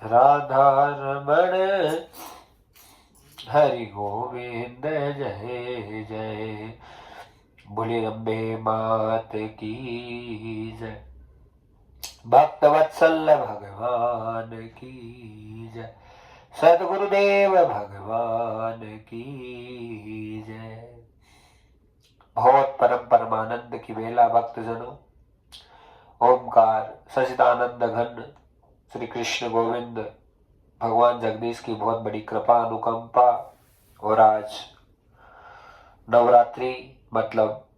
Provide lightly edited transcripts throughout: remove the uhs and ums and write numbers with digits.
राधा रमण हरि गोविंद जय जय। बोले अम्बे मात की जय। भक्त वत्सल भगवान की जय। सदगुरुदेव भगवान की जय। बहुत परम परमानंद की बेला भक्तजनों। ओमकार सचिदानंद घन श्री कृष्ण गोविंद भगवान जगदीश की बहुत बड़ी कृपा अनुकंपा। और आज नवरात्रि मतलब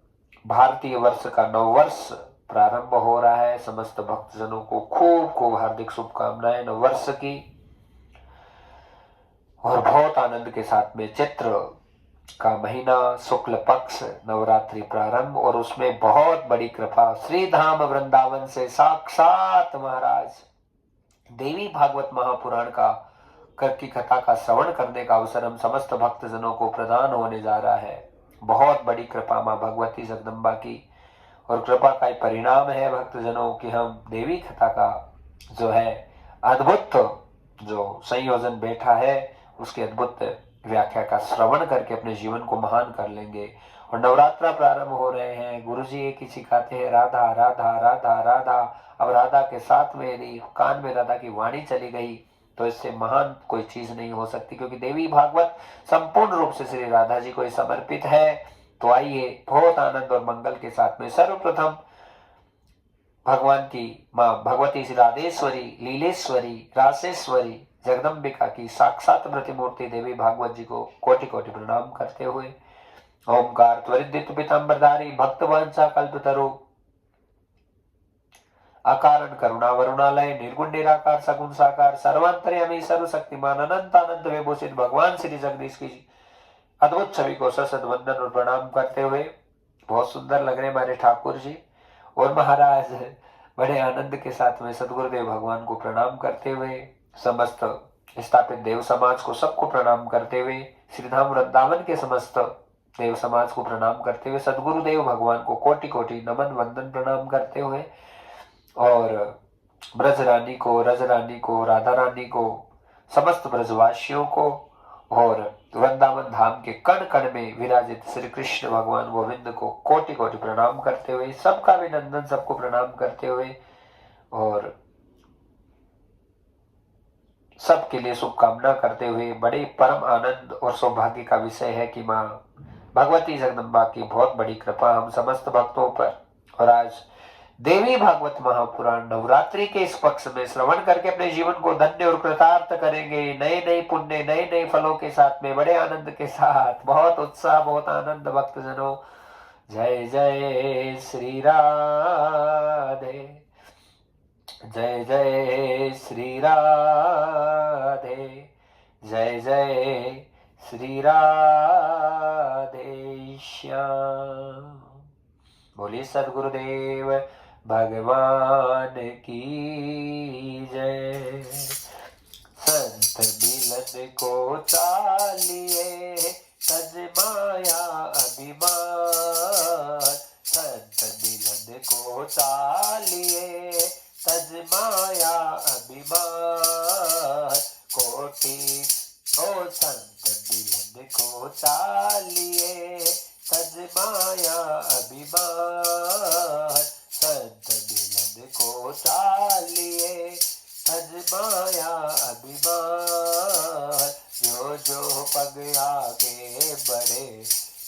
भारतीय वर्ष का नववर्ष प्रारंभ हो रहा है। समस्त भक्तजनों को खूब खूब हार्दिक शुभकामनाएं नववर्ष की। और बहुत आनंद के साथ में चैत्र का महीना शुक्ल पक्ष नवरात्रि प्रारंभ, और उसमें बहुत बड़ी कृपा श्री धाम वृंदावन से साक्षात महाराज देवी भागवत महापुराण का की कथा का श्रवण करने का अवसर हम समस्त भक्तजनों को प्रदान होने जा रहा है। बहुत बड़ी कृपा मां भगवती जगदम्बा की, और कृपा का परिणाम है भक्तजनों कि हम देवी कथा का जो है अद्भुत जो संयोजन बैठा है उसके अद्भुत व्याख्या का श्रवण करके अपने जीवन को महान कर लेंगे। और नवरात्रा प्रारंभ हो रहे हैं। गुरुजी एक ही सिखाते हैं, राधा राधा राधा राधा। अब राधा के साथ में यदि कान में राधा की वाणी चली गई तो इससे महान कोई चीज नहीं हो सकती, क्योंकि देवी भागवत संपूर्ण रूप से श्री राधा जी को ही समर्पित है। तो आइए बहुत आनंद और मंगल के साथ में सर्वप्रथम भगवान की मां भगवती श्री राधेश्वरी, लीलेश्वरी, रासेश्वरी जगदम्बिका की साक्षात प्रतिमूर्ति देवी भागवत जी को कोटि कोटि प्रणाम करते हुए ओमकार त्वरित पीतांबरधारी भक्त वंशा कल्पतरु अकारण करुणा वरुणालय निर्गुण निराकार सगुण साकार सर्वांतर्यामी सर्वशक्तिमान अनंत आनंद विभूषित भगवान श्री जगदीश की अद्भुत छवि को ससद वंदन और प्रणाम करते हुए बहुत सुंदर लग रहे हमारे ठाकुर जी और महाराज बड़े आनंद के साथ में सदगुरुदेव भगवान को प्रणाम करते हुए समस्त स्थापित देव समाज को सबको प्रणाम करते हुए श्रीधाम वृंदावन के समस्त देव समाज को प्रणाम करते हुए सदगुरुदेव भगवान को कोटि कोटि नमन वंदन प्रणाम करते हुए और ब्रज रानी को, रज रानी को, राधा रानी को, समस्त ब्रजवासियों को और वृंदावन धाम के कण कण में विराजित श्री कृष्ण भगवान गोविंद को कोटि कोटि प्रणाम करते हुए सबका अभिनंदन, सबको प्रणाम करते हुए और सबके लिए शुभकामना करते हुए बड़े परम आनंद और सौभाग्य का विषय है कि मां भगवती जगदम्बा की बहुत बड़ी कृपा हम समस्त भक्तों पर। और आज देवी भागवत महापुराण नवरात्रि के इस पक्ष में श्रवण करके अपने जीवन को धन्य और कृतार्थ करेंगे। नए नए पुण्य, नए नए फलों के साथ में बड़े आनंद के साथ, बहुत उत्साह, बहुत आनंद भक्तजनों। जय जय श्री राधे, जय जय श्री राधे, जय जय श्री राधे श्याम। बोलिए सदगुरुदेव भगवान की जय। संत मिलन को चालिए तज माया अभिमान, संत मिलन को चालिए तज माया अभिमान, कोटि ओ संत मिलन को चालिए तज माया अभिमान, संत मिलन को चालिए तज माया अभिमान, जो जो पग आगे बढ़े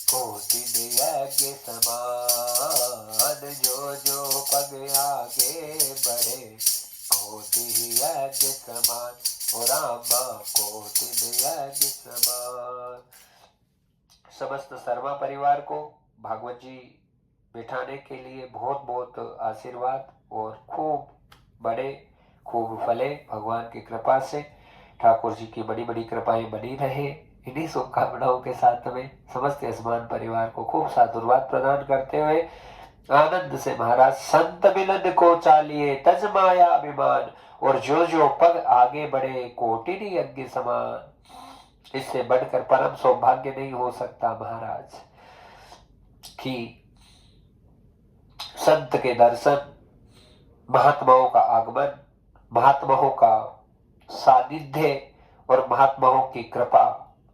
कोटि यज्ञ समान, जो जो पग आगे बढ़े कोटि यज्ञ समान, ओ रामा कोटि यज्ञ समान। समस्त सर्वा परिवार को भागवत जी बिठाने के लिए बहुत बहुत आशीर्वाद और खूब बड़े खूब फले भगवान की कृपा से। ठाकुर जी की बड़ी बड़ी कृपाएं बनी रहे। इन्हीं शुभकामनाओं के साथ में समस्त यजमान परिवार को खूब साधुवाद प्रदान करते हुए आनंद से महाराज संत मिलन को चालिए तज माया अभिमान, और जो जो पग आगे बढ़े कोटि यज्ञ समान। इससे बढ़कर परम सौभाग्य नहीं हो सकता महाराज कि संत के दर्शन, महात्माओं का आगमन, महात्माओं का सानिध्य और महात्माओं की कृपा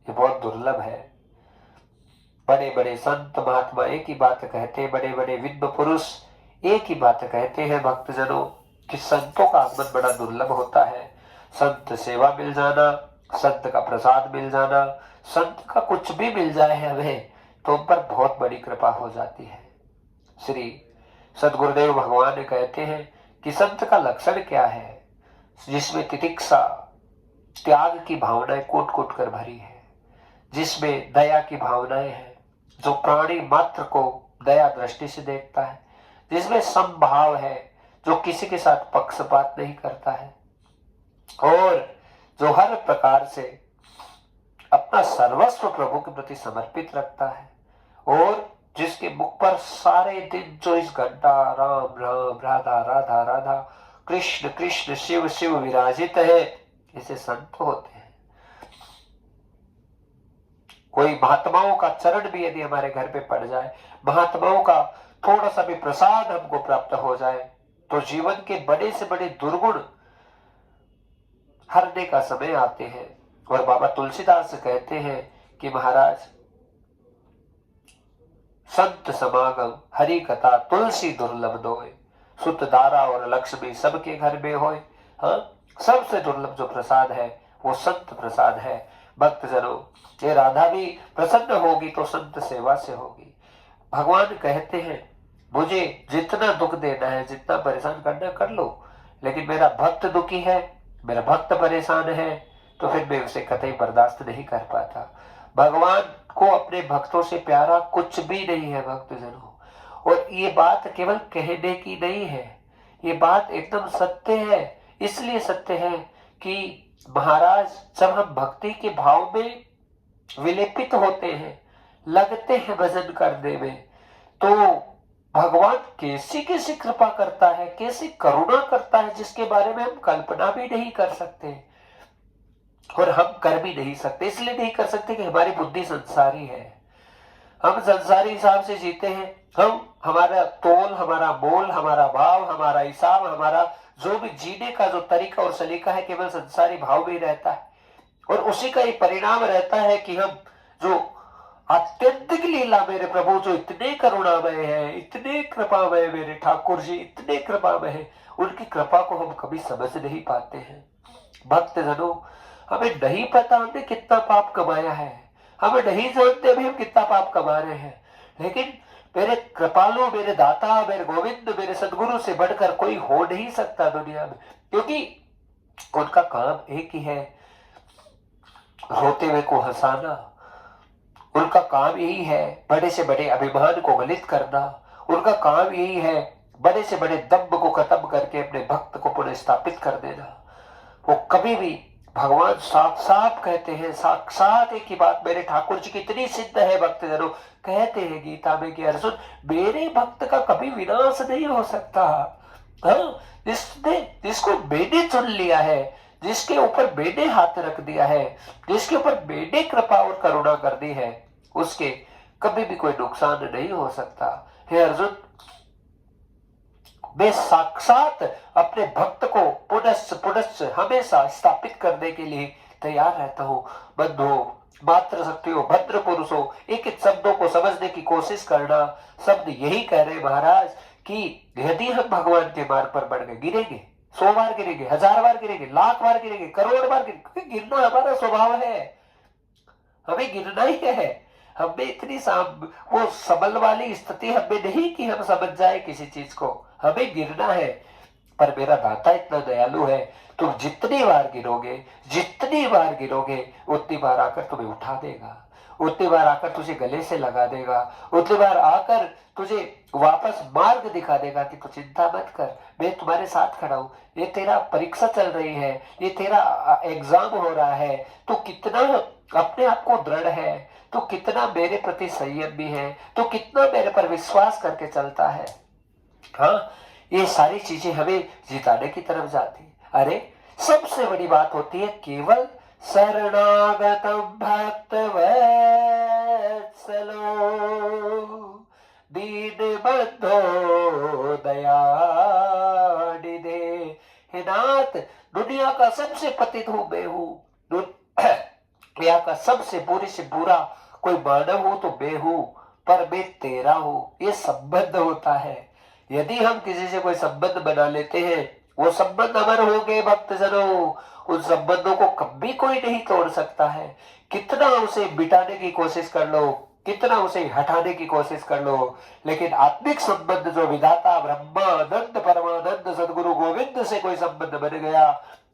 ये बहुत दुर्लभ है। बड़े बड़े संत महात्मा एक ही बात कहते हैं, बड़े बड़े विद्व पुरुष एक ही बात कहते हैं भक्तजनों कि संतों का आगमन बड़ा दुर्लभ होता है। संत सेवा मिल जाना, संत का प्रसाद मिल जाना, संत का कुछ भी मिल जाए हमें तो उन पर बहुत बड़ी कृपा हो जाती है। श्री सदगुरुदेव भगवान कहते हैं कि संत का लक्षण क्या है, जिसमें तितिक्षा त्याग की भावनाएं कोट कोट कर भरी है, जिसमें दया की भावनाएं हैं, जो प्राणी मात्र को दया दृष्टि से देखता है, जिसमें समभाव है, जो किसी के साथ पक्षपात नहीं करता है, और जो हर प्रकार से अपना सर्वस्व प्रभु के प्रति समर्पित रखता है, और जिसके मुख पर सारे दिन 24 घंटा राम राम राधा राधा राधा कृष्ण कृष्ण शिव शिव विराजित है, ऐसे संत होते हैं। कोई महात्माओं का चरण भी यदि हमारे घर पे पड़ जाए, महात्माओं का थोड़ा सा भी प्रसाद हमको प्राप्त हो जाए, तो जीवन के बड़े से बड़े दुर्गुण हरने का समय आते हैं। और बाबा तुलसीदास कहते हैं कि महाराज संत समागम हरि कथा तुलसी दुर्लभ दोय, सुत दारा और लक्ष्मी सबके घर में होय। हाँ, सबसे दुर्लभ जो प्रसाद है वो संत प्रसाद है। भक्तजनों, ये राधा भी प्रसन्न होगी तो संत सेवा से होगी। भगवान कहते हैं मुझे जितना दुख देना है, जितना परेशान करना कर लो, लेकिन मेरा भक्त दुखी है, मेरा भक्त परेशान है, तो फिर मैं उसे कतई बर्दाश्त नहीं कर पाता। भगवान को अपने भक्तों से प्यारा कुछ भी नहीं है भक्तजनों। और ये बात केवल कहने की नहीं है, ये बात एकदम सत्य है। इसलिए सत्य है कि महाराज जब हम भक्ति के भाव में विलेपित होते हैं, लगते हैं भजन करने में, तो भगवान कैसी कैसी कृपा करता है, कैसी करुणा करता है, जिसके बारे में हम कल्पना भी नहीं कर सकते और हम कर भी नहीं सकते। इसलिए नहीं कर सकते कि हमारी बुद्धि संसारी है, हम संसारी हिसाब से जीते हैं। हम हमारा तोल, हमारा मोल, हमारा भाव, हमारा हिसाब, हमारा जो भी जीने का जो तरीका और सलीका है केवल संसारी भाव में रहता है, और उसी का ये परिणाम रहता है कि हम जो अत्यंतिक लीला मेरे प्रभु जो इतने करुणामय है, इतने कृपामय मेरे ठाकुर जी इतने कृपामय है, उनकी कृपा को हम कभी समझ नहीं पाते हैं। भक्तजनों, हमें नहीं पता हमने कितना पाप कमाया है, हमें नहीं जानते अभी हम कितना पाप कमा रहे हैं, लेकिन मेरे कृपालु, मेरे दाता, मेरे गोविंद, मेरे सदगुरु से बढ़कर कोई हो नहीं सकता दुनिया में, क्योंकि उनका काम एक ही है, रोते हुए को हंसाना। उनका काम यही है बड़े से बड़े अभिमान को गलित करना। उनका काम यही है बड़े से बड़े दम्भ को खत्म करके अपने भक्त को पुनः स्थापित कर देना। वो कभी भी, भगवान साफ कहते हैं, साक्षात एक ही बात मेरे ठाकुर जी कितनी सिद्ध है भक्तजनों, कहते हैं गीता में कि अर्जुन मेरे भक्त का कभी विनाश नहीं हो सकता। हाँ, जिसको मैंने चुन लिया है, जिसके ऊपर मैंने हाथ रख दिया है, जिसके ऊपर मैंने कृपा और करुणा कर दी है, उसके कभी भी कोई नुकसान नहीं हो सकता। हे अर्जुन, मैं साक्षात अपने भक्त को पुनः हमेशा स्थापित करने के लिए तैयार रहता हूं। बंधुओं, मात्र शक्ति हो, भद्र पुरुष हो, एक एक शब्दों को समझने की कोशिश करना। शब्द यही कह रहे महाराज कि यदि हम भगवान के मार्ग पर बढ़ गए, गिरेंगे, 100 बार गिरेंगे, 1000 बार गिरेंगे, लाख बार गिरेंगे, करोड़ बार गिरेंगे, गिरना हमारा स्वभाव है, हमें गिरना ही है। हमें इतनी वो सबल वाली स्थिति हमें नहीं कि हम समझ जाए किसी चीज को, हमें गिरना है। पर मेरा दाता इतना दयालु है, तुम जितनी बार गिरोगे, जितनी बार गिरोगे, उतनी बार आकर तुम्हें उठा देगा, उतनी बार आकर तुझे गले से लगा देगा, उतनी बार आकर तुझे वापस मार्ग दिखा देगा कि तू चिंता मत कर, मैं तुम्हारे साथ खड़ा हूं, ये तेरा परीक्षा चल रही है, ये तेरा एग्जाम हो रहा है, तू कितना अपने आप को दृढ़ है, तो कितना मेरे प्रति संयमी है, तो कितना मेरे पर विश्वास करके चलता है। हाँ, ये सारी चीजें हमें जिताने की तरफ जाती है। अरे सबसे बड़ी बात होती है केवल शरणागतम भक्त वत्सलो दीन बंधो दया निधे। हे नाथ, दुनिया का सबसे पतित हूं मैं हूं, दुनिया का सबसे बुरे से बुरा कोई मानव हो तो मैं हूं, पर मैं तेरा हूं। ये संबंध होता है। यदि हम किसी से कोई संबंध बना लेते हैं, वो संबंध अमर हो गए भक्तजनों। उन संबंधों को कभी कोई नहीं तोड़ सकता है। कितना उसे मिटाने की कोशिश कर लो, कितना उसे हटाने की कोशिश कर लो, लेकिन आत्मिक संबंध जो विधाता ब्रह्मानंद परमानंद सदगुरु गोविंद से कोई संबंध बन गया,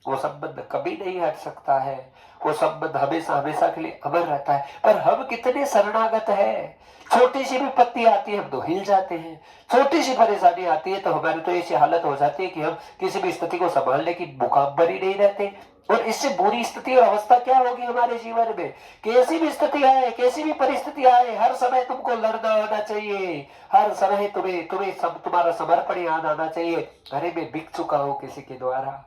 वो संबंध कभी नहीं हट सकता है। वो संबंध हमेशा हमेशा के लिए अमर रहता है। पर हम कितने शरणागत है। छोटी सी भी पत्ती आती है हम तो हिल जाते हैं, छोटी सी परेशानी आती है तो हमारी तो ऐसी हालत हो जाती है कि हम किसी भी स्थिति को संभालने की मुकाम पर ही नहीं रहते। और इससे बुरी स्थिति और अवस्था क्या होगी हमारे जीवन में। कैसी भी स्थिति आए, कैसी भी परिस्थिति आए, हर समय तुमको लड़ना आना चाहिए। हर समय तुम्हें तुम्हारा समर्पण याद आना चाहिए। अरे मैं बिक चुका हूँ किसी के द्वारा,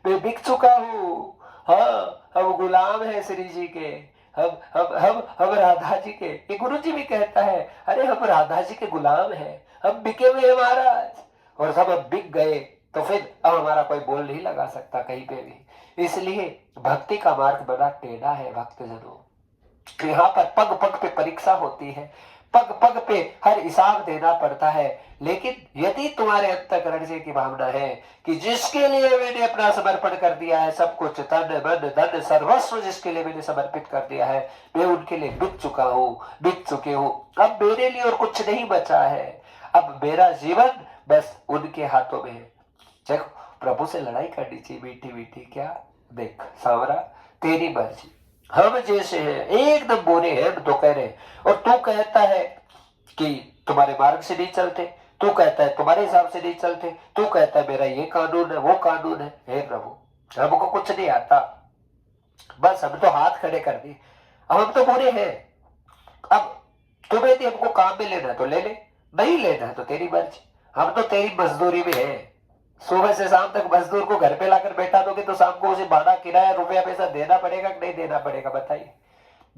मैं बिक चुका हूँ। हाँ, हम गुलाम है श्री जी के, हम राधा जी के। ये गुरु जी भी कहता है, अरे हम राधा जी के गुलाम हैं, हम बिके हुए हैं महाराज। और जब हम बिक गए तो फिर अब हमारा कोई बोल नहीं लगा सकता कहीं पे भी। इसलिए भक्ति का मार्ग बड़ा टेढ़ा है भक्तजनों। यहाँ पर पग पग पे परीक्षा होती है, पग पग पे हर हिसाब देना पड़ता है। लेकिन यदि तुम्हारे अंतःकरण से की भावना है कि जिसके लिए मैंने अपना समर्पण कर दिया है, सब कुछ तन मन धन सर्वस्व जिसके लिए मैंने समर्पित कर दिया है, मैं उनके लिए बिक चुका हूँ, बिक चुके हूँ। अब मेरे लिए और कुछ नहीं बचा है। अब मेरा जीवन बस उनके हाथों में है। देखो, प्रभु से लड़ाई करनी चाहिए मीठी मीठी। क्या देख सांवरा, तेरी मर्जी। हम जैसे हैं एकदम बुरे हैं, हम तो कह रहे हैं, और तू कहता है कि तुम्हारे मार्ग से नहीं चलते, तू कहता है तुम्हारे हिसाब से नहीं चलते, तू कहता है मेरा ये कानून है वो कानून है। हे प्रभु, हमको कुछ नहीं आता, बस हम तो हाथ खड़े कर दिए। अब हम तो बुरे हैं। अब तुम्हें यदि हमको काम में लेना है तो ले ले, नहीं लेना है तो तेरी मर्जी। हम तो तेरी मजदूरी में है। सुबह से शाम तक मजदूर को घर पे लाकर बैठा दोगे तो शाम को उसे भाड़ा किराया रुपया पैसा देना पड़ेगा कि नहीं देना पड़ेगा, बताइए।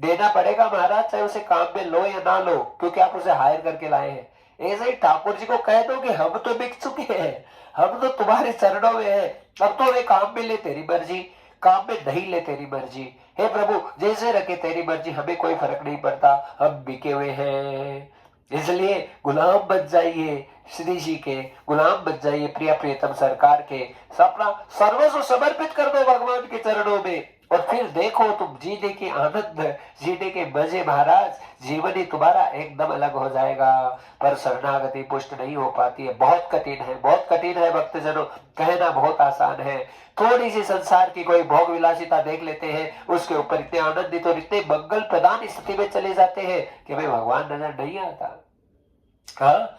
देना पड़ेगा महाराज, चाहे उसे काम में लो या ना लो, क्योंकि आप उसे हायर करके लाए हैं। ऐसे ही ठाकुर जी को कह दो कि हम तो बिक चुके हैं, हम तो तुम्हारे चरणों में है, अब तो वे काम में ले तेरी मर्जी, काम में नहीं ले तेरी मर्जी। हे प्रभु, जैसे रखे तेरी मर्जी, हमें कोई फर्क नहीं पड़ता, हम बिके हुए हैं। इसलिए गुलाम बन जाइए श्री जी के, गुलाम बन जाइए प्रिय प्रियतम सरकार के। अपना सर्वस्व समर्पित कर दो भगवान के चरणों में, और फिर देखो तुम जीने के आनंद, जीने के मजे महाराज, जीवन ही तुम्हारा एकदम अलग हो जाएगा। पर शरणागति पुष्ट नहीं हो पाती है, बहुत कठिन है, बहुत कठिन है भक्तजनों। कहना बहुत आसान है। थोड़ी सी संसार की कोई भोग विलासिता देख लेते हैं, उसके ऊपर इतने आनंदित और इतने मंगल प्रदान स्थिति में चले जाते हैं कि हमें भगवान नजर नहीं आता। हाँ,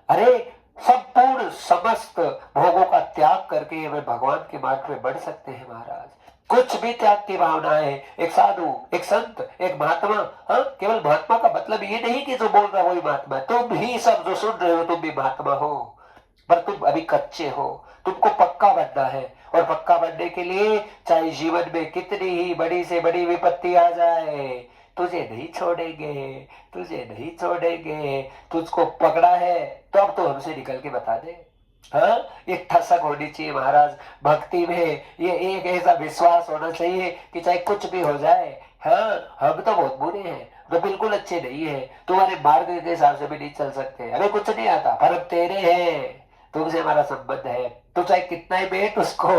अरे संपूर्ण समस्त भोगों का त्याग करके हमें भगवान के मार्ग में बढ़ सकते हैं महाराज। कुछ भी त्याग की भावना है, एक साधु, एक संत, एक महात्मा। हाँ, केवल महात्मा का मतलब ये नहीं कि जो बोल रहा है वही महात्मा, तुम भी सब जो सुन रहे हो तुम भी महात्मा हो, पर तुम अभी कच्चे हो, तुमको पक्का बनना है। और पक्का बनने के लिए चाहे जीवन में कितनी ही बड़ी से बड़ी विपत्ति आ जाए, तुझे नहीं छोड़ेंगे, तुझे नहीं छोड़ेंगे। तुझको पकड़ा है तो अब तो हमसे निकल के बता दे। हाँ, ये ठसक होनी चाहिए महाराज भक्ति में। ये एक ऐसा विश्वास होना चाहिए कि चाहे कुछ भी हो जाए, हाँ, हम तो बहुत बुरे हैं, तो बिल्कुल अच्छे नहीं है, तुम्हारे मार्ग के हिसाब से भी नहीं चल सकते, हमें कुछ नहीं आता, पर अब तेरे हैं, तुमसे हमारा संबंध है। तो चाहे कितना ही बेट, उसको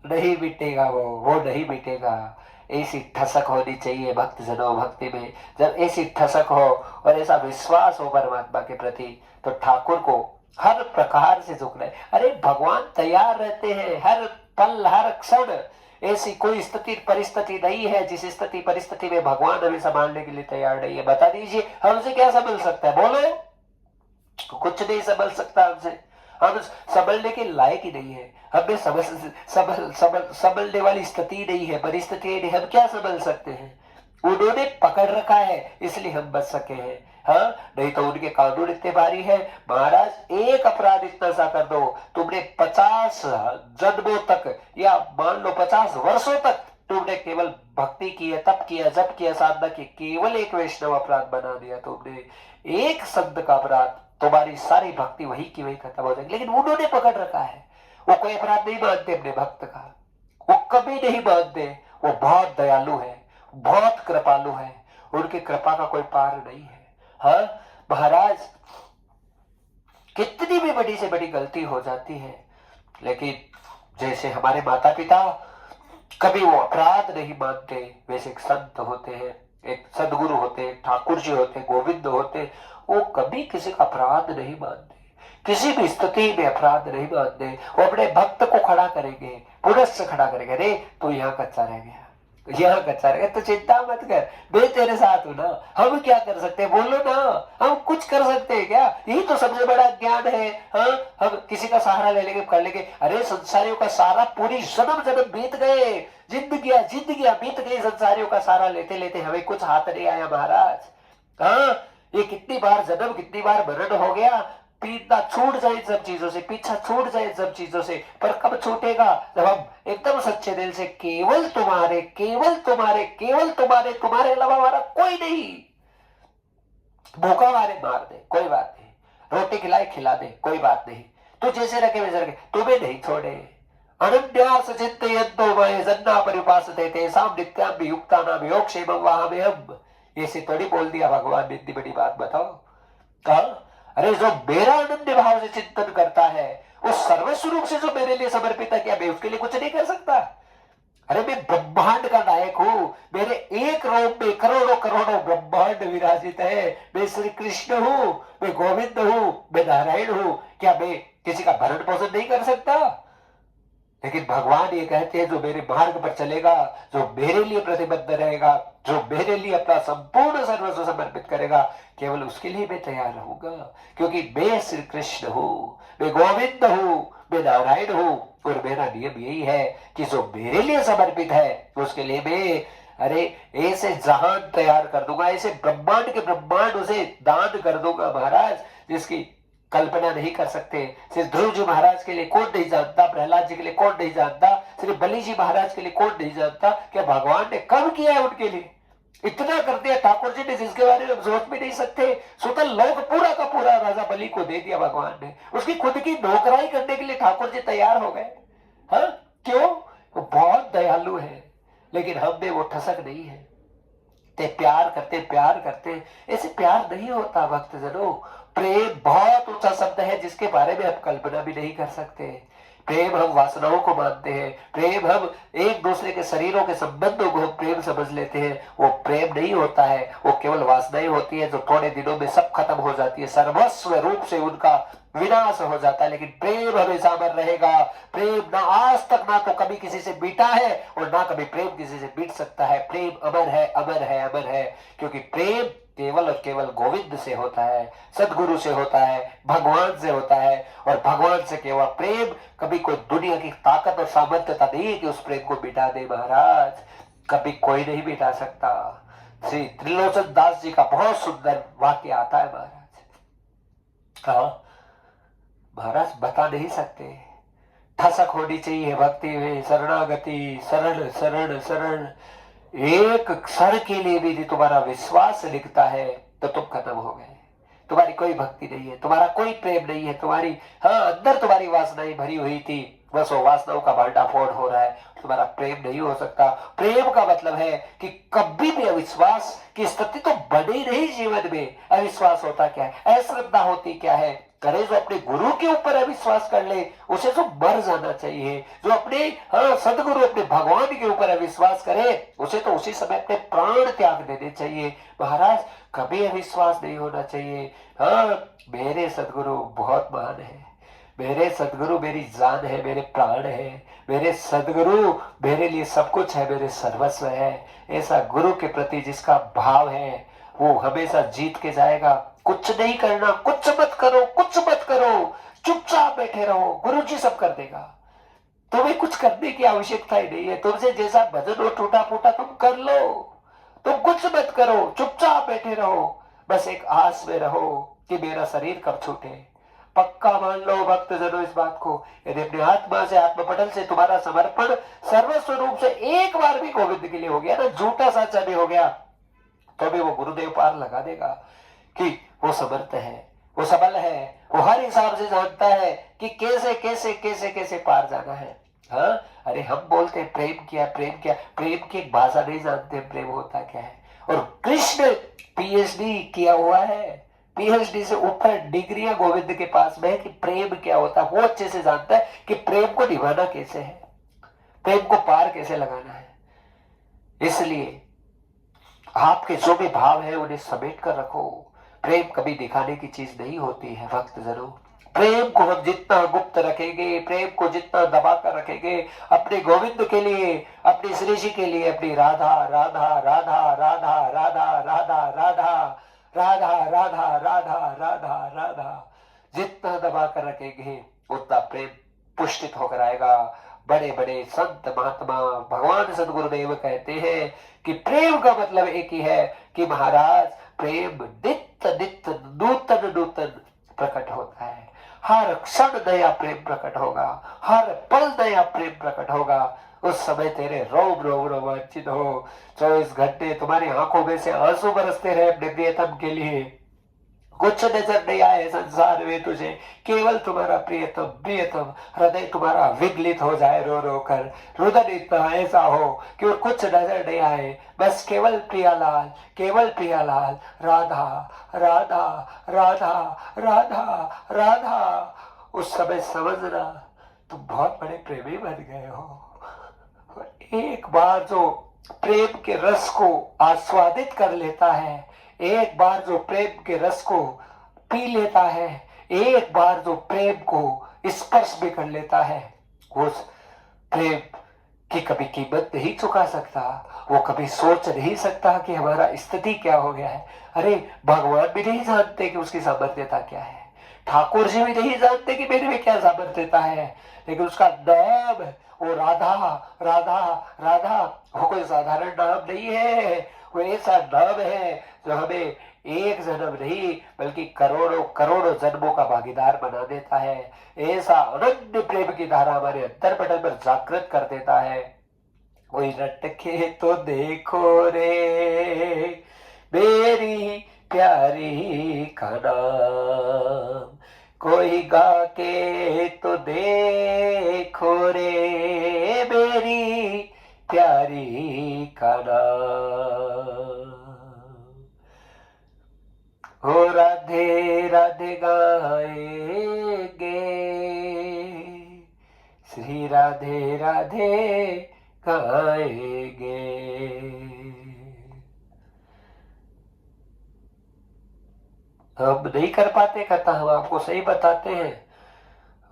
नहीं मिटेगा, वो नहीं मिटेगा। ऐसी ठसक होनी चाहिए भक्तजनों भक्ति में। जब ऐसी ठसक हो और ऐसा विश्वास हो परमात्मा के प्रति, तो ठाकुर को हर प्रकार से झुकना है। अरे भगवान तैयार रहते हैं हर पल हर क्षण। ऐसी कोई स्थिति परिस्थिति नहीं है जिस स्थिति परिस्थिति में भगवान हमें संभालने के लिए तैयार नहीं है। बता दीजिए, हमसे क्या संभल सकता है, बोलो। कुछ नहीं संभल सकता हमसे, हम संभलने के लायक ही नहीं है, हमें संभलने वाली स्थिति नहीं है, परिस्थिति नहीं, हम क्या संभल सकते हैं। उन्होंने पकड़ रखा है इसलिए हम बच सके हैं। हाँ, नहीं तो उनके कानून इतने भारी है महाराज। एक अपराध इतना सा कर दो, तुमने 50 जन्मों तक या मान लो 50 वर्षों तक तुमने केवल भक्ति की है, तप किया, जप किया, साधना की, केवल एक वैष्णव अपराध बना दिया तुमने, एक संत का अपराध, तुम्हारी सारी भक्ति वही की वही खत्म हो जाएगी। लेकिन उन्होंने पकड़ रखा है, वो कोई अपराध नहीं मानते अपने भक्त का, वो कभी नहीं मानते। वो बहुत दयालु है, बहुत कृपालु है, उनकी कृपा का कोई पार नहीं है। हाँ महाराज, कितनी भी बड़ी से बड़ी गलती हो जाती है, लेकिन जैसे हमारे माता पिता कभी वो अपराध नहीं मानते, वैसे एक संत होते हैं, एक सदगुरु होते हैं, ठाकुर जी होते हैं, गोविंद होते हैं, वो कभी किसी का अपराध नहीं मानते, किसी भी स्थिति में अपराध नहीं मानते। वो अपने भक्त को खड़ा करेंगे, पुनश्च खड़ा करेंगे, अरे तो यहाँ कच्चा रह गया, यहाँ कच्चा रह गया, तो चिंता मत कर, मैं तेरे साथ हूं ना। हम क्या कर सकते हैं, बोलो ना, हम कुछ कर सकते हैं क्या? यही तो सबसे बड़ा ज्ञान है। हाँ, हम किसी का सहारा ले लेंगे, कर लेंगे, अरे संसारियों का सहारा पूरी जन्म जन्म बीत गए, जिंदगियां बीत गई, संसारियों का सहारा लेते लेते हमें कुछ हाथ नहीं आया महाराज। हाँ, ये कितनी बार जन्म, कितनी बार मरण हो गया, पीछा छूट जाए इन सब चीजों से, पीछा छूट जाए इन सब चीजों से, पर कब छूटेगा? जब हम एकदम सच्चे दिल से केवल तुम्हारे, केवल तुम्हारे, केवल तुम्हारे, तुम्हारे अलावा हमारा कोई नहीं। भूखा मारे मार दे, कोई बात नहीं, रोटी खिलाए खिला दे, कोई बात नहीं, तू जैसे रखे वैसे रखे, तुम्हें नहीं छोड़े। अनन्यास चिन्तयन्तो मयि जन्ना परिपासते तेषां नित्यां वियुक्तानां योगक्षेमं वहाम्यहम्। ऐसे थोड़ी बोल दिया भगवान ने, इतनी बड़ी बात बताओ। कहा, अरे जो मेरा अनन्य भाव से चिंतन करता है, उस सर्वस्व रूप से जो मेरे लिए समर्पित है, क्या मैं उसके लिए कुछ नहीं कर सकता? अरे मैं ब्रह्मांड का नायक हूं, मेरे एक रूप में करोड़ों करोड़ों ब्रह्मांड विराजित है, मैं श्री कृष्ण हूं, मैं गोविंद हूं, मैं नारायण हूं, क्या मैं किसी का भरण पोषण नहीं कर सकता? लेकिन भगवान ये कहते हैं, जो मेरे मार्ग पर चलेगा, जो मेरे लिए प्रतिबद्ध रहेगा, जो मेरे लिए अपना संपूर्ण सर्वस्व समर्पित करेगा, केवल उसके लिए मैं तैयार रहूंगा, क्योंकि मैं श्री कृष्ण हूं, मैं गोविंद हूं, मैं नारायण हूं, और मेरा नियम यही है कि जो मेरे लिए समर्पित है उसके लिए मैं, अरे ऐसे जहान तैयार कर दूंगा, ऐसे ब्रह्मांड के ब्रह्मांड उसे दान कर दूंगा महाराज, जिसकी कल्पना नहीं कर सकते। श्री ध्रुव जी महाराज के लिए कौन नहीं जानता, प्रहलाद जी के लिए कौन नहीं जानता, श्री बलि जी महाराज के लिए कौन नहीं जानता, क्या भगवान ने कब किया है उनके लिए? इतना कर दिया ठाकुर जी ने, जिसके बारे में हम सोच भी नहीं सकते। सुतल लोक पूरा का पूरा राजा बलि को दे दिया भगवान ने, उसकी खुद की नौकराई करने के लिए ठाकुर जी तैयार हो गए। हाँ, क्यों? वो बहुत दयालु है, लेकिन हम में वो ठसक नहीं है। ते प्यार करते, प्यार करते, ऐसे प्यार नहीं होता भक्तजनों। प्रेम बहुत ऊंचा शब्द है, जिसके बारे में हम कल्पना भी नहीं कर सकते। प्रेम हम वासनाओं को मानते हैं, प्रेम हम एक दूसरे के शरीरों के संबंधों को हम प्रेम समझ लेते हैं। वो प्रेम नहीं होता है, वो केवल वासनाएं होती है, जो थोड़े दिनों में सब खत्म हो जाती है, सर्वस्व रूप से उनका विनाश हो जाता है। लेकिन प्रेम हमेशा अमर रहेगा। प्रेम ना आज तक ना तो कभी किसी से बीता है, और ना कभी प्रेम किसी से बीत सकता है। प्रेम अमर है, अमर है, अमर है, क्योंकि प्रेम केवल और केवल गोविंद से होता है, सदगुरु से होता है, भगवान से होता है। और भगवान से केवल प्रेम, कभी कोई दुनिया की ताकत और सामर्थ्यता नहीं है कि उस प्रेम को मिटा दे महाराज, कभी कोई नहीं मिटा सकता। श्री त्रिलोचन दास जी का बहुत सुंदर वाक्य आता है महाराज। हाँ महाराज, बता नहीं सकते। ठसक होनी चाहिए भक्ति में, शरणागति, शरण शरण शरण। एक क्षण के लिए भी तुम्हारा विश्वास लिखता है तो तुम खत्म हो गए। तुम्हारी कोई भक्ति नहीं है, तुम्हारा कोई प्रेम नहीं है, तुम्हारी, हाँ, अंदर तुम्हारी वासनाएं भरी हुई थी, बस वो वासनाओं का भंडाफोड़ हो रहा है, तुम्हारा प्रेम नहीं हो सकता। प्रेम का मतलब है कि कभी भी अविश्वास की स्थिति तो बने नहीं जीवन में। अविश्वास होता क्या है, अश्रद्धा होती क्या है? करे जो अपने गुरु के ऊपर अविश्वास कर ले, उसे तो मर जाना चाहिए। जो अपने, हाँ, सदगुरु अपने भगवान के ऊपर अविश्वास करे, उसे तो उसी समय अपने प्राण त्याग देने चाहिए महाराज। कभी अविश्वास नहीं होना चाहिए। हाँ, मेरे सदगुरु बहुत महान है, मेरे सदगुरु मेरी जान है, मेरे प्राण है, मेरे सदगुरु मेरे लिए सब कुछ है, मेरे सर्वस्व है। ऐसा गुरु के प्रति जिसका भाव है, वो हमेशा जीत के जाएगा। कुछ नहीं करना, कुछ मत करो, कुछ मत करो, चुपचाप बैठे रहो, गुरु जी सब कर देगा। तुम्हें कुछ करने की आवश्यकता ही नहीं है। तुमसे जैसा भजन हो टूटा फूटा तुम कर लो, तुम कुछ मत करो, चुपचाप बैठे रहो, बस एक आस में रहो कि मेरा शरीर कब छूटे। पक्का मान लो भक्तजनों इस बात को, यदि अपनी आत्मा से, आत्मपटल से तुम्हारा समर्पण सर्वस्व रूप से एक बार भी गोविंद के लिए हो गया ना, झूठा साचा भी हो गया, तो भी वो गुरुदेव पार लगा देगा कि वो समर्थ है, वो सबल है, वो हर हिसाब से जानता है कि कैसे कैसे कैसे कैसे पार जाना है। हाँ, अरे हम बोलते हैं प्रेम किया प्रेम किया, प्रेम की एक भाषा नहीं जानते प्रेम होता क्या है। और कृष्ण पीएचडी किया हुआ है, पीएचडी से ऊपर डिग्रियां गोविंद के पास में है कि प्रेम क्या होता है। वो अच्छे से जानता है कि प्रेम को निभाना कैसे है, प्रेम को पार कैसे लगाना है। इसलिए आपके जो भी भाव है उन्हें समेट कर रखो। प्रेम कभी दिखाने की चीज नहीं होती है भक्त जनों। प्रेम को हम जितना गुप्त रखेंगे, प्रेम को जितना दबा कर रखेंगे, अपने गोविंद के लिए, अपनी श्री जी के लिए, अपनी राधा राधा राधा राधा राधा राधा राधा राधा राधा राधा राधा राधा जितना दबा कर रखेंगे उतना प्रेम पुष्टित होकर आएगा। बड़े बड़े संत महात्मा भगवान सदगुरुदेव कहते हैं कि प्रेम का मतलब एक ही है कि महाराज प्रेम नित्य नित्य नूतन नूतन प्रकट होता है। हर क्षण नया प्रेम प्रकट होगा, हर पल नया प्रेम प्रकट होगा। उस समय तेरे रोम रोम रोमांचित हो, 24 घंटे तुम्हारी आंखों में से आंसू बरसते रहे अपने प्रियतम के लिए। कुछ नजर नहीं आए संसार में तुझे, केवल तुम्हारा प्रियतम प्रियतम। हृदय तुम्हारा विगलित हो जाए रो रो कर, रुदन इतना ऐसा हो कि और कुछ नजर नहीं आए, बस केवल प्रियालाल, केवल प्रियालाल, राधा राधा राधा राधा राधा। उस समय समझना तुम बहुत बड़े प्रेमी बन गए हो। एक बार जो प्रेम के रस को आस्वादित कर लेता है, एक बार जो प्रेम के रस को पी लेता है, एक बार जो प्रेम को स्पर्श भी कर लेता है, उस प्रेम की कभी कीमत नहीं चुका सकता। वो कभी सोच नहीं सकता कि हमारा स्थिति क्या हो गया है। अरे भगवान भी नहीं जानते कि उसकी सामर्थ्यता क्या है, ठाकुर जी भी नहीं जानते कि मेरे में क्या सामर्थ्यता है, लेकिन उसका नाम वो राधा राधा राधा, वो कोई साधारण नाम नहीं है। वो ऐसा नाम है जो हमें एक जन्म नहीं बल्कि करोड़ों करोड़ों जन्मों का भागीदार बना देता है। ऐसा अनन्य प्रेम की धारा हमारे अंतर्पटल पर जागृत कर देता है। कोई रटके तो देखो रे मेरी प्यारी का नाम, कोई गा के तो देखो रे मेरी प्यारी का नाम। हो राधे राधे गाएंगे, श्री राधे राधे गाएंगे। हम नहीं कर पाते कथा, हम आपको सही बताते हैं।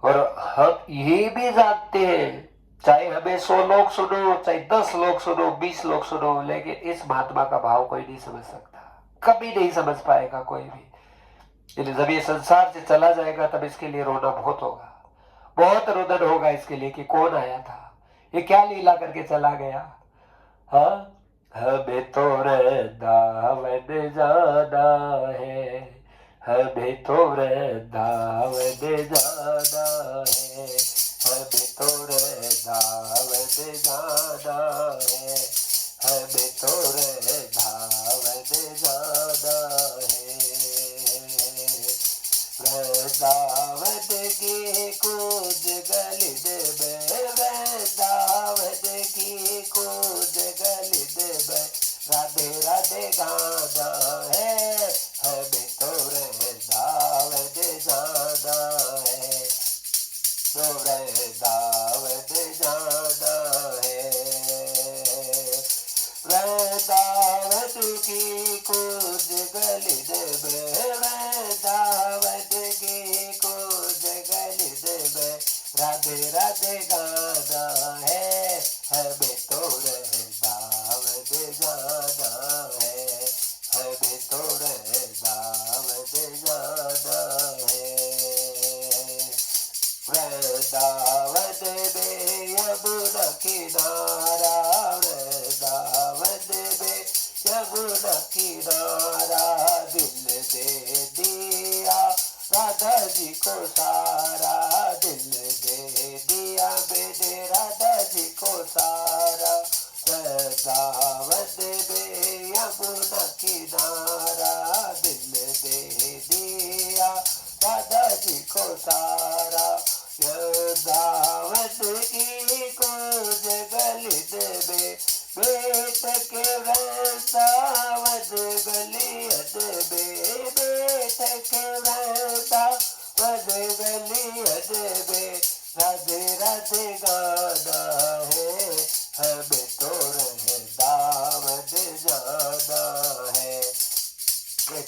और हम ये भी जानते हैं, चाहे हमें 100 लोग सुनो, चाहे 10 लोग सुनो, 20 लोग सुनो, लेकिन इस महात्मा का भाव कोई नहीं समझ सकता, कभी नहीं समझ पाएगा कोई भी। जब ये संसार से चला जाएगा तब इसके लिए रोना बहुत होगा, बहुत रुदन होगा इसके लिए कि कौन आया था, ये क्या लीला करके चला गया। हाँ, हमें तो वृंदावन जाना है, हमें तो वृंदावन जाना है, हमें तो वृंदावन जाना है, हमें तो वृंदावन जाना है। वृंदावन की कूद गलिद में, वृंदावन की कूद गलिद में, राधे राधे गाना है, हमें तो वृंदावन जाना है, तो वृंदावन जाना है।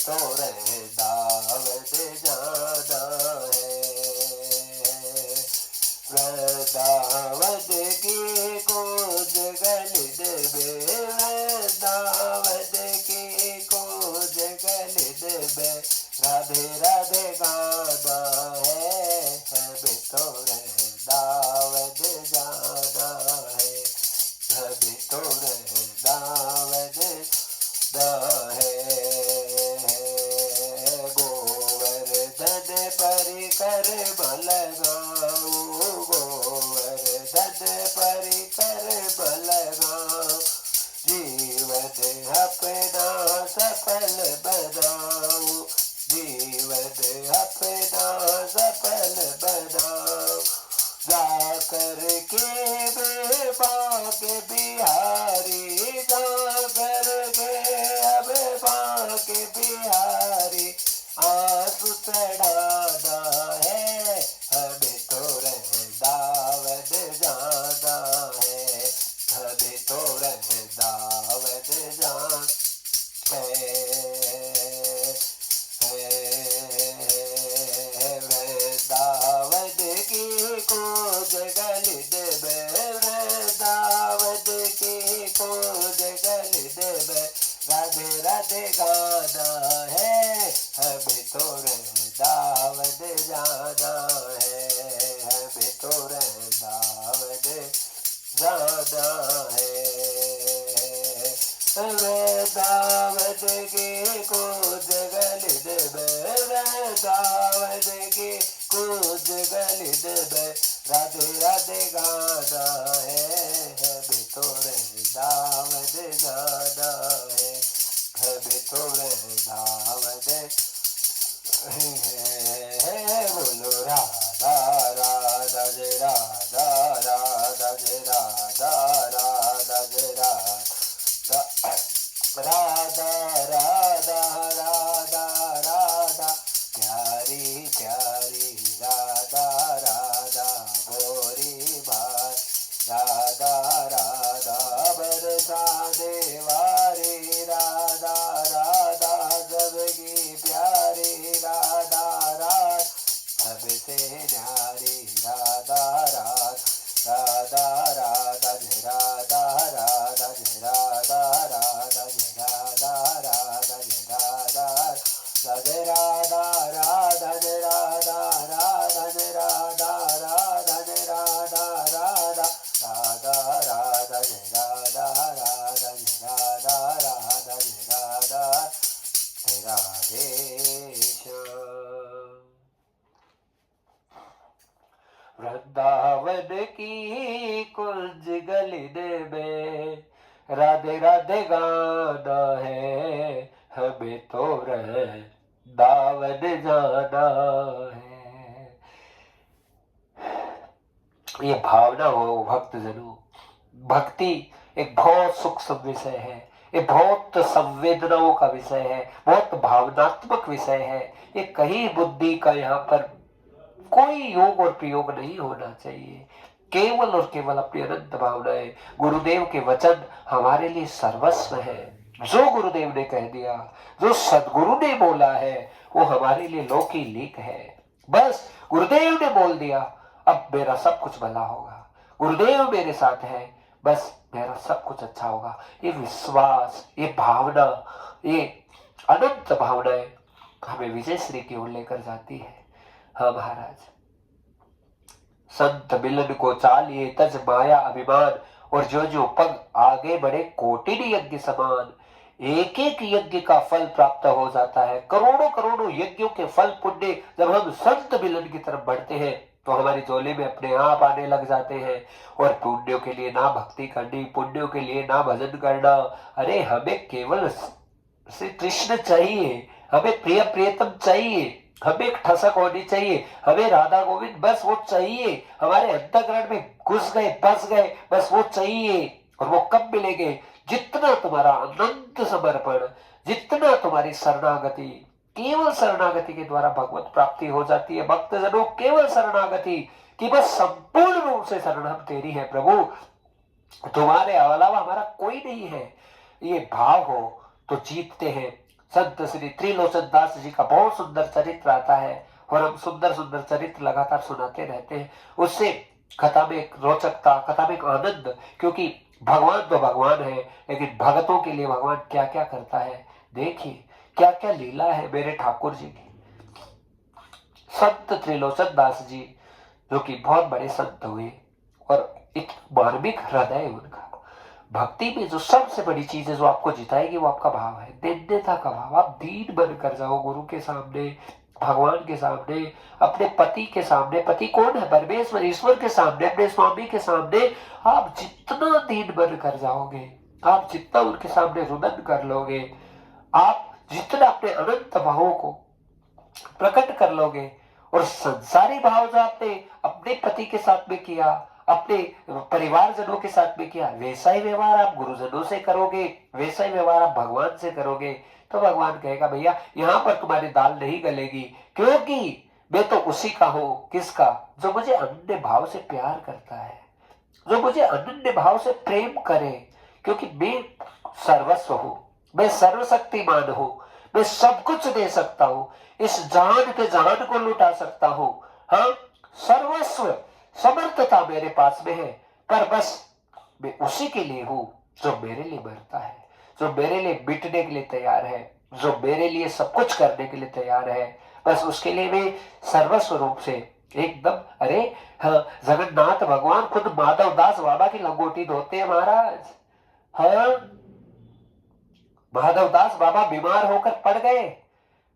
तो वृंदावन जाना है। वृंदावन की कुंज गलित में, वृंदावन की कुंज गलित में राधे राधे गाना है। हमें तो वृंदावन जाना है, हमें तो वृंदावन जाना है। गोवर्धन परिकर बल गाऊं, गोवर्धन परिकर बल गाऊं, जीवन अपना सफल बनाऊं, जीवन अपना सफल बनाऊं। जाकर के मैं बाके बिहारी, जाकर के अब बाके बिहारी आंसू चढ़ाना है। हमें तो वृंदावन जाना है, हमें तो वृंदावन जाना है। वृंदावन की कुंज गलित में, वृंदावन की कुंज गलित में राधे राधे गाना है। हमें तो वृंदावन जाना है, हमें तो वृंदावन जाना है। वृंदावन की कुंज गलित में, वृंदावन की कुंज गलित में राधे राधे गाना है। हमें तो वृंदावन जाना है, हमें तो वृंदावन बोलो राधा राधा जय राधा राधा जय राधा राधा जय राधा राधा राधा राधा राधा प्यारी प्यारी राधा राधा गोरी बाई राधा राधा बरसाने वाली राधा राधा सबकी प्यारी राधा राधा सबसे न्यारी राधा राधा राधा राधा जय राधा राधा जय राधा राधा जय राधा राधा जय राधा जय राधा राधा जय राधा राधा जय राधा राधा जय राधा राधा राधा राधा जय राधा राधा जय राधा राधा जय राधा जय राधे श्याम। वृंदावन की कुंज गलित में राधे राधे गाना है। हमें तो वृंदावन जाना है। ये भावना हो भक्तजनों, भक्ति एक बहुत सूक्ष्म विषय है, ये बहुत संवेदनाओं का विषय है, बहुत भावनात्मक विषय है। ये कहीं बुद्धि का यहाँ पर कोई योग और प्रयोग नहीं होना चाहिए। केवल और केवल अपनी अनंत भावनाएं, गुरुदेव के वचन हमारे लिए सर्वस्व है। जो गुरुदेव ने कह दिया, जो सदगुरु ने बोला है, वो हमारे लिए लौकी लीक है। बस गुरुदेव ने बोल दिया, अब मेरा सब कुछ भला होगा। गुरुदेव मेरे साथ है, बस मेरा सब कुछ अच्छा होगा। ये विश्वास, ये भावना, ये अनंत भावनाएं हमें विजय श्री की ओर लेकर जाती है। हाँ महाराज, संत मिलन को चालिए तज माया अभिमान, और जो जो पग आगे बढ़े कोटिन यज्ञ समान। एक एक यज्ञ का फल प्राप्त हो जाता है। करोड़ों करोड़ों यज्ञों के फल पुण्य जब हम संत मिलन की तरफ बढ़ते हैं तो हमारी झोली में अपने आप आने लग जाते हैं। और पुण्यों के लिए ना भक्ति करनी, पुण्यों के लिए ना भजन करना, अरे हमें केवल श्री कृष्ण चाहिए, हमें प्रिय प्रियतम चाहिए, हमें एक ठसक होनी चाहिए, हमें राधा गोविंद बस वो चाहिए, हमारे अंतःकरण में घुस गए, बस गए, बस वो चाहिए। और वो कब मिलेंगे? जितना तुम्हारा अनंत समर्पण, जितना तुम्हारी शरणागति, केवल शरणागति के द्वारा भगवत प्राप्ति हो जाती है। भक्तजनों, केवल शरणागति कि बस संपूर्ण रूप से शरण हम तेरी है प्रभु, तुम्हारे अलावा हमारा कोई नहीं है, ये भाव हो तो जीतते हैं। संत श्री त्रिलोचन दास जी का बहुत सुंदर चरित्र आता है और हम सुंदर सुंदर चरित्र लगातार सुनाते रहते हैं। उससे कथा में एक रोचकता, कथा में एक आनंद, क्योंकि भगवान तो भगवान है, लेकिन भगतों के लिए भगवान क्या क्या करता है। देखिए क्या क्या लीला है मेरे ठाकुर जी की। संत त्रिलोचन दास जी जो कि बहुत बड़े संत हुए और एक मार्मिक हृदय उनका। भक्ति में जो सबसे बड़ी चीज है जो आपको जिताएगी वो आपका भाव है, दीनता का भाव। आप दीन बन कर जाओ गुरु के सामने, भगवान के सामने, अपने पति के सामने। पति कौन है? परमेश्वर, ईश्वर के सामने, अपने स्वामी के सामने। आप जितना दीन बन कर जाओगे, आप जितना उनके सामने रुदन कर लोगे, आप जितना अपने अनंत भावों को प्रकट कर लोगे, और संसारी भाव जो आपने अपने पति के साथ में किया, अपने परिवारजनों के साथ में किया, वैसा ही व्यवहार आप गुरुजनों से करोगे, वैसा ही व्यवहार आप भगवान से करोगे, तो भगवान कहेगा भैया यहाँ पर तुम्हारी दाल नहीं गलेगी, क्योंकि मैं तो उसी का हूं। किसका? जो मुझे अनन्य भाव से प्यार करता है, जो मुझे अनन्य भाव से प्रेम करे, क्योंकि मैं सर्वस्व हूं, मैं सर्वशक्तिमान हूं, मैं सब कुछ दे सकता हूं, इस जान के जान को लुटा सकता हूं। हाँ, सर्वस्व समर्थता मेरे पास में है, पर बस मैं उसी के लिए हूं जो मेरे लिए मरता है, जो मेरे लिए मिटने के लिए तैयार है, जो मेरे लिए सब कुछ करने के लिए तैयार है। बस उसके लिए मैं सर्वस्व रूप से एकदम, अरे हाँ, जगन्नाथ भगवान खुद माधव दास बाबा की लंगोटी धोते हैं महाराज। हाँ, माधव दास बाबा बीमार होकर पड़ गए,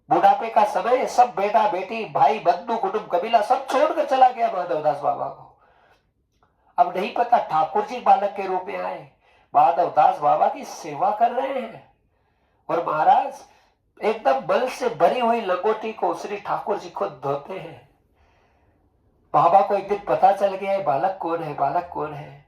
बुढ़ापे का समय, सब बेटा बेटी भाई बंधु कुटुंब कबीला सब छोड़कर चला गया माधव दास बाबा को। अब नहीं पता ठाकुर जी बालक के रूप में आए, माधव दास बाबा की सेवा कर रहे हैं, और महाराज एकदम बल से भरी हुई लंगोटी को श्री ठाकुर जी खुद धोते हैं। बाबा को एक दिन पता चल गया है बालक कौन है, बालक कौन है।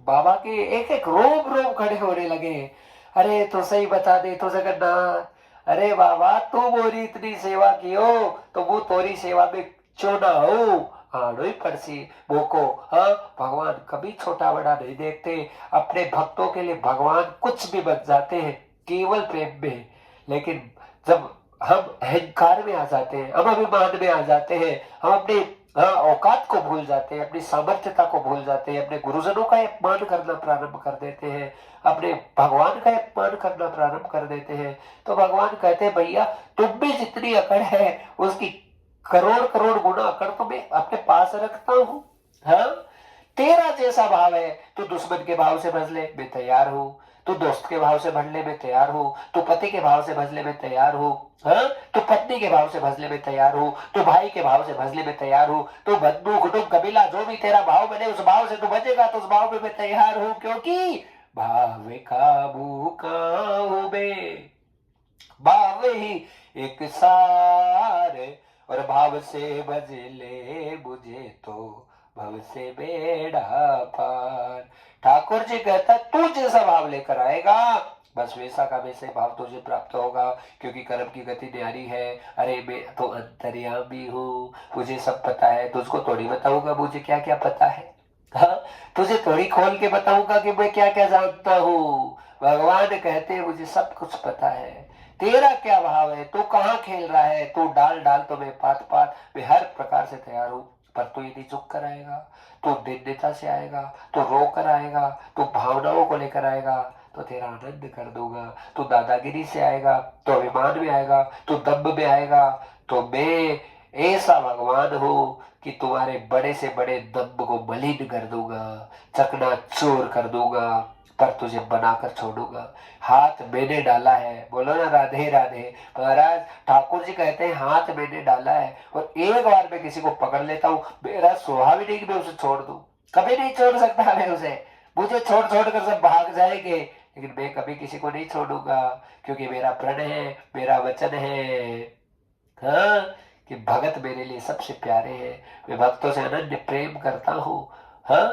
बाबा के एक एक रोम रोम खड़े होने लगे। अरे तो सही बता दे तो जगन्नाथ, अरे बाबा तू मोरी इतनी सेवा की हो तो वो तोरी सेवा में क्यों ना हो, आड़ो ही पड़सी बोको। हाँ, भगवान कभी छोटा बड़ा नहीं देखते, अपने भक्तों के लिए भगवान कुछ भी बन जाते हैं केवल प्रेम में। लेकिन जब हम अहंकार में आ जाते हैं, हम अभिमान में आ जाते हैं, हम अपने औकात को भूल जाते हैं, अपनी सामर्थ्यता को भूल जाते हैं, अपने गुरुजनों का अपमान करना प्रारंभ कर देते हैं, अपने भगवान का अपमान करना प्रारंभ कर देते हैं, तो भगवान कहते हैं भैया तुम भी जितनी अकड़ है उसकी करोड़ करोड़ गुना अकड़ तो मैं अपने पास रखता हूं। हाँ, तेरा जैसा भाव है तू दुश्मन के भाव से भज ले, मैं तैयार हूं। तू दोस्त के भाव से भजले में तैयार हूं, तू पति के भाव से भजले में तैयार हूं, हाँ, तू पत्नी के भाव से भजले में तैयार हूं, तू भाई के भाव से भजले में तैयार हूं, तू बंधु कुटुंब कबीला जो भी तेरा भाव बने उस भाव से तू बचेगा, तो उस भाव में मैं तैयार हूं, क्योंकि भाव काबू काऊ में, भाव ही एक सार, और भाव से भजले मुझे तो भव से बेड़ा पार। ठाकुर जी कहता तू जैसा भाव लेकर आएगा बस वैसा का वैसे भाव तुझे प्राप्त होगा, क्योंकि कर्म की गति न्यारी है। अरे मैं तो अंतर्यामी हूँ, मुझे सब पता है, तुझको थोड़ी बताऊंगा मुझे क्या क्या पता है। हाँ, तुझे थोड़ी खोल के बताऊंगा कि मैं क्या क्या जानता हूँ। भगवान कहते हैं मुझे सब कुछ पता है, तेरा क्या भाव है, तू कहाँ खेल रहा है, तू डाल डाल तो मैं पात पात, मैं हर प्रकार से तैयार हूँ। पर तू यदि झुक कर आएगा, तू दीनता से आएगा, तू रो कर आएगा, तू भावनाओं को लेकर आएगा तो तेरा आनंद कर दूंगा। तू दादागिरी से आएगा, तो अभिमान में आएगा, तू दम्भ में आएगा, तो मैं ऐसा भगवान हूँ कि तुम्हारे बड़े से बड़े दम्भ को मलिन कर दूंगा, चकनाचूर कर दूंगा, पर तुझे बनाकर छोड़ूंगा। हाथ मैंने डाला है, बोलो ना राधे राधे। महाराज ठाकुर जी कहते हैं हाथ मैंने डाला है, और एक बार मैं किसी को पकड़ लेता हूँ, मेरा स्वभाव ही नहीं कि मैं उसे छोड़ दूं, कभी नहीं छोड़ सकता मैं उसे। मुझे छोड़ छोड़ कर सब भाग जाएंगे, लेकिन मैं कभी किसी को नहीं छोड़ूंगा, क्योंकि मेरा प्रण है, मेरा वचन है, हाँ, कि भगत मेरे लिए सबसे प्यारे हैं, मैं भक्तों से अनन्य प्रेम करता हूँ। हाँ,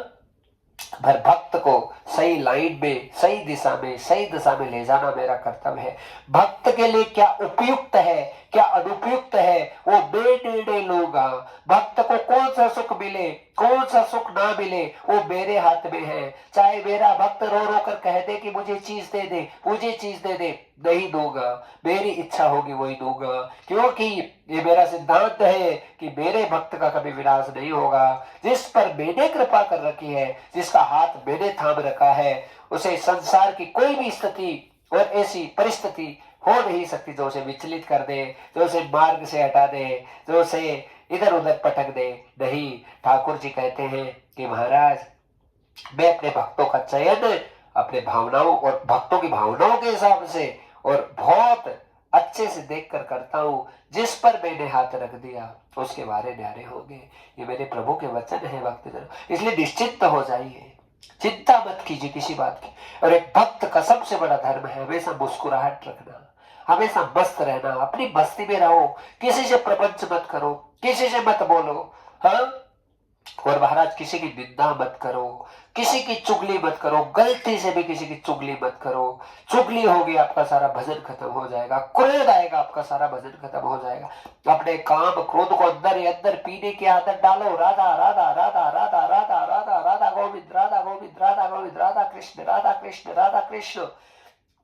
पर भक्त को सही लाइन में, सही दिशा में ले जाना मेरा कर्तव्य है। भक्त के लिए क्या उपयुक्त है, क्या अनुपयुक्त है, वो मैं निर्णय लूंगा। भक्त को कौन सा सुख मिले कौन सा सुख ना मिले वो मेरे हाथ में है। चाहे मेरा भक्त रो रो कर कह दे कि मुझे चीज दे दे, मुझे चीज दे दे, नहीं दूंगा। मेरी इच्छा होगी वही दूंगा, क्योंकि ये मेरा सिद्धांत है कि मेरे भक्त का कभी विनाश नहीं होगा। जिस पर मैंने कृपा कर रखी है, जिसका हाथ मैंने थाम रखा है, उसे संसार की कोई भी स्थिति और ऐसी परिस्थिति हो नहीं सकती जो उसे विचलित कर दे, जो उसे मार्ग से हटा दे, जो उसे इधर उधर पटक दे। नहीं, ठाकुर जी कहते हैं कि महाराज, मैं अपने भक्तों का चयन अपने भावनाओं और भक्तों की भावनाओं के हिसाब से और बहुत अच्छे से देखकर करता हूं। जिस पर मैंने हाथ रख दिया उसके वारे न्यारे होंगे। ये मेरे प्रभु के वचन है भक्तजन, इसलिए निश्चिंत हो जाइए, चिंता मत कीजिए किसी बात की। और एक भक्त का सबसे बड़ा धर्म है हमेशा मुस्कुराहट रखना, हमेशा मस्त रहना, अपनी मस्ती में रहो, किसी से प्रपंच मत करो, किसी से मत बोलो। हाँ, और महाराज किसी की निंदा मत करो, किसी की चुगली मत करो, गलती से भी किसी की चुगली मत करो। चुगली होगी आपका सारा भजन खत्म हो जाएगा, क्रोध आएगा आपका सारा भजन खत्म हो जाएगा। अपने काम क्रोध को अंदर ही अंदर पीने की आदत डालो। राधा राधा राधा राधा राधा राधा राधा गोविंद, राधा गोविंद, राधा गोविंद, राधा कृष्ण, राधा कृष्ण, राधा कृष्ण।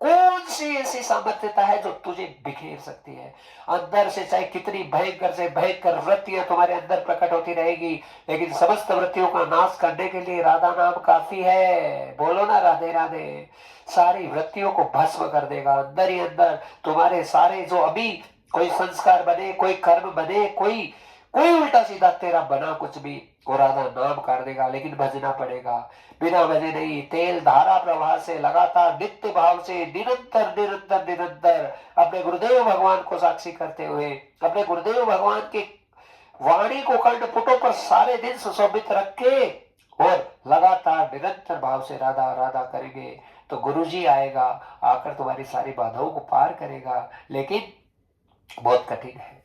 कौन सी ऐसी सामर्थ्यता है जो तुझे बिखेर सकती है? अंदर से चाहे कितनी भयंकर से भयंकर वृत्तियां तुम्हारे अंदर प्रकट होती रहेगी, लेकिन समस्त वृत्तियों का नाश करने के लिए राधा नाम काफी है। बोलो ना राधे राधे। सारी वृत्तियों को भस्म कर देगा अंदर ही अंदर। तुम्हारे सारे जो अभी कोई संस्कार बने, कोई कर्म बने, कोई कोई उल्टा सीधा तेरा बना कुछ भी, वो राधा नाम कर देगा। लेकिन भजना पड़ेगा, बिना भजे नहीं। तेल धारा प्रवाह से लगातार नित्य भाव से निरंतर निरंतर निरंतर अपने गुरुदेव भगवान को साक्षी करते हुए, अपने गुरुदेव भगवान के वाणी को कंठपुटों पर सारे दिन सुशोभित रख के और लगातार निरंतर भाव से राधा राधा करेंगे तो गुरु जी आएगा, आकर तुम्हारी सारी बाधाओं को पार करेगा। लेकिन बहुत कठिन है,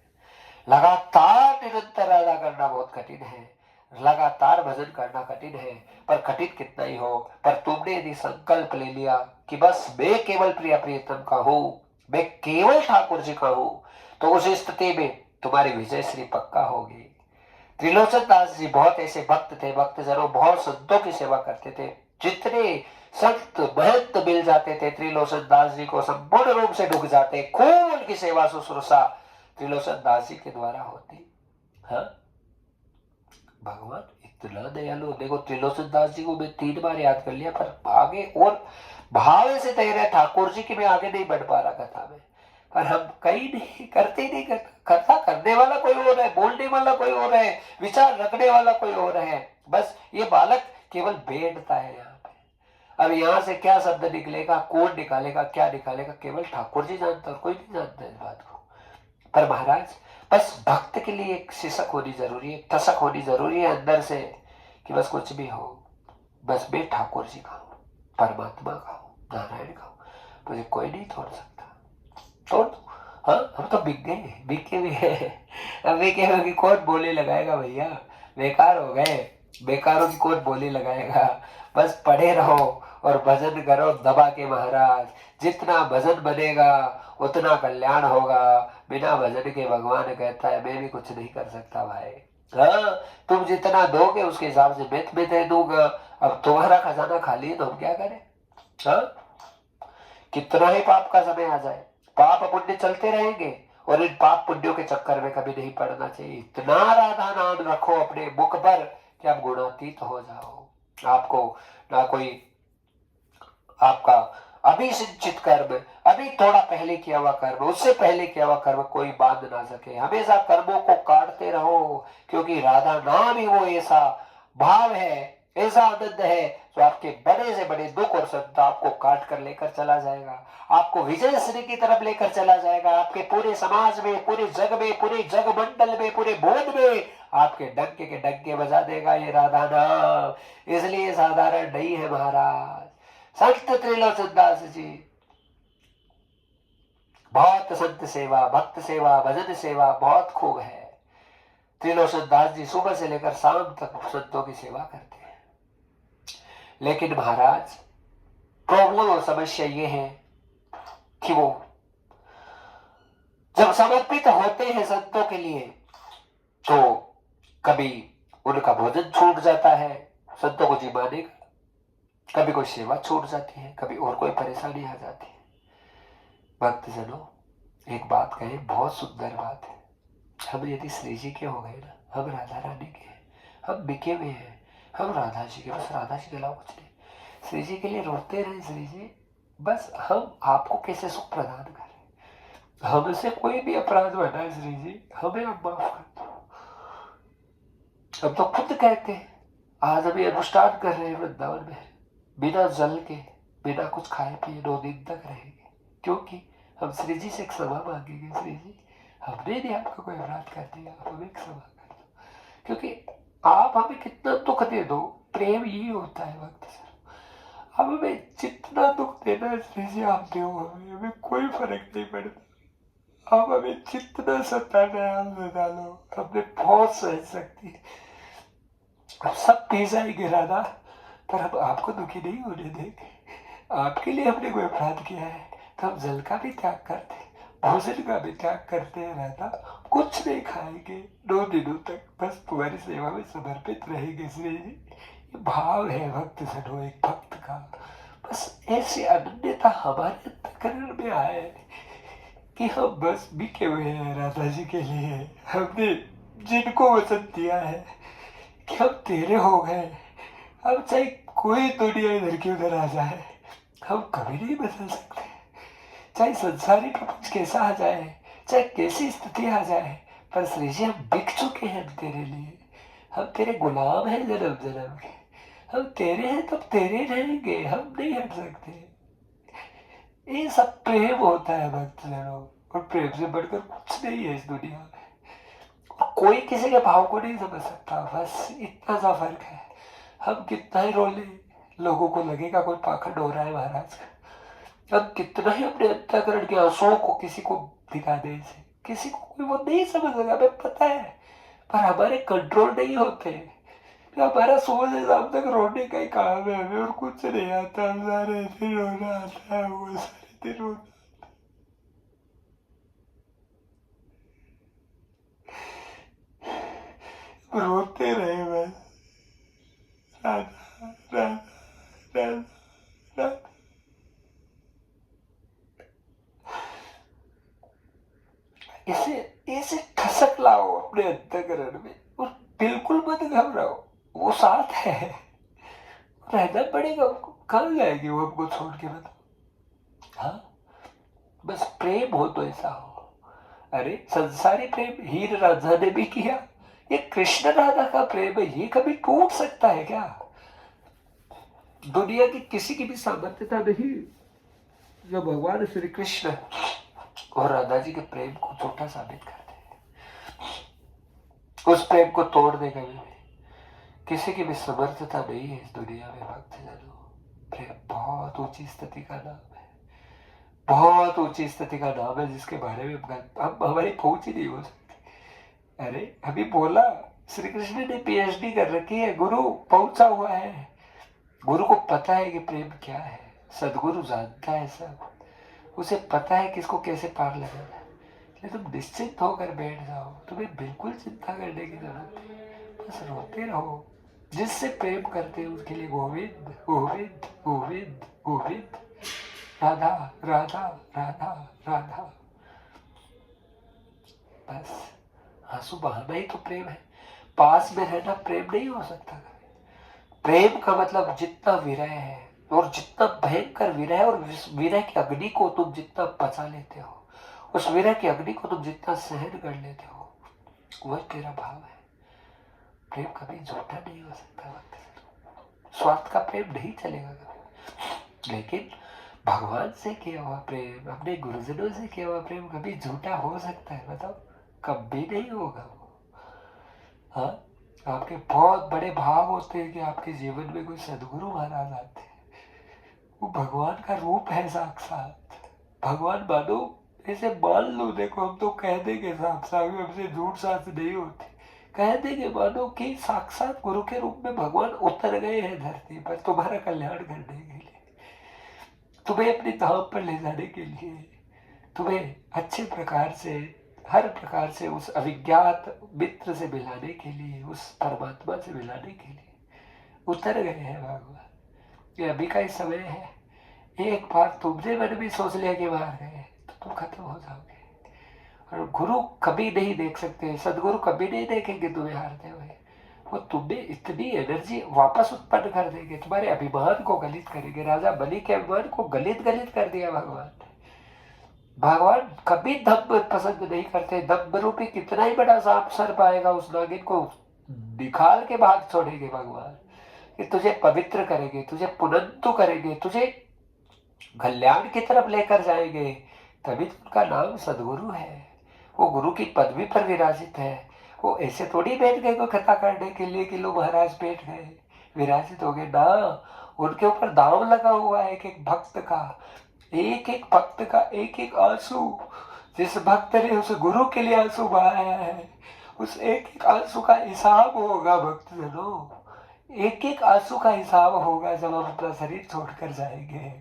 लगातार निरंतर राधा करना बहुत कठिन है, लगातार भजन करना कठिन है। पर कठिन कितना ही हो, पर तुमने यदि संकल्प ले लिया कि बस मैं केवल प्रिय प्रियतम का हूं, मैं केवल ठाकुर जी का हूं, तो उस स्थिति में तुम्हारी विजय श्री पक्का होगी। त्रिलोचन दास जी बहुत ऐसे भक्त थे, भक्त जरूर बहुत संतों की सेवा करते थे। जितने संत महंत मिल जाते थे त्रिलोचन दास जी को संपूर्ण रूप से ढुक जाते। खूब उनकी सेवा शुश्रूषा त्रिलोचन दास जी के द्वारा होती। हाँ, भगवान इतना दयालु। देखो त्रिलोचन दास जी को मैं 3 बार याद कर लिया, पर आगे और भाव से तैयार है ठाकुर जी की, मैं आगे नहीं बढ़ पा रहा कथा में। पर हम कहीं नहीं करते ही नहीं कथा करने वाला कोई और है, बोलने वाला कोई और है, विचार रखने वाला कोई और है। बस ये बालक केवल बैठता है यहाँ पे। अब यहाँ से क्या शब्द निकलेगा, कौन निकालेगा, क्या निकालेगा, केवल ठाकुर जी जानता, और कोई नहीं जानता इस बात को। पर महाराज बस भक्त के लिए एक सिसक होनी जरूरी है, टसक होनी जरूरी है अंदर से कि बस कुछ भी हो, बस मैं ठाकुर जी का हूं, परमात्मा का हूं, नारायण का हूं, मुझे कोई नहीं तोड़ सकता। तोड़ दो। हाँ, हम तो बिक गए, बिके भी है। अब बिके हो कि कौन बोली लगाएगा भैया, बेकार हो गए, बेकारों की कौन बोली लगाएगा। बस पढ़े रहो और भजन करो दबा के महाराज। जितना भजन बनेगा उतना कल्याण होगा। बिना भजन के भगवान कहता है मैं भी कुछ नहीं कर सकता भाई। हाँ, तुम जितना दोगे उसके हिसाब से मैं दे दूंगा। अब तुम्हारा खजाना खाली है तो हम क्या करें? हाँ, कितना ही पाप का समय आ जाए, पाप पुण्य चलते रहेंगे, और इन पाप पुण्यों के चक्कर में कभी नहीं पड़ना चाहिए। इतना राधा नाम रखो अपने मुख पर कि आप गुणातीत हो जाओ। आपको ना कोई आपका अभी सिंचित कर्म, अभी थोड़ा पहले किया हुआ कर्म, उससे पहले किया हुआ कर्म कोई बांध ना सके। हमेशा कर्मों को काटते रहो, क्योंकि राधा नाम ही वो ऐसा भाव है, ऐसा आनंद है जो आपके बड़े से बड़े दुख और संताप को काट कर लेकर चला जाएगा, आपको विजय श्री की तरफ लेकर चला जाएगा। आपके पूरे समाज में, पूरे जग में, पूरे जग मंडल में, पूरे बोध में आपके डंके के डंके बजा देगा ये राधा नाम। इसलिए साधारण नहीं है महाराज। संत त्रिलोचन दास जी बहुत संत सेवा, भक्त सेवा, भजन सेवा बहुत खूब है। त्रिलोचन दास जी सुबह से लेकर शाम तक संतों की सेवा करते हैं। लेकिन महाराज प्रॉब्लम और समस्या ये है कि वो जब समर्पित होते हैं संतों के लिए तो कभी उनका भोजन छूट जाता है, संतों को जी माने का, कभी कोई सेवा छूट जाती है, कभी और कोई परेशानी आ जाती है। भक्तजनों, एक बात कहे, बहुत सुंदर बात है। हम यदि श्री जी के हो गए ना, हम राधा रानी के हैं, हम बिके हुए हैं, हम राधा जी के, बस राधा जी के अलावा कुछ नहीं। श्री जी के लिए रोते रहे श्री जी, बस हम आपको कैसे सुख प्रदान करें। हमसे कोई भी अपराध बना है श्री जी, हमें आप माफ कर दो। हम तो खुद कहते हैं, आज हम ये अनुष्ठान कर रहे हैं वृंदावन में, बिना जल के, बिना कुछ खाए पिए 9 दिन तक रहेंगे, क्योंकि हम श्री जी से क्षमा मांगेंगे। श्री जी, हमने नहीं आपको कोई अपराध कर दिया, आप हमें क्षमा कर दो, क्योंकि आप हमें कितना दुख दे दो, प्रेम यही होता है भक्त सर। अब हमें जितना दुख देना है श्री जी आप दो, हमें कोई फर्क नहीं पड़ता। अब हमें जितना सताना है हम सता लो, हमने बहुत सहन सकती है, अब सब पी जाएंगे राधा, पर हम आपको दुखी नहीं होने देंगे। आपके लिए हमने कोई अपराध किया है तो हम जल का भी त्याग करते, भोजन का भी त्याग करते हैं राधा, कुछ नहीं खाएंगे 9 दिनों तक, बस तुम्हारी सेवा में समर्पित रहेंगे श्री जी। ये भाव है भक्त जनो एक भक्त का, बस ऐसी अनन्यता हमारे अंतःकरण में आए कि हम बस बिके हुए हैं राधा जी के लिए। हमने जिनको वचन दिया है कि हम तेरे हो गए, अब चाहे कोई दुनिया इधर की उधर आ जाए, हम कभी नहीं बदल सकते। चाहे संसारी प्रपंच कैसा आ जाए, चाहे कैसी स्थिति आ जाए, पर श्री जी हम बिक चुके हैं तेरे लिए। हम तेरे गुलाम हैं जन्म जन्म के, हम तेरे हैं तब तेरे रहेंगे, हम नहीं हट सकते। ये सब प्रेम होता है भक्तजनों, और प्रेम से बढ़कर कुछ नहीं है इस दुनिया में। और कोई किसी के भाव को नहीं समझ सकता, बस इतना सा फर्क है। हम कितना ही रोले, लोगों को लगेगा कोई पाखंड हो रहा है महाराज का। हम कितना ही अपने अंतःकरण के आंसुओं को किसी को दिखा दे, इसे किसी को कोई वो नहीं समझ सका, हमें पता है, पर हमारे कंट्रोल नहीं होते। हमारा सुबह से शाम तक रोने का ही काम है, हमें और कुछ नहीं आता। हम सारे दिन रोना आता है, वो सारे दिन रोना, रोते रहे बस, राधा राधा राधा राधा। इसे इसे ठसक लाओ अपने अंतःकरण में, और बिल्कुल मत घबराओ, वो साथ है, रहना पड़ेगा उनको, कहाँ जाएगी वो हमको छोड़ के, बताओ। हाँ, बस प्रेम हो तो ऐसा हो। अरे संसारी प्रेम हीर राधा ने भी किया, ये कृष्ण राधा का प्रेम है, ये कभी टूट सकता है क्या? दुनिया की किसी की भी सामर्थ्यता नहीं जो भगवान श्री कृष्ण और राधा जी के प्रेम को झूठा साबित कर दे। उस प्रेम को तोड़ने का भी किसी की भी समर्थता नहीं है इस दुनिया में भक्तजनों। प्रेम बहुत ऊंची स्थिति का नाम है, बहुत ऊंची स्थिति का नाम है, जिसके बारे में हम हमारी पहुंच ही नहीं हो सकती। अरे अभी बोला, श्री कृष्ण ने पीएचडी कर रखी है, गुरु पहुंचा हुआ है, गुरु को पता है कि प्रेम क्या है, सदगुरु जानता है सब, उसे पता है किसको कैसे पार लगाना है। इसलिए तुम निश्चिंत होकर बैठ जाओ, तुम्हें बिल्कुल चिंता करने की जरूरत नहीं, बस रोते रहो। जिससे प्रेम करते हैं उसके लिए गोविंद गोविंद गोविंद गोविंद, राधा राधा राधा राधा। बस आंसू बहाना ही तो प्रेम है, पास में रहना प्रेम नहीं हो सकता। प्रेम का मतलब जितना विरह है, और जितना भयंकर विरह है, और विरह की अग्नि को तुम जितना पचा लेते हो, उस विरह की अग्नि को तुम जितना सहन कर लेते हो, वह तेरा भाव है। प्रेम कभी झूठा नहीं हो सकता भक्त, स्वार्थ का प्रेम नहीं चलेगा कभी। लेकिन भगवान से किया हुआ प्रेम, अपने गुरुजनों से किया हुआ प्रेम कभी झूठा हो सकता है? बताओ, कभी नहीं होगा वो। हाँ, आपके बहुत बड़े भाव होते हैं कि आपके जीवन में कोई सदगुरु महाराज आते हैं, वो भगवान का रूप है साक्षात। भगवान मानो ऐसे मान लो, देखो हम तो कह देंगे साफ साफ, हमसे झूठ साथ नहीं होती, कह देंगे मानो कि साक्षात गुरु के रूप में भगवान उतर गए हैं धरती पर तुम्हारा कल्याण करने के लिए, तुम्हें अपने धाम पर ले जाने के लिए, तुम्हें अच्छे प्रकार से हर प्रकार से उस अविज्ञात मित्र से मिलाने के लिए, उस परमात्मा से मिलाने के लिए उतर गए हैं भगवान। ये अभी का ही समय है। एक बार तुमने मन में सोच लिया कि बाहर गए तो तुम खत्म हो जाओगे। और गुरु कभी नहीं देख सकते, सदगुरु कभी नहीं देखेंगे तुम्हें हारते हुए। वो तुम्हें इतनी एनर्जी वापस उत्पन्न कर देंगे, तुम्हारे अभिमान को गलित करेंगे। राजा बलि के अभिमान को गलित गलित कर दिया भगवान ने। भगवान कभी दम्भ पसंद नहीं करते। दम्भ रूपी कितना ही बड़ा सांप सर पाएगा, उस नागिन को निकाल के भाग छोड़ेंगे भगवान। कि तुझे पवित्र करेंगे, तुझे पुनंतु करेंगे, तुझे कल्याण की तरफ लेकर जाएंगे। तभी तो उनका नाम सदगुरु है। वो गुरु की पदवी पर विराजित है। वो ऐसे थोड़ी बैठ गए कोई कथा करने के लिए कि लो महाराज बैठ गए विराजित हो गए ना। उनके ऊपर दाव लगा हुआ है एक एक भक्त का, एक एक भक्त का एक एक आंसू। जिस भक्त ने उस गुरु के लिए आंसू बहाया है, उस एक एक आंसू का हिसाब होगा भक्तजनों। एक एक आंसू का हिसाब होगा जब हम अपना शरीर छोड़कर जाएंगे।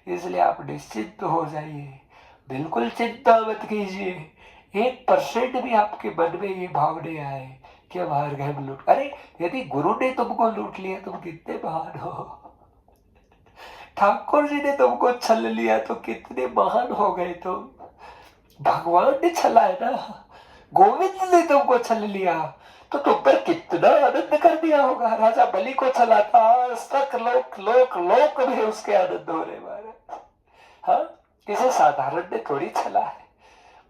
इसलिए आप निश्चिंत हो जाइए, बिल्कुल चिंता मत कीजिए। 1% भी आपके मन में ये भाव नहीं आए कि हम हार गए, हम लूट। अरे यदि गुरु ने तुमको लूट लिया, तुम कितने महान हो। ठाकुर जी ने तुमको छल लिया तो कितने महान हो गए तुम। भगवान ने छला है ना, गोविंद ने तुमको छल लिया तो तुम पर कितना आनंद कर दिया होगा। राजा बलि को छला था, आज तक लोक लोक लोक में उसके आनंद हो रहे महाराज। हाँ, किसी साधारण ने थोड़ी छला है,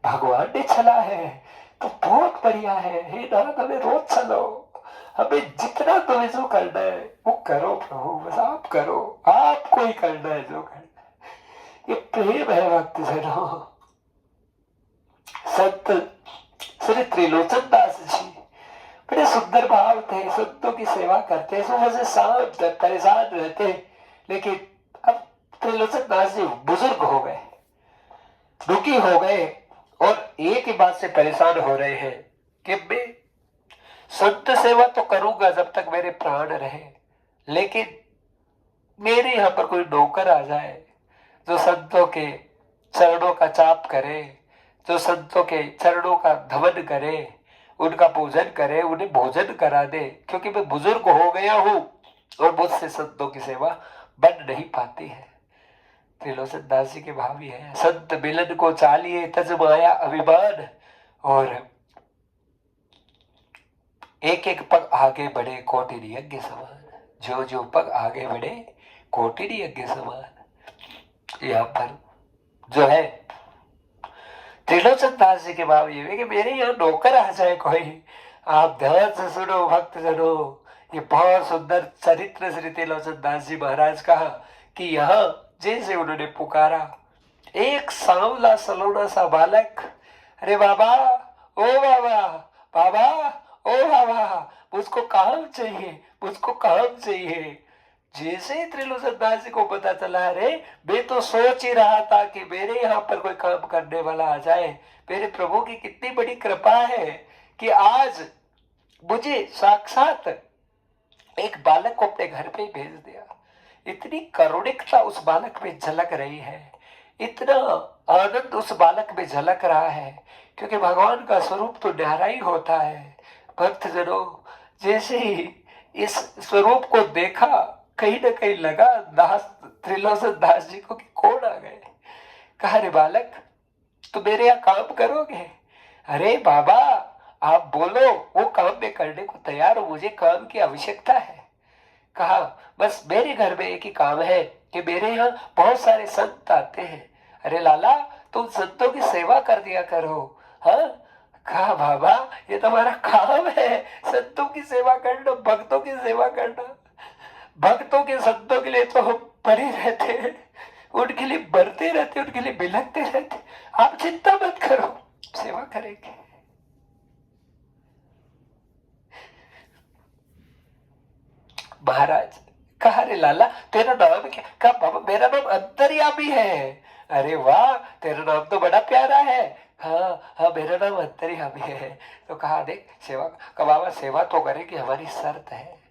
भगवान ने छला है तो बहुत बढ़िया है। हे नारद, हमें रोज छलो, हमें जितना तुम्हें जो करना है वो करो प्रभु, बस आप करो, आपको ही करना है जो करना है। ये प्रेम है भक्त जनों। संत श्री त्रिलोचन दास जी बड़े सुंदर भाव थे, संतों की सेवा करते, सुबह से शाम तक परेशान रहते। लेकिन अब त्रिलोचन दास जी बुजुर्ग हो गए, दुखी हो गए और एक ही बात से परेशान हो रहे हैं कि मैं संत सेवा तो करूंगा जब तक मेरे प्राण रहे, लेकिन मेरे यहां पर कोई नौकर आ जाए जो संतों के चरणों का चाप करे, जो संतों के चरणों का धवन करे, उनका पूजन करे, उन्हें भोजन करा दे, क्योंकि मैं बुजुर्ग हो गया हूं और मुझसे संतों की सेवा बन नहीं पाती है। त्रिलोचन दास जी के भाव ही है, संत मिलन को चालिए तज माया अभिमान, और एक एक पग आगे बढ़े कोटि यज्ञ समान। जो जो पग आगे बढ़े कोटि यज्ञ समान। यहाँ पर जो है त्रिलोचन दास जी के भाव ये है कि मेरे यहाँ नौकर आ जाए कोई। आप ध्यान से सुनो भक्त जनों, ये बहुत सुंदर चरित्र श्री त्रिलोचन दास जी महाराज का, कि यहाँ जैसे उन्होंने पुकारा, एक सांवला सलोना सा बालक, अरे बाबा, ओ बाबा, बाबा, ओ बाबा, मुझको काम चाहिए, मुझको काम चाहिए। जैसे ही त्रिलोचन दास जी को पता चला, अरे मैं तो सोच ही रहा था कि मेरे यहाँ पर कोई काम करने वाला आ जाए। मेरे प्रभु की कितनी बड़ी कृपा है कि आज मुझे साक्षात एक बालक को अपने घर पे भेज दिया। इतनी करुणिकता उस बालक में झलक रही है, इतना आनंद उस बालक में झलक रहा है, क्योंकि भगवान का स्वरूप तो न्यारा ही होता है। भक्त जनों, जैसे ही इस स्वरूप को देखा, कहीं ना कहीं लगा दास त्रिलोचन दास जी को कि कौन आ गए। कहा, रे बालक, तो मेरे यहाँ काम करोगे? अरे बाबा, आप बोलो, वो काम मैं करने को तैयार हूं, मुझे काम की आवश्यकता है। कहा, बस मेरे घर में एक ही काम है कि मेरे यहाँ बहुत सारे संत आते हैं। अरे लाला, तुम संतों की सेवा कर दिया करो। हाँ, कहा, बाबा ये तुम्हारा काम है, संतों की सेवा करना, भक्तों की सेवा करना। भक्तों के संतों के लिए तो हम परे रहते हैं, उनके लिए बरते रहते, उनके लिए बिलखते रहते। आप चिंता मत करो, सेवा करेंगे। महाराज कहा, रे लाला तेरा नाम क्या? कहा, बाबा मेरा नाम अंतर्यामी है। अरे वाह, तेरा नाम तो बड़ा प्यारा है। हाँ हाँ, मेरा नाम अंतर्यामी है। तो कहा, देख सेवा का, बाबा सेवा तो करेंगे, हमारी शर्त है।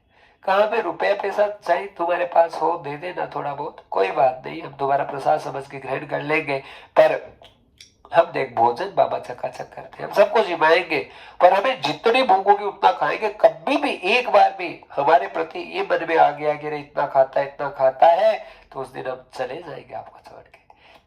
कहा, मैं रुपया पैसा चाहिए तुम्हारे पास हो दे देना थोड़ा बहुत, कोई बात नहीं, हम तुम्हारा प्रसाद समझ के ग्रहण कर लेंगे, पर हम देख भोजन बाबा चकाचक करते हैं, हम सबको जिमाएंगे, पर हमें जितनी भूख होगी उतना खाएंगे। कभी भी एक बार भी हमारे प्रति ये मन में आ गया कि इतना खाता है इतना खाता है, तो उस दिन हम चले जाएंगे आपको छोड़ के।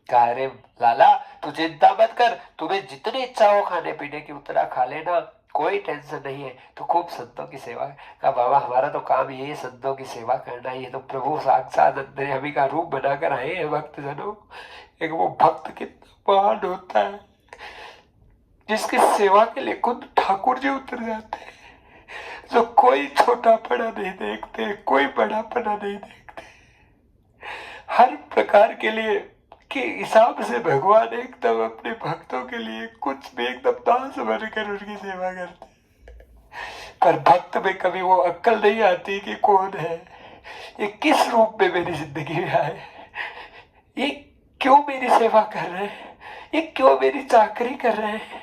कहा अरे लाला तू चिंता मत कर, तुम्हें जितनी इच्छा हो खाने पीने की उतना खा लेना, कोई टेंशन नहीं है। तो खूब संतों की सेवा। कहा बाबा हमारा तो काम ये संतों की सेवा करना ही है, तो प्रभु साक्षात अंतर्यामी का रूप बनाकर आए हैं भक्त जनों। एक वो भक्त कितना महान होता है जिसकी सेवा के लिए खुद ठाकुर जी उतर जाते हैं, जो कोई छोटा पड़ा नहीं देखते, कोई बड़ा पड़ा नहीं देखते, हर प्रकार के लिए के हिसाब से भगवान एकदम अपने भक्तों के लिए कुछ भी एकदम दास बनकर उनकी सेवा करते। पर भक्त में कभी वो अक्ल नहीं आती कि कौन है ये, किस रूप में मेरी जिंदगी में आए, ये क्यों मेरी सेवा कर रहे हैं, ये क्यों मेरी चाकरी कर रहे हैं,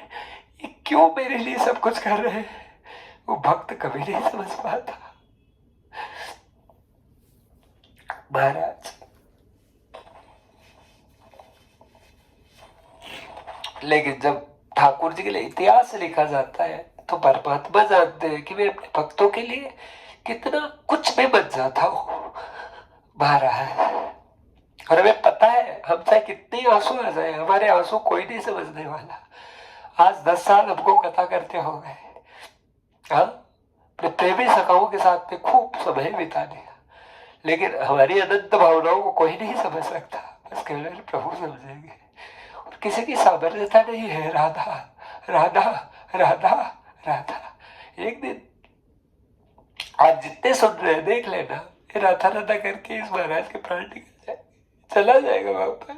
ये क्यों मेरे लिए सब कुछ कर रहे हैं। वो भक्त कभी नहीं समझ पाता। महाराज लेकिन जब ठाकुर जी के लिए इतिहास लिखा जाता है तो परमात्मा जानते हैं कि वे अपने भक्तों के लिए कितना कुछ भी बन जाता हो महाराज। और हमें पता है हम चाहे कितने आंसू आ जाए, हमारे आंसू कोई नहीं समझने वाला। आज 10 साल हमको कथा करते हो गए, हाँ अपने प्रेमी सखाओं के साथ में खूब समय बिता दिया, लेकिन हमारी अनंत भावनाओं को कोई नहीं समझ सकता, बस केवल प्रभु समझेंगे। और किसी की सामर्थ्यता नहीं है राधा राधा राधा राधा। एक दिन आज जितने सुन रहे हैं देख लेना, ये राधा राधा करके इस महाराज के प्राण निकल जाए, चला जाएगा वापस,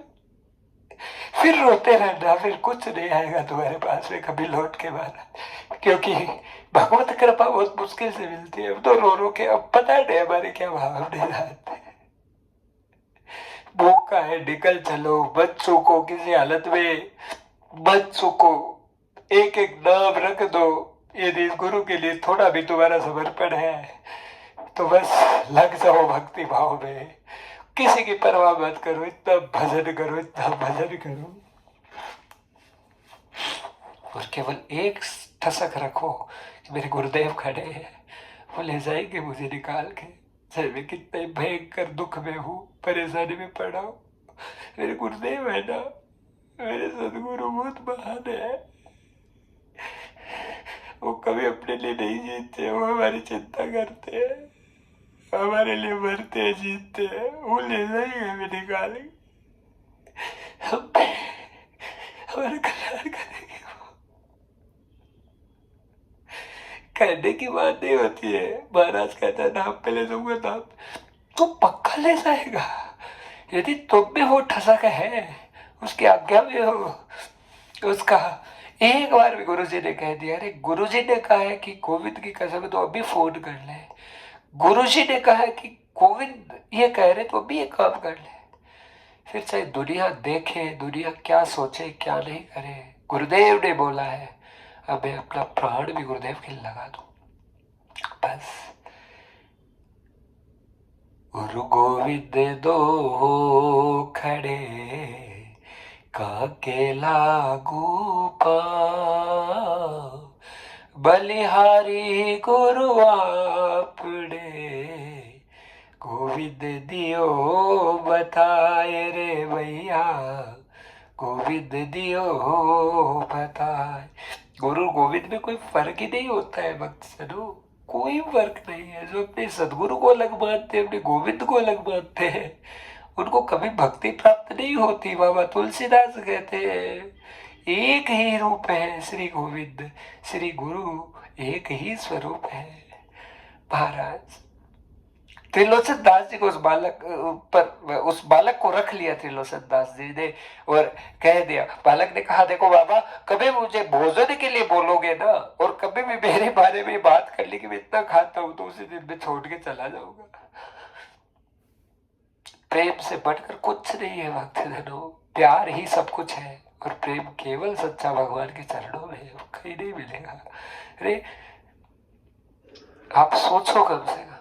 फिर रोते रहना, फिर कुछ नहीं आएगा तुम्हारे पास में कभी लौट के महाराज। क्योंकि भगवत कृपा बहुत मुश्किल से मिलती है। अब तो रो रो के अब पता नहीं हमारे क्या भाव नहीं जाते। भूखा है निकल चलो, बच्चों को किसी हालत में बच्चों को एक एक नाम रख दो, यदि इस गुरु के लिए थोड़ा भी तुम्हारा समर्पण है तो बस लग जाओ भक्ति भाव में, किसी की परवाह मत करो, इतना भजन करो इतना भजन करो, और केवल एक ठसक रखो कि मेरे गुरुदेव खड़े हैं, वो ले जाएंगे मुझे निकाल के, चाहे मैं कितने भयंकर दुख में हूँ, परेशानी में पड़ा हूँ, मेरे गुरुदेव है ना, मेरे सदगुरु बहुत महान है। वो कभी अपने लिए नहीं जीतते, वो हमारी चिंता करते हैं, हमारे लिए मरते हैं जीतते हैं, वो ले जाएंगे हमें निकालेंगे, हमारा कल्याण करेंगे। कहने की बात नहीं होती है। महाराज कहता है नाम पहले दूंगा नाम, तो पक्का ले जाएगा यदि तुम में वो ठसक है, उसकी आज्ञा में हो उसका। एक बार भी गुरुजी ने कह दिया, अरे गुरुजी ने कहा है कि गोविंद की कसम तो अभी फोन कर ले, गुरुजी ने कहा है कि गोविंद ये कह रहे तो अभी ये काम कर ले, फिर चाहे दुनिया देखे, दुनिया क्या सोचे क्या नहीं करे, गुरुदेव ने बोला है, अब मैं अपना प्राण भी गुरुदेव के लिए लगा दूं बस। गुरु गोविंद दो खड़े काके लागू पांव, बलिहारी गुरु आपने गोविंद दियो बताए रे भैया, गोविंद दियो बताए। गुरु गोविंद में कोई फर्क ही नहीं होता है भक्त जनों, कोई फर्क नहीं है। जो अपने सदगुरु को अलग मानते हैं, अपने गोविंद को अलग मानते हैं, उनको कभी भक्ति प्राप्त नहीं होती। बाबा तुलसीदास कहते हैं एक ही रूप है श्री गोविंद, श्री गुरु एक ही स्वरूप है। महाराज त्रिलोचन दास जी को उस बालक को रख लिया त्रिलोचन दास जी ने, और कह दिया, बालक ने कहा देखो बाबा कभी मुझे भोजन के लिए बोलोगे ना, और कभी भी मेरे बारे में बात कर ली कि मैं इतना खाता हूं, तो उसी दिन में छोड़ के चला जाऊंगा। प्रेम से बढ़कर कुछ नहीं है भक्त जनों, प्यार ही सब कुछ है, और प्रेम केवल सच्चा भगवान के चरणों में है, कहीं नहीं मिलेगा। अरे आप सोचो कम से कम,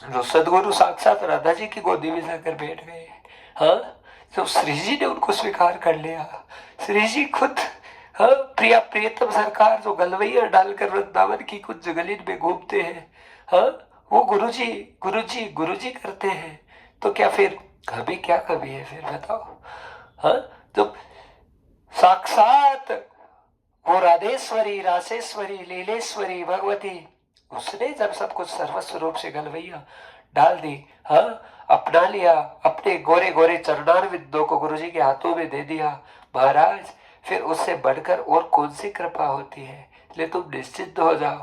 जो सदगुरु साक्षात राधा जी की गोदी में जाकर बैठ गए, हाँ, तो श्री जी ने उनको स्वीकार कर लिया, श्री जी खुद, हाँ, प्रिया प्रियतम सरकार जो गलवैया डालकर वृंदावन की कुछ गलिन में घूमते हैं, हाँ, वो गुरुजी गुरुजी गुरुजी करते हैं, तो क्या फिर हमें क्या कमी है फिर बताओ। हाँ, तो साक्षात वो राधेश्वरी रासेश्वरी लीलेश्वरी भगवती, उसने जब सब कुछ सर्वस्व रूप से गलवैया डाल दी, हाँ, अपना लिया, अपने गोरे गोरे चरणारविंदों को गुरुजी के हाथों में दे दिया महाराज, फिर उससे बढ़कर और कौन सी कृपा होती है। इसलिए तुम निश्चिंत हो जाओ,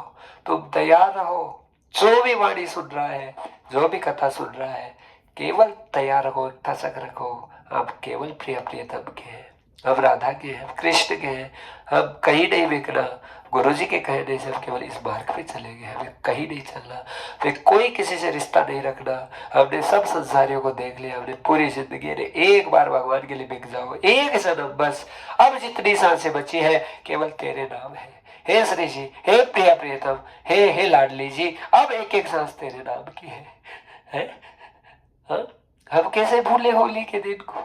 तुम तैयार रहो, जो भी वाणी सुन रहा है, जो भी कथा सुन रहा है, केवल तैयार रहो, ठसक रखो, आप केवल प्रिय प्रियतम के हैं, हम राधा के हैं, कृष्ण के हैं, हम कहीं नहीं बिकना, गुरु जी के कहने से हम केवल इस मार्ग पे चलेंगे, हमें कहीं नहीं चलना, फिर कोई किसी से रिश्ता नहीं रखना। हमने सब संसारियों को देख लिया, हमने पूरी जिंदगी, अरे एक बार भगवान के लिए बिक जाओ, एक जन्म बस, अब जितनी सांसें बची है केवल तेरे नाम है, हे श्री जी, हे प्रिया प्रियतम, हे लाडली जी, अब एक एक सांस तेरे नाम की है? हाँ? हम कैसे भूले होली के दिन को?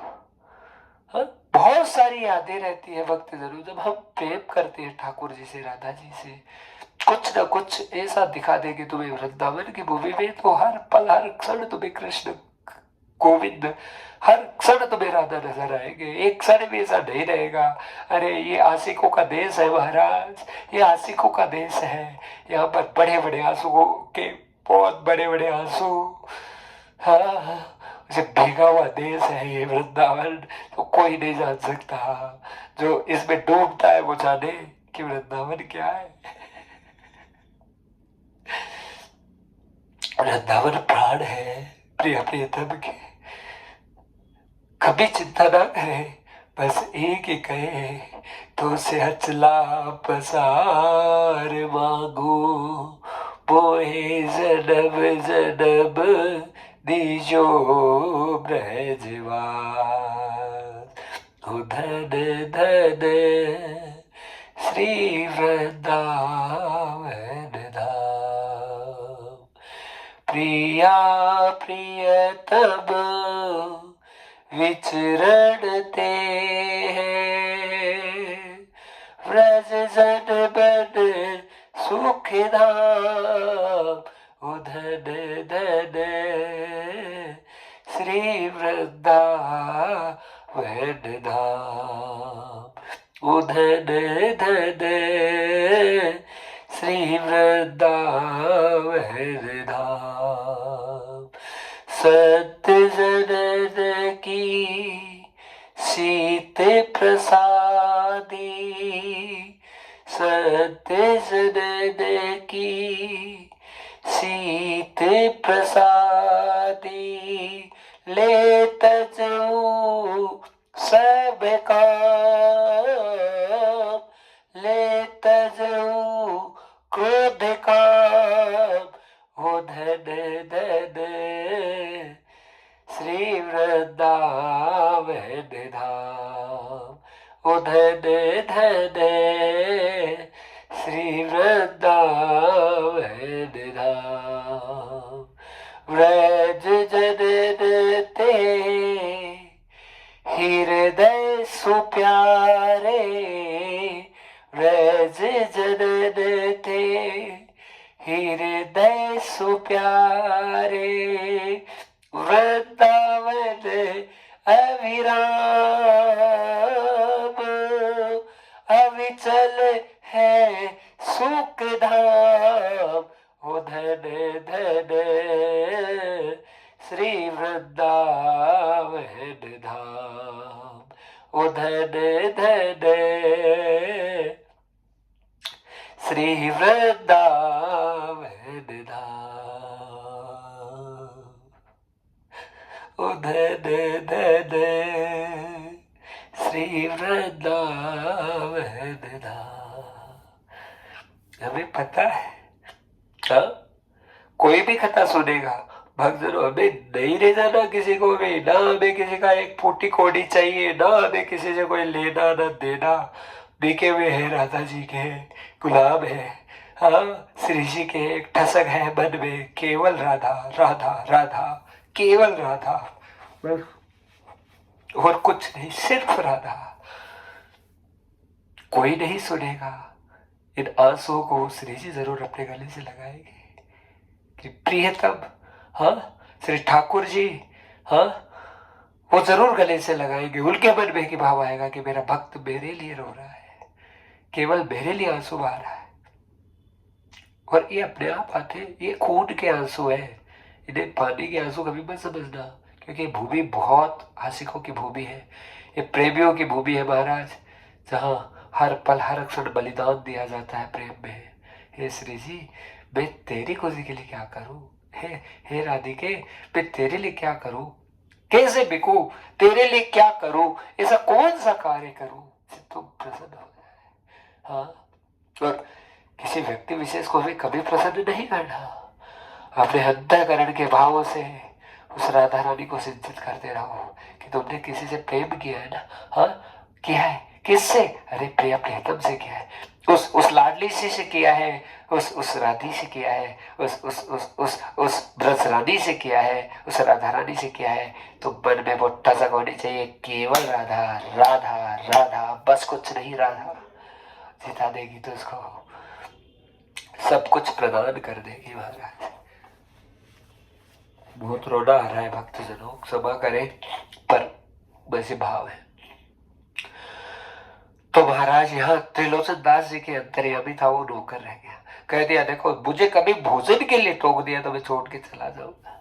हाँ? बहुत सारी यादें रहती है वक्त जरूर, जब हम प्रेम करते हैं ठाकुर जी से, राधा जी से, कुछ न कुछ ऐसा दिखा देंगे तुम्हें वृंदावन की भूमि में, तो हर पल हर क्षण तुम्हें कृष्ण गोविंद, हर क्षण तुम्हें राधा नजर आएंगे, एक क्षण भी ऐसा नहीं रहेगा अरे ये आशिकों का देश है महाराज, ये आशिकों का देश है, यहाँ पर बड़े बड़े आंसुओं के, बहुत बड़े बड़े आंसू, हाँ, उसे भीगा हुआ देश है ये वृंदावन, तो कोई नहीं जान सकता, जो इसमें डूबता है वो जाने कि वृंदावन क्या है। वृंदावन प्राण है प्रिय प्रियतम के, कभी चिंता ना करे, बस एक ही कहे, तो से अचला पसार मांगो, बोहे जडब जडब दीजो ब्रजवास, धन धन श्री वृंदावन धाम, प्रिया प्रियतम विचरणते हैं, व्रज जन बन सुख धाम, धन धन श्री वृंदावन धाम, धन धन श्री वृंदावन धाम, संत जनन की शीत प्रसादी, संत जनन की शीत प्रसादी, ले तजऊ सब काम, ले तजऊ क्रोध काम, हो धन धन श्री वृंदावन धाम, ओ धन धन श्री वृंदावन धाम, व्रज जनन ते हृदय सुप्यारे, व्रज जनन ते हृदय सुप्यारे, वृंदावन अविराम, अविचल है सुख धाम, ओ धन धन श्री वृंदावन धाम, ओ धन धन श्री वृंदावन धाम, ओ धन धन श्री वृंदावन धाम। हमें पता है, हाँ? कोई भी कथा सुनेगा भक्तजनों, हमें नहीं ले जाना किसी को भी, ना हमें किसी का एक फूटी कोड़ी चाहिए, ना हमें किसी से कोई लेना न देना, बिके हुए हैं राधा जी के, गुलाम है, हाँ, श्री जी के, एक ठसक है मन में, केवल राधा राधा राधा, केवल राधा बस, और कुछ नहीं, सिर्फ राधा। कोई नहीं सुनेगा। इन आंसुओं को श्री जी जरूर अपने गले से लगाएंगे कि प्रियतम, हाँ श्री ठाकुर जी, हाँ वो जरूर गले से लगाएंगे। उनके मन में कि भाव आएगा कि मेरा भक्त मेरे लिए रो रहा है, केवल मेरे लिए आंसू बहा रहा है। और ये अपने आप आते, ये खून के आंसू है, इन्हें पानी के आंसू कभी मत समझना, क्योंकि ये भूमि बहुत आशिकों की भूमि है, ये प्रेमियों की भूमि है महाराज, जहाँ हर पल हर क्षण बलिदान दिया जाता है प्रेम में। हे श्री जी, मैं तेरी खुशी के लिए क्या करूं, हे राधिके, मैं तेरे लिए क्या करूं, कैसे बिकूं, तेरे लिए क्या करूं, ऐसा कौन सा कार्य करूं जिससे तुम प्रसन्न हो जाए। हाँ, और किसी व्यक्ति विशेष को भी कभी प्रसन्न नहीं करना, अपने अंतःकरण के भावों से उस राधा रानी को सिंचित करते रहो कि तुमने किसी से प्रेम किया है ना, हाँ किया है, किससे, अरे प्रिया प्रियतम से किया है, उस लाडली से किया है, उस राधी से किया है, उस ब्रज रानी से किया है, उस राधा रानी से किया है। तो मन में वो टसक होनी चाहिए, केवल राधा राधा राधा, बस कुछ नहीं, राधा जिता देगी तो उसको सब कुछ प्रदान कर देगी महाराज। बहुत रोना आ रहा है भक्तजनों, क्षमा करें, पर वैसे भाव है। तो महाराज यहाँ त्रिलोचन दास जी के अंतर्यामी था, वो नौकर रह गया, कह दिया देखो मुझे कभी भोजन के लिए टोक दिया तो मैं छोड़ के चला जाऊंगा।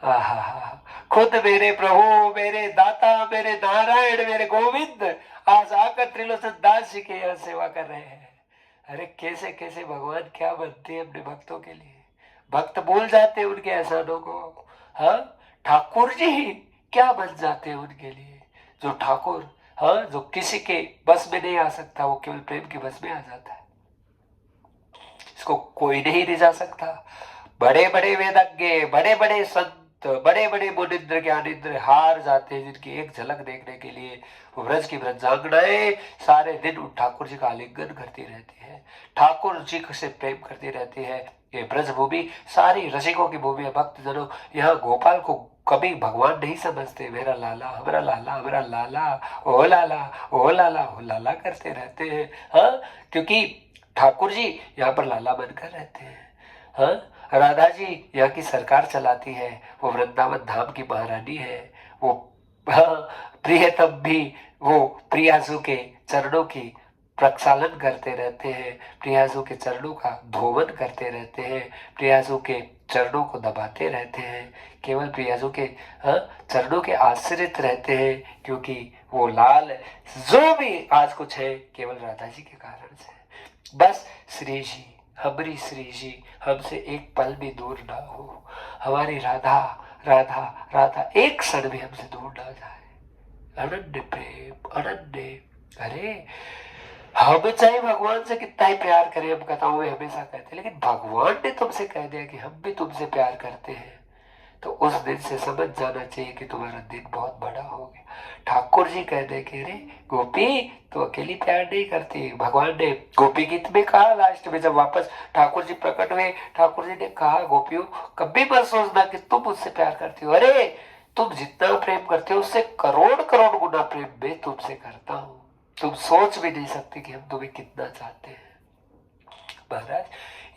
आहा, खुद मेरे प्रभु, मेरे दाता, मेरे नारायण, मेरे गोविंद आज आकर त्रिलोचन दास जी के यहाँ सेवा कर रहे हैं। अरे कैसे कैसे भगवान क्या बनते हैं अपने भक्तों के लिए, भक्त भूल जाते हैं उनके एहसानों को। हाँ, ठाकुर जी ही क्या बन जाते हैं उनके लिए, जो ठाकुर, हाँ जो किसी के बस में नहीं आ सकता, वो केवल प्रेम के बस में आ जाता है, इसको कोई नहीं रिझा सकता। बड़े बड़े वेदज्ञ, बड़े बड़े संत, बड़े बड़े मुनिंद्र ज्ञानिंद्र हार जाते हैं, जिनकी एक झलक देखने के लिए वो व्रज की व्रजांगनाएं सारे दिन उन ठाकुर जी का आलिंगन करती रहती है, ठाकुर जी से प्रेम करती रहती है। ये ब्रज भूमि सारी रसिकों की भूमि है भक्त जनों। यहाँ गोपाल को कभी भगवान नहीं समझते, मेरा लाला, हमारा लाला, हमारा लाला, ओ लाला, ओ लाला, ओ लाला करते रहते हैं। हाँ, क्योंकि ठाकुर जी यहाँ पर लाला बनकर रहते हैं। हाँ, राधा जी यहाँ की सरकार चलाती है, वो वृंदावन धाम की महारानी है, वो हाँ प्रियतम भी वो प्रियासु के चरणों की प्रक्षालन करते रहते हैं, प्रियासु के चरणों का धोवन करते रहते हैं, प्रियासु के चरणों को दबाते रहते हैं, केवल प्रियासु के हाँ चरणों के आश्रित रहते हैं, क्योंकि वो लाल जो भी आज कुछ है केवल राधा जी के कारण से। बस श्री जी, हमारी श्री जी हमसे एक पल भी दूर ना हो, हमारी राधा राधा राधा एक क्षण भी हमसे दूर ना जाए। अनन्य प्रेम, अनन्य, अरे हम चाहे भगवान से कितना ही प्यार करें, हम कथाओं में हमेशा कहते हैं, लेकिन भगवान ने तुमसे कह दिया कि हम भी तुमसे प्यार करते हैं, तो उस दिन से समझ जाना चाहिए कि तुम्हारा दिन बहुत बड़ा हो गया। ठाकुर जी कह दे कि अरे गोपी तो अकेली प्यार नहीं करती, भगवान ने गोपी गीत में कहा लास्ट में जब वापस ठाकुर जी प्रकट हुए, ठाकुर जी ने कहा गोपियों कभी मत सोचना कि तुम मुझसे प्यार करती हो, अरे तुम जितना प्रेम करते हो उससे करोड़ करोड़ गुना प्रेम मैं तुमसे करता हूँ, तुम सोच भी नहीं सकते कि हम तुम्हें कितना चाहते हैं। महाराज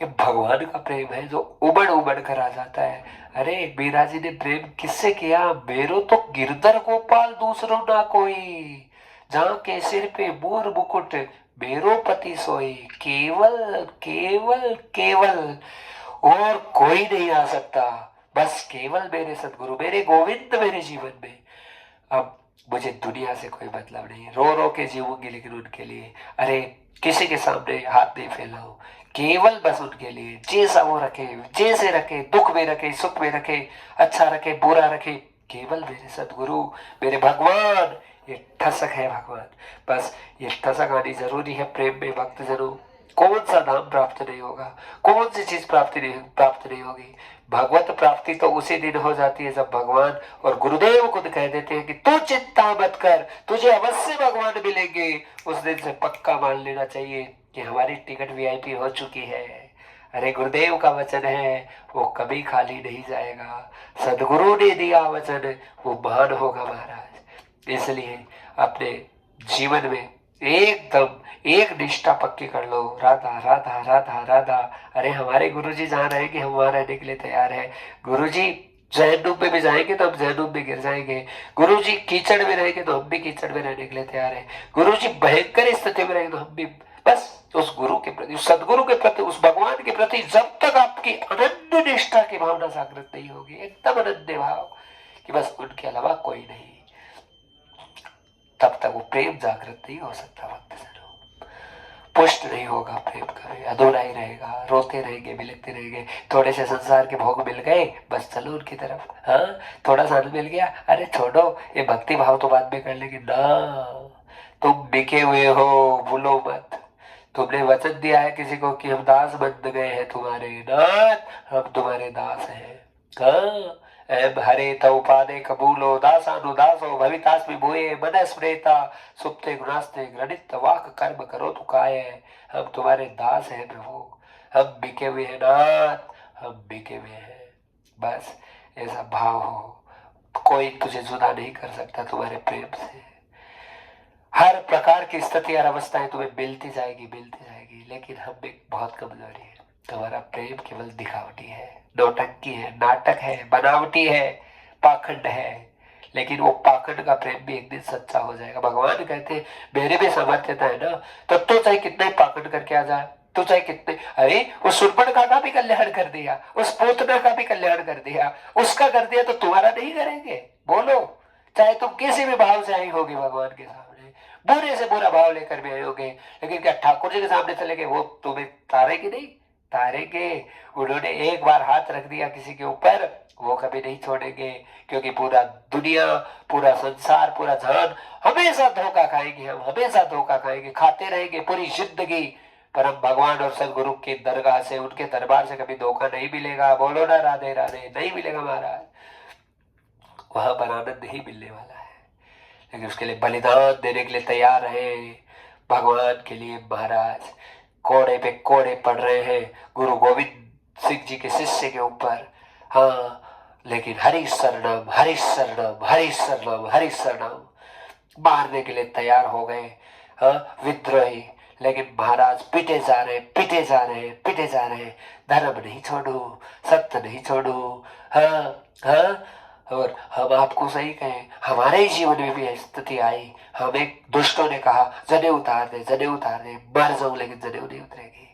ये भगवान का प्रेम है जो उबड़ उबड़ कर आ जाता है। अरे मीरा जी ने प्रेम किससे किया, मेरो तो गिरधर गोपाल दूसरो ना कोई, जहाँ के सिर पे मोर मुकुट मेरो पति सोई, केवल केवल केवल और कोई नहीं आ सकता, बस केवल मेरे सदगुरु, मेरे गोविंद मेरे जीवन में। अब मुझे दुनिया से कोई मतलब नहीं, रो रो के जीवूंगी लेकिन उनके लिए, अरे किसी के सामने हाथ नहीं फैलाऊं, केवल बस उनके लिए, जैसा वो रखे, जैसे रखे, दुख में रखे, सुख में रखे, अच्छा रखे, बुरा रखे, केवल मेरे सदगुरु, मेरे भगवान, ये ठसक है भगवान। बस ये ठसक आनी जरूरी है प्रेम में भक्तजनों। कौन सा नाम प्राप्त नहीं होगा, कौन सी चीज प्राप्त नहीं होगी। भगवत प्राप्ति तो उसी दिन हो जाती है जब भगवान और गुरुदेव खुद कह देते हैं कि तू चिंता मत कर, तुझे अवश्य भगवान मिलेंगे। उस दिन से पक्का मान लेना चाहिए कि हमारी टिकट वीआईपी हो चुकी है। अरे गुरुदेव का वचन है, वो कभी खाली नहीं जाएगा, सदगुरु ने दिया वचन वो महान होगा महाराज। इसलिए अपने जीवन में एकदम एक निष्ठा पक्की कर लो, राधा राधा राधा राधा। अरे हमारे गुरुजी जहाँ रहेंगे हम वहां रहने के लिए तैयार है। गुरुजी जहन्नुम में भी जाएंगे तो हम जहन्नुम में गिर जाएंगे। गुरुजी कीचड़ में रहेंगे तो हम भी कीचड़ में रहने के लिए तैयार है। गुरुजी भयंकर स्थिति में रहेंगे तो हम भी। बस उस गुरु के प्रति, उस सदगुरु के प्रति, उस भगवान के प्रति जब तक आपकी अनन्य निष्ठा की भावना जागृत नहीं होगी, एकदम अनन्य भाव कि बस उनके अलावा कोई नहीं, तब तक वो प्रेम जागृत नहीं हो सकता। भक्तजनों, पुष्ट नहीं होगा प्रेम, कभी अधूरा ही रहेगा। रोते रहेंगे, बिलखते रहेंगे। थोड़े से संसार के भोग मिल गए, बस चलो उनकी तरफ। हाँ, थोड़ा सा मिल गया, अरे छोड़ो, ये भक्ति भाव तो बाद में कर लेंगे ना। तुम बिके हुए हो, भूलो मत। तुमने वचन दिया है किसी को कि हम दास बन गए हैं तुम्हारे, नाथ हम तुम्हारे दास हैं। हाँ, एम हरे तव पादे कबूलो, दासानुदासो भवितास्मि भूये, मन स्मृता सुप्ते गुणास्ते गृणित वाक कर्म करो तु काय। हम तुम्हारे दास हैं प्रभु, हम बिके हुए हैं नाथ, हम बिके हुए हैं। बस ऐसा भाव हो, कोई तुझे जुदा नहीं कर सकता तुम्हारे प्रेम से। हर प्रकार की स्थिति और अवस्थाएं तुम्हें मिलती जाएगी, मिलती जाएगी, लेकिन हम में बहुत कमजोरी है। तुम्हारा प्रेम केवल दिखावटी है, नौटंकी है, नाटक है, बनावटी है, पाखंड है। लेकिन वो पाखंड का प्रेम भी एक दिन सच्चा हो जाएगा। भगवान कहते हैं मेरे में सामर्थ्यता है ना, तो चाहे कितना ही पाखंड करके आ जाए, तो चाहे कितने, अरे उस सुर्पणखा का भी कल्याण कर दिया, उस पूतना का भी कल्याण कर दिया, उसका कर दिया, तो तुम्हारा नहीं करेंगे? बोलो, चाहे तुम किसी भी भाव से आई होगी भगवान के सामने, बुरे से बुरा भाव लेकर भी आए होगे, लेकिन क्या ठाकुर जी के सामने चले गए, वो तुम्हें तारेंगे नहीं? तारेंगे। उन्होंने एक बार हाथ रख दिया किसी के ऊपर, वो कभी नहीं छोड़ेंगे, क्योंकि पूरा दुनिया, पूरा संसार, पूरा जहान हमेशा धोखा खाएंगे, हम हमेशा धोखा खाएंगे, खाते रहेंगे पूरी जिंदगी, पर हम भगवान और सदगुरु के दरगाह से, उनके दरबार से कभी धोखा नहीं मिलेगा। बोलो ना राधे राधे, नहीं मिलेगा महाराज, वहां पर आनंद ही मिलने वाला है। लेकिन उसके लिए बलिदान देने के लिए तैयार रहे भगवान के लिए। महाराज कोड़े पे कोड़े पड़ रहे हैं गुरु गोविंद सिंह जी के शिष्य के ऊपर। हाँ, लेकिन हरि शरणम हरि शरणम हरि शरणम हरि शरणम मारने के लिए तैयार हो गए। हाँ, विद्रोही, लेकिन महाराज पिटे जा रहे, पिटे जा रहे, पिटे जा रहे। धर्म नहीं छोड़ू, सत्य नहीं छोड़ू। हाँ हाँ, और हम आपको सही कहें, हमारे ही जीवन में भी स्थिति आई। हमें दुष्टों ने कहा जनेऊ उतार दे, जनेऊ उतार दे, मर जाऊं लेकिन जनेऊ नहीं उतरेगी।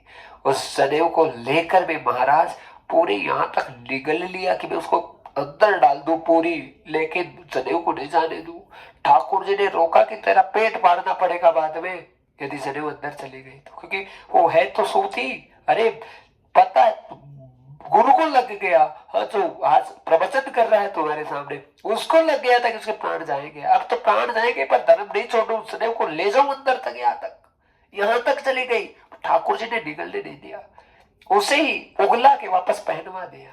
उस जनेऊ को लेकर भी महाराज पूरी यहाँ तक निगल लिया कि मैं उसको अंदर डाल दूं पूरी, लेकिन जनेऊ को नहीं जाने दूं। ठाकुर जी ने रोका कि तेरा पेट फाड़ना पड़ेगा बाद में यदि जनेऊ अंदर चली गई तो, क्योंकि वो है तो सूती। अरे पता है, गुरु को लग गया, हाँ, जो आज प्रवचन कर रहा है तुम्हारे सामने, उसको लग गया था कि उसके प्राण जाएंगे। अब तो प्राण जाएंगे पर धर्म नहीं छोड़ो, सदैव को ले जाओ अंदर तक, यहाँ तक चली गई। ठाकुर जी ने निगलने नहीं दिया, उसे ही उगला के वापस पहनवा दिया,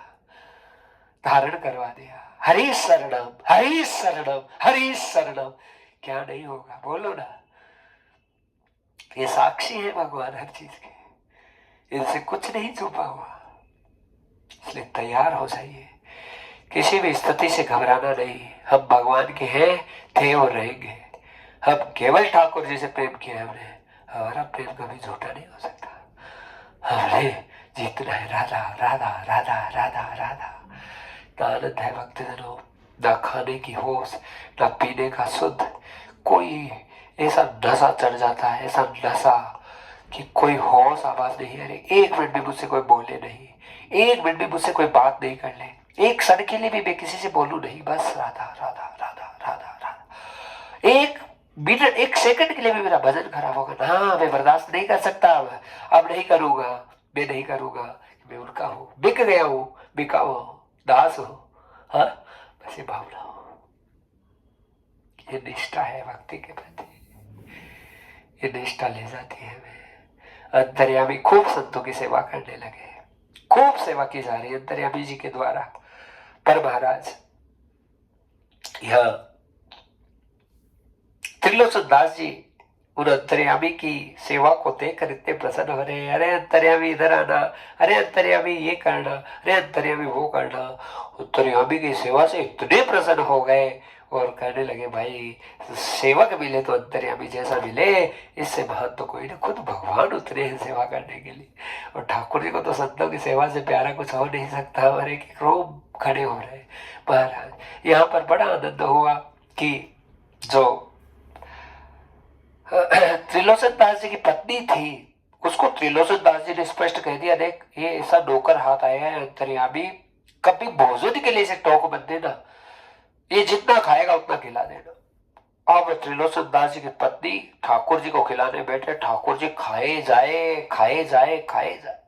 धारण करवा दिया। हरि शरणम हरि शरणम हरि शरणम। क्या नहीं होगा, बोलो ना। ये साक्षी है भगवान हर चीज के, इनसे कुछ नहीं छुपा हुआ। इसलिए तैयार हो जाइए, किसी भी स्थिति से घबराना नहीं। हम भगवान के हैं, थे और रहेंगे। हम केवल ठाकुर जी से प्रेम किया है हमने, हमारा प्रेम कभी झूठा नहीं हो सकता। हमने जीतना है राधा राधा राधा राधा राधा। आनंद है भक्तजनों, ना खाने की होश, ना पीने का शुद्ध, कोई ऐसा नशा चढ़ जाता है, ऐसा नशा कि कोई होश आवाज नहीं। अरे एक मिनट भी मुझसे कोई बोले नहीं, एक मिनट भी मुझसे कोई बात नहीं कर ले, एक क्षण के लिए भी मैं किसी से बोलूं नहीं, बस राधा राधा राधा राधा राधा। एक मिनट, एक सेकंड के लिए भी मेरा भजन खराब होगा ना, मैं बर्दाश्त नहीं कर सकता। अब नहीं करूंगा, मैं नहीं करूंगा। मैं उनका हूं, बिक गया हूं, बिका हुआ हूं, दास हूं। हाँ, बस ये भावना हो, ये निष्ठा है भक्ति के प्रति, ये निष्ठा ले जाती है हमें। अंतर्यामी खूब संतों की सेवा करने लगे, खूब सेवा की जा रही है अंतर्यामी जी के द्वारा। पर महाराज यह त्रिलोचन दास जी उन अंतर्यामी की सेवा को देखकर इतने प्रसन्न हो रहे हैं। अरे अंतर्यामी इधर आना, अरे अंतर्यामी ये करना, अरे अंतर्यामी वो करना। अंतर्यामी की सेवा से इतने प्रसन्न हो गए, और कहने लगे भाई सेवक मिले तो अंतर्यामी जैसा मिले, इससे महान तो कोई नहीं, खुद भगवान उतरे हैं सेवा करने के लिए। और ठाकुर जी को तो संतों की सेवा से प्यारा कुछ हो नहीं सकता। हमारे एक रोम खड़े हो रहे महाराज। यहाँ पर बड़ा आनंद हुआ कि जो त्रिलोचन दास जी की पत्नी थी, उसको त्रिलोचन दास जी ने स्पष्ट कह दिया, देख ये ऐसा नौकर हाथ आया है अंतर्यामी, कभी भोजन के लिए इसे टोक मत देना, ये जितना खाएगा उतना खिला देना। अब त्रिलोचन दास जी की पत्नी ठाकुर जी को खिलाने बैठे, ठाकुर जी खाए जाए खाए जाए खाए जाए,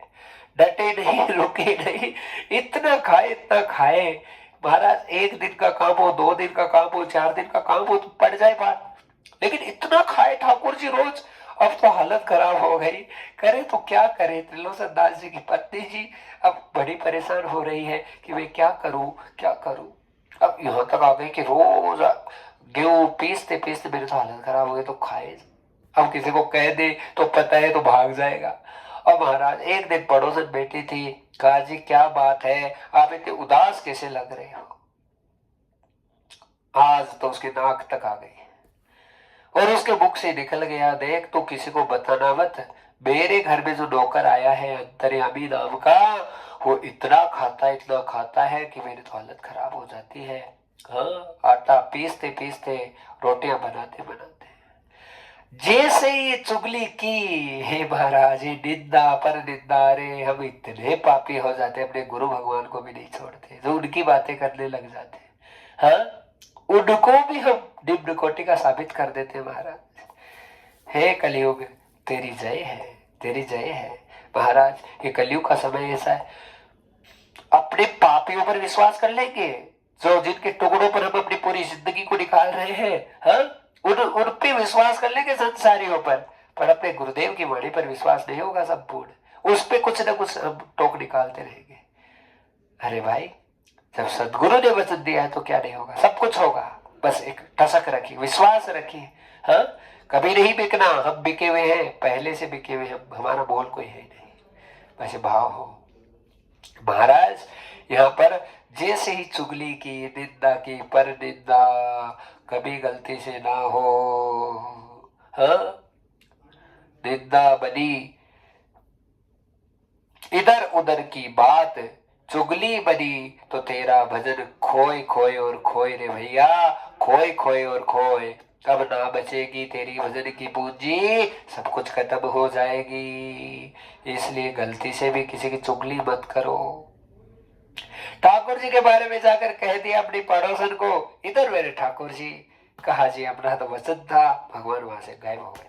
डटे नहीं रुके नहीं, इतना खाए महाराज। एक दिन का काम हो, 2 दिन का काम हो, 4 दिन का काम हो तो पड़ जाए बात, लेकिन इतना खाए ठाकुर जी रोज। अब तो हालत खराब हो गई, करे तो क्या करे। त्रिलोचन दास जी की पत्नी जी अब बड़ी परेशान हो रही है कि मैं क्या करूं क्या करूं। अब यहाँ तक आ गई कि रोज गेहूं पीसते पीसते मेरी तो हालत खराब हो गई, तो खाए। अब किसी को कह दे तो पता है तो भाग जाएगा। अब महाराज एक दिन पड़ोसन बेटी थी, कहा जी क्या बात है, आप इतने उदास कैसे लग रहे हो। आज तो उसकी नाक तक आ गई और उसके मुख से निकल गया, देख तो किसी को बताना मत, मेरे घर में जो नौकर आया है अंतर्यामी नाम का, वो इतना खाता है कि मेरी तो हालत खराब हो जाती है। हाँ, आटा पीसते पीसते, रोटियां बनाते बनाते, जैसे ये चुगली की, हे महाराज ये निंदा पर निंदा। रे हम इतने पापी हो जाते, अपने गुरु भगवान को भी नहीं छोड़ते, जो उनकी बातें करने लग जाते। हाँ, उनको भी हम निम्न कोटि का साबित कर देते महाराज। हे कलयुग तेरी जय है, तेरी जय है महाराज। ये कलयुग का समय ऐसा है, अपने पापियों पर विश्वास कर लेंगे, जो जिनके टुकड़ों पर हम अपनी पूरी जिंदगी को निकाल रहे हैं। हाँ, उन पे विश्वास कर लेंगे संसारियों पर अपने गुरुदेव की वाणी पर विश्वास नहीं होगा संपूर्ण। उस पे कुछ ना कुछ हम टोक निकालते रहेंगे। अरे भाई, जब सदगुरु ने वचन दिया है तो क्या नहीं होगा, सब कुछ होगा। बस एक टसक रखिए, विश्वास रखिए। हाँ, कभी नहीं बिकना, हम बिके हुए हैं, पहले से बिके हुए हैं, हमारा बोल कोई है नहीं, वैसे भाव हो महाराज। यहाँ पर जैसे ही चुगली की, निंदा की, पर निंदा कभी गलती से ना हो। हाँ, निंदा बनी इधर उधर की बात, चुगली बनी तो तेरा भजन खोए खोए और खोए रे भैया, खोए खोए और खोए। अब ना बचेगी तेरी भजन की पूंजी, सब कुछ खत्म हो जाएगी। इसलिए गलती से भी किसी की चुगली मत करो। ठाकुर जी के बारे में जाकर कह दिया अपनी पड़ोसन को, इधर मेरे ठाकुर जी। कहा जी अपना तो वचन था, भगवान वहां से गायब हो गए।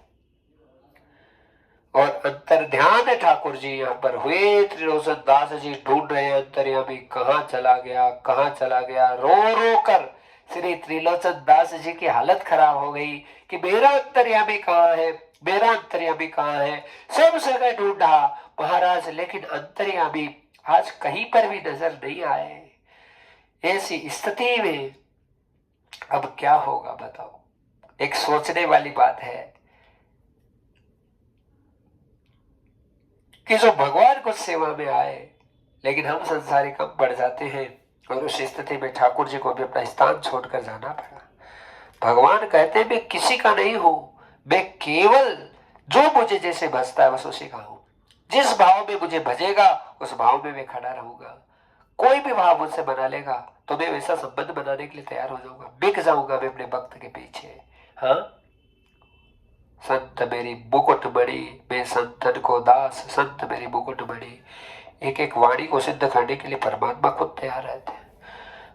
और अंतर ध्यान है ठाकुर जी यहाँ पर हुए। त्रिलोचन दास जी ढूंढ रहे हैं अंतर्यामी, कहाँ चला गया कहाँ चला गया। रो रो कर श्री त्रिलोचन दास जी की हालत खराब हो गई कि मेरा अंतर्यामी कहाँ है, मेरा अंतर्यामी कहाँ है। सब जगह ढूंढा महाराज, लेकिन अंतर्यामी आज कहीं पर भी नजर नहीं आए। ऐसी स्थिति में अब क्या होगा बताओ। एक सोचने वाली बात है कि जो भगवान को सेवा में आए, लेकिन हम संसारी कम बढ़ जाते हैं और उस स्थिति में ठाकुर जी को भी अपना स्थान छोड़कर जाना पड़ा। भगवान कहते मैं किसी का नहीं हूं, मैं केवल जो मुझे जैसे भजता है बस उसी का हूं। जिस भाव में मुझे भजेगा उस भाव में मैं खड़ा रहूंगा। कोई भी भाव मुझसे बना लेगा तो मैं वैसा संबंध बनाने के लिए तैयार हो जाऊंगा, बिक जाऊंगा मैं अपने भक्त के पीछे। हाँ, संत मेरी मुकुट मणि, मैं संतन को दास, संत मेरी मुकुट मणि। एक एक वाणी को सिद्ध करने के लिए परमात्मा खुद तैयार रहते हैं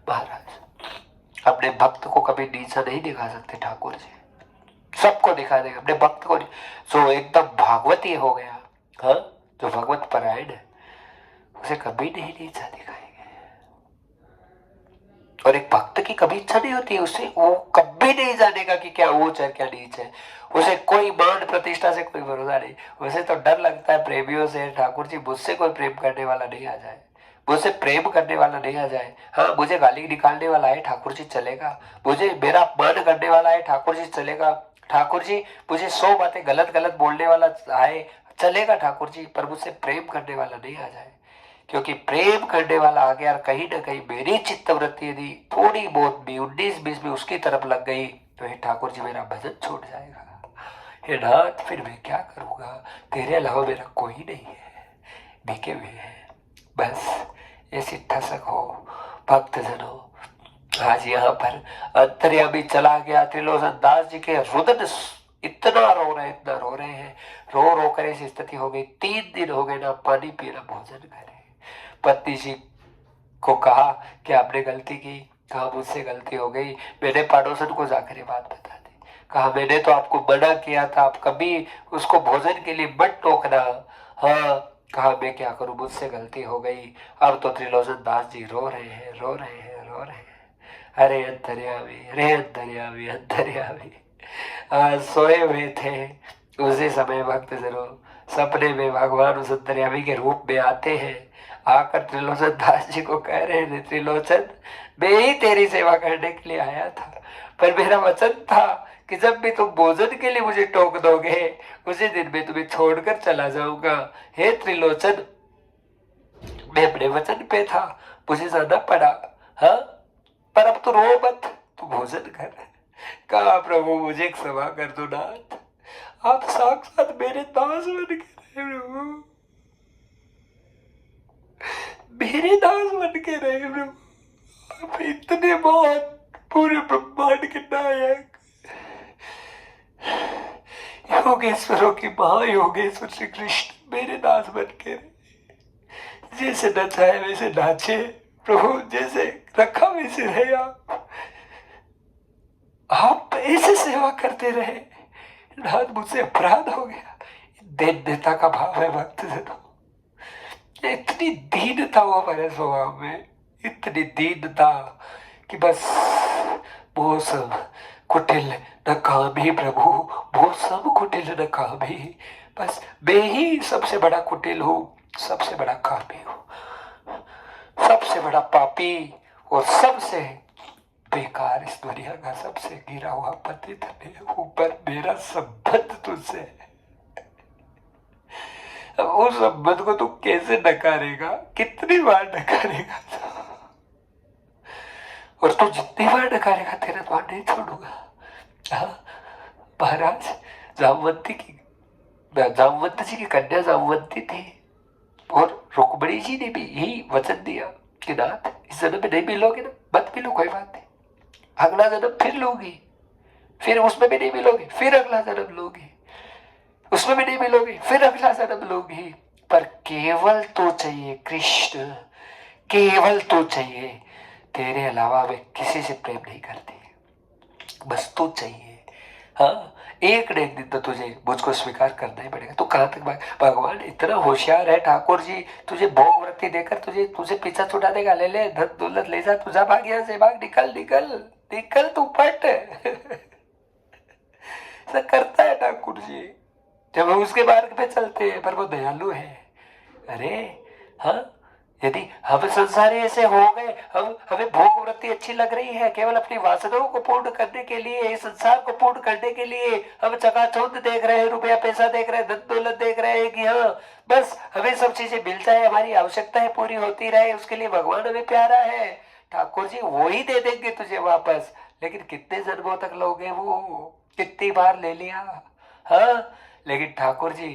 महाराज। अपने भक्त को कभी नीचा नहीं दिखा सकते ठाकुर जी, सबको दिखा देंगे अपने भक्त को। जो एकदम भागवती हो गया, हाँ, जो भगवत परायण है, उसे कभी नहीं नीचा दिखाएंगे। और एक भक्त की कभी इच्छा नहीं होती, उसे वो कभी नहीं जानेगा कि क्या ऊंच है क्या नीच है। उसे कोई मान प्रतिष्ठा से कोई भरोसा नहीं। उसे तो डर लगता है प्रेमियों से, ठाकुर जी मुझसे कोई प्रेम करने वाला नहीं आ जाए, मुझसे प्रेम करने वाला नहीं आ जाए। हाँ, मुझे गाली निकालने वाला है ठाकुर जी चलेगा, मुझे मेरा अपमान करने वाला है ठाकुर जी चलेगा, ठाकुर जी मुझे 100 बातें गलत गलत बोलने वाला है चलेगा ठाकुर जी, पर मुझसे प्रेम करने वाला नहीं आ जाए। क्योंकि प्रेम करने वाला आ गया और कहीं ना कहीं मेरी चित्तवृत्ति यदि थोड़ी बहुत भी 19-20 में उसकी तरफ लग गई तो हे ठाकुर जी मेरा भजन छूट जाएगा। हे नाथ फिर मैं क्या करूंगा, तेरे अलावा मेरा कोई नहीं है, बिके हुए हैं। बस ऐसी ठसक हो भक्तजनों। आज यहाँ पर अंतर्यामी चला गया, त्रिलोचन दास जी के रुदन इतना रो रहे हैं, रो रो कर ऐसी स्थिति हो गई। 3 दिन हो गए ना पानी पी ना भोजन करे। पत्नी जी को कहा कि आपने गलती की, कहा मुझसे गलती हो गई, मैंने पड़ोसन को जाकर ये बात बता दी। कहा मैंने तो आपको मना किया था, आप कभी उसको भोजन के लिए मत टोकना। हाँ, कहा मैं क्या करूं, मुझसे गलती हो गई। अब तो त्रिलोचन दास जी रो रहे हैं, रो रहे हैं, रो रहे हैं। अरे अंतर्यामी, अरे अंतर्यामी, अंतर्यामी। आज सोए हुए थे, उसी समय भक्त जरूर सपने में भगवान उस अंतर्यामी के रूप में आते हैं। आकर त्रिलोचन दास जी को कह रहे हैं, त्रिलोचन मैं ही तेरी सेवा करने के लिए आया था, पर मेरा वचन था कि जब भी तुम भोजन के लिए मुझे टोक दोगे उसी दिन मैं तुम्हें छोड़कर चला जाऊंगा। हे त्रिलोचन, मैं अपने वचन पे था, मुझे जाना पड़ा। हाँ, पर अब तो रो मत, तू भोजन कर। कहा प्रभु मुझे क्षमा कर दो नाथ, आप साक्षात मेरे दास बन के रहे प्रभु, मेरे दास बन के रहे प्रभु। आप इतने महान, पूरे ब्रह्मांड के नायक, योगेश्वरों की महायोगेश्वर श्री कृष्ण मेरे दास बन के रहे। जैसे नचाए वैसे नाचे प्रभु, जैसे रखा वैसे रहे। आप ऐसे सेवा करते रहे। रात मुझसे अपराध हो गया। दीनता का भाव है भक्त जनों, इतनी दीनता वो हमारे स्वभाव में, इतनी दीनता कि बस वो सब कुटिल नकामी प्रभु, वो सब कुटिल नकामी, बस मैं ही सबसे बड़ा कुटिल हूँ, सबसे बड़ा कामी हूँ, सबसे बड़ा पापी और सबसे बेकार इस दुनिया का सबसे गिरा हुआ पतित मैं हूं। पर मेरा संबंध तुझसे है। अब उस संबंध को तू कैसे नकारेगा, कितनी बार नकारेगा, और तू जितनी बार नकारेगा तेरा द्वार नहीं छोड़ूंगा। हाँ, महाराज जामवंती जी की कन्या जामवंती थी, और रुक्मिणी जी ने भी यही वचन दिया कि नाथ इस जन्म में नहीं मिलोगे ना, मत मिलो, कोई बात नहीं, अगला जन्म फिर लोगी, फिर उसमें भी नहीं मिलोगे, फिर अगला जन्म लोगी, उसमें भी नहीं मिलोगे, फिर अगला जन्म लोगी, पर केवल तो चाहिए कृष्ण, केवल तो चाहिए, तेरे अलावा मैं किसी से प्रेम नहीं करती, बस तू चाहिए। हाँ, एक न एक दिन तो तुझे मुझको स्वीकार करना ही पड़ेगा। तो कहां तक भगवान इतना होशियार है ठाकुर जी, तुझे भोग वृत्ति देकर तुझे पीछा छुड़ा देगा। ले ले धन दौलत ले जा, तुझा भाग यहाँ से, भाग, निकल निकल निकल, तू पट। ऐसा करता है ठाकुर जी जब हम उसके मार्ग पे चलते हैं, पर वो दयालु है। अरे हाँ, यदि हम संसारी ऐसे हो गए, हमें भोग वृत्ति अच्छी लग रही है, केवल अपनी वासनाओं को पूर्ण करने के लिए, इस संसार को पूर्ण करने के लिए हम चकाचौंध देख रहे हैं, रुपया पैसा देख रहे हैं, धन दौलत देख रहे हैं कि हाँ बस हमें सब चीजें मिल जाए, हमारी आवश्यकताएं पूरी होती रहे, उसके लिए भगवान हमें प्यारा है। ठाकुर जी वो ही दे देंगे तुझे वापस, लेकिन कितने जन्मों तक लोगे वो, कितनी बार ले लिया। हाँ, लेकिन ठाकुर जी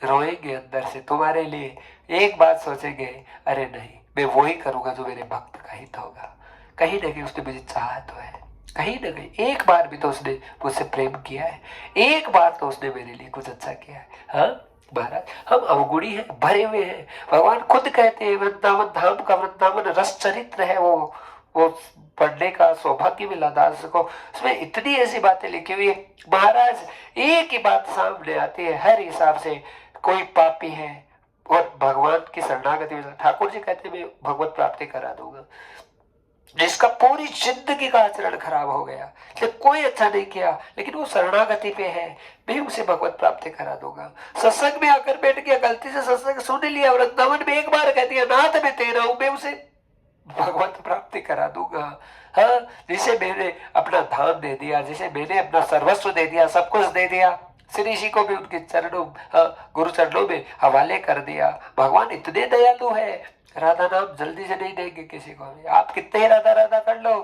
रोएंगे अंदर से तुम्हारे लिए, एक बात सोचेंगे, अरे नहीं मैं वो ही करूंगा जो मेरे भक्त का हित होगा। कहीं ना कहीं उसने मुझे चाहा तो है, कहीं ना कहीं एक बार भी तो उसने मुझसे प्रेम किया है, एक बार तो उसने मेरे लिए कुछ अच्छा किया है। हाँ महाराज, हम अवगुणी हैं, भरे हुए हैं। भगवान खुद कहते हैं वृंदावन धाम का, वृंदावन रस चरित्र है, वो पढ़ने का सौभाग्य मिला दास को, उसमें इतनी ऐसी बातें लिखी हुई है। महाराज एक ही बात सामने आती है हर हिसाब से, कोई पापी है और भगवान की शरणागति में, ठाकुर जी कहते मैं भगवत प्राप्ति करा दूंगा। जिसका पूरी जिंदगी का आचरण खराब हो गया, कोई अच्छा नहीं किया, लेकिन वो शरणागति पे है, मैं उसे भगवत प्राप्ति करा दूंगा। सत्संग में आकर बैठ गया, गलती से सत्संग सुन लिया, वृंदावन में एक बार कह दिया नाथ मैं तेरा हूं, मैं उसे भगवत प्राप्ति करा दूंगा। हाँ, जिसे मैंने अपना धाम दे दिया, जिसे मैंने अपना सर्वस्व दे दिया, सब कुछ दे दिया, श्री ऋषि को भी उनके चरणों, गुरु चरणों में हवाले कर दिया। भगवान इतने दयालु है, राधा नाम जल्दी से नहीं देंगे किसी को भी। आप कितने राधा राधा कर लो,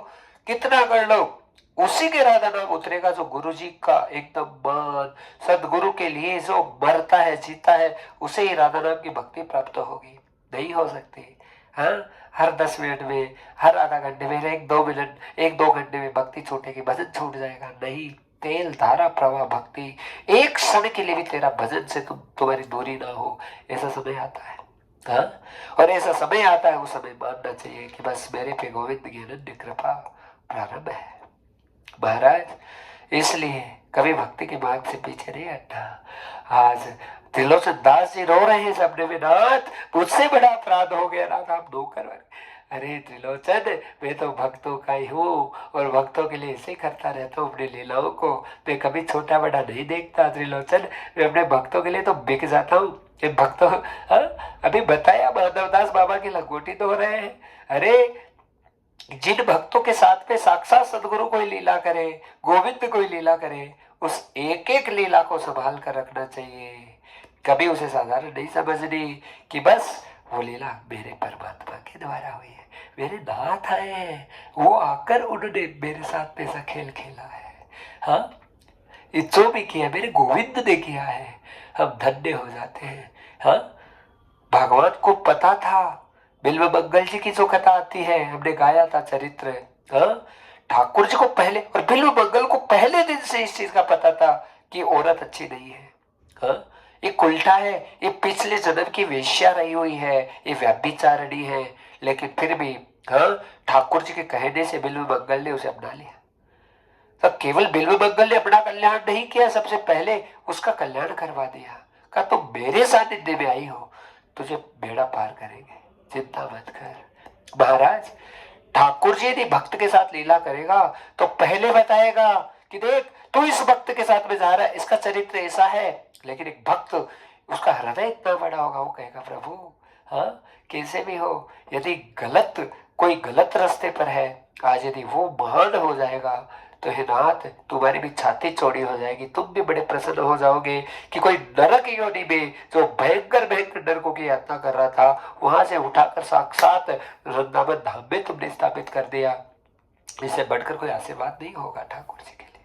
कितना कर लो, उसी के राधा नाम उतरेगा जो गुरु जी का एकदम मान, सदगुरु के लिए जो मरता है जीता है, उसे ही राधा नाम की भक्ति प्राप्त होगी। नहीं हो सकती। हाँ, हर 10 मिनट में, हर आधा घंटे में, एक 2 मिनट, 1-2 घंटे में भक्ति छूटेगी, भजन छूट जाएगा? नहीं। तेल धारा प्रवाह भक्ति, एक क्षण के लिए भी तेरा भजन से तुम्हारी दूरी ना हो, ऐसा समय आता है। हाँ, और ऐसा समय आता है, उस समय मानना चाहिए कि बस मेरे पे गोविंद की अनन्य कृपा प्रारंभ है महाराज। इसलिए कभी भक्ति के मार्ग से पीछे नहीं हटना। आज त्रिलोचन दास जी रो रहे हैं सपने में, नाथ मुझसे बड़ा अपराध हो गया, नाथ आप नौकर बन। अरे त्रिलोचन, मैं तो भक्तों का ही हूँ और भक्तों के लिए ऐसे करता रहता हूँ अपनी लीलाओं को। मैं कभी छोटा बड़ा नहीं देखता त्रिलोचन, मैं अपने भक्तों के लिए तो बिक जाता हूँ। ये भक्तों, अभी बताया माधवदास बाबा की लंगोटी धो रहे हैं। अरे जिन भक्तों के साथ में साक्षात सदगुरु कोई लीला करे, गोविंद कोई लीला करे, उस एक एक लीला को संभाल कर रखना चाहिए। कभी उसे साधारण नहीं समझनी कि बस वो लीला मेरे परमात्मा के द्वारा हुई है, मेरे नाथ आए हैं, वो आकर उन्होंने मेरे साथ में ऐसा खेल खेला है। हाँ, ये जो भी किया मेरे गोविंद ने किया है, हम धन्य हो जाते हैं। हाँ, भगवान को पता था। बिल्व मंगल जी की जो कथा आती है, हमने गाया था चरित्र। हाँ, ठाकुर जी को पहले और बिल्व मंगल को पहले दिन से इस चीज का पता था कि औरत अच्छी नहीं है। हाँ, ये उल्टा है, ये पिछले जन्म की वेश्या रही हुई है, ये व्यभिचारिणी है, लेकिन फिर भी हाँ, ठाकुर जी के कहने से बिल्व मंगल ने उसे अपना लिया। तब केवल बिल्व मंगल ने अपना कल्याण नहीं किया, सबसे पहले उसका कल्याण करवा दिया। कहा तुम मेरे सानिध्य में आई हो, तुझे बेड़ा पार करेंगे, चिंता मत कर। महाराज, ठाकुर जी यदि भक्त के साथ लीला करेगा तो पहले बताएगा कि देख तू इस भक्त के साथ में जा रहा है, इसका चरित्र ऐसा है। लेकिन एक भक्त, उसका हृदय इतना बड़ा होगा, वो कहेगा प्रभु हाँ, कैसे भी हो, यदि कोई गलत रास्ते पर है, आज यदि वो महान हो जाएगा तो हे नाथ तुम्हारी भी छाती चौड़ी हो जाएगी, तुम भी बड़े प्रसन्न हो जाओगे कि कोई नरक योनि में जो भयंकर भयंकर नरकों की यातना कर रहा था, वहां से उठाकर साक्षात वृंदावन धाम में तुमने स्थापित कर दिया। इससे बढ़कर कोई आशीर्वाद नहीं होगा ठाकुर जी के लिए।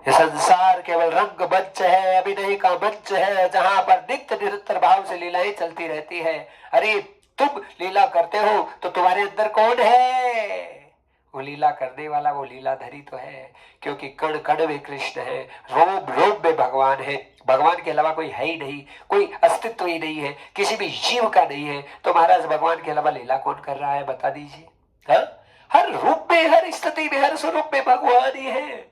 ये संसार केवल रंग मंच है, अभिनय का मंच है, जहां पर नित्य निरंतर भाव से लीलाएं चलती रहती है। अरे तुम लीला करते हो तो तुम्हारे अंदर कौन है? वो लीला करने वाला, वो लीलाधरी तो है, क्योंकि कण कण में कृष्ण है, रोम रोम में भगवान है। भगवान के अलावा कोई है ही नहीं, कोई अस्तित्व ही नहीं है, किसी भी जीव का नहीं है। तो महाराज भगवान के अलावा लीला कौन कर रहा है, बता दीजिए। हाँ, हर रूप में, हर स्थिति में, हर स्वरूप में भगवान ही है।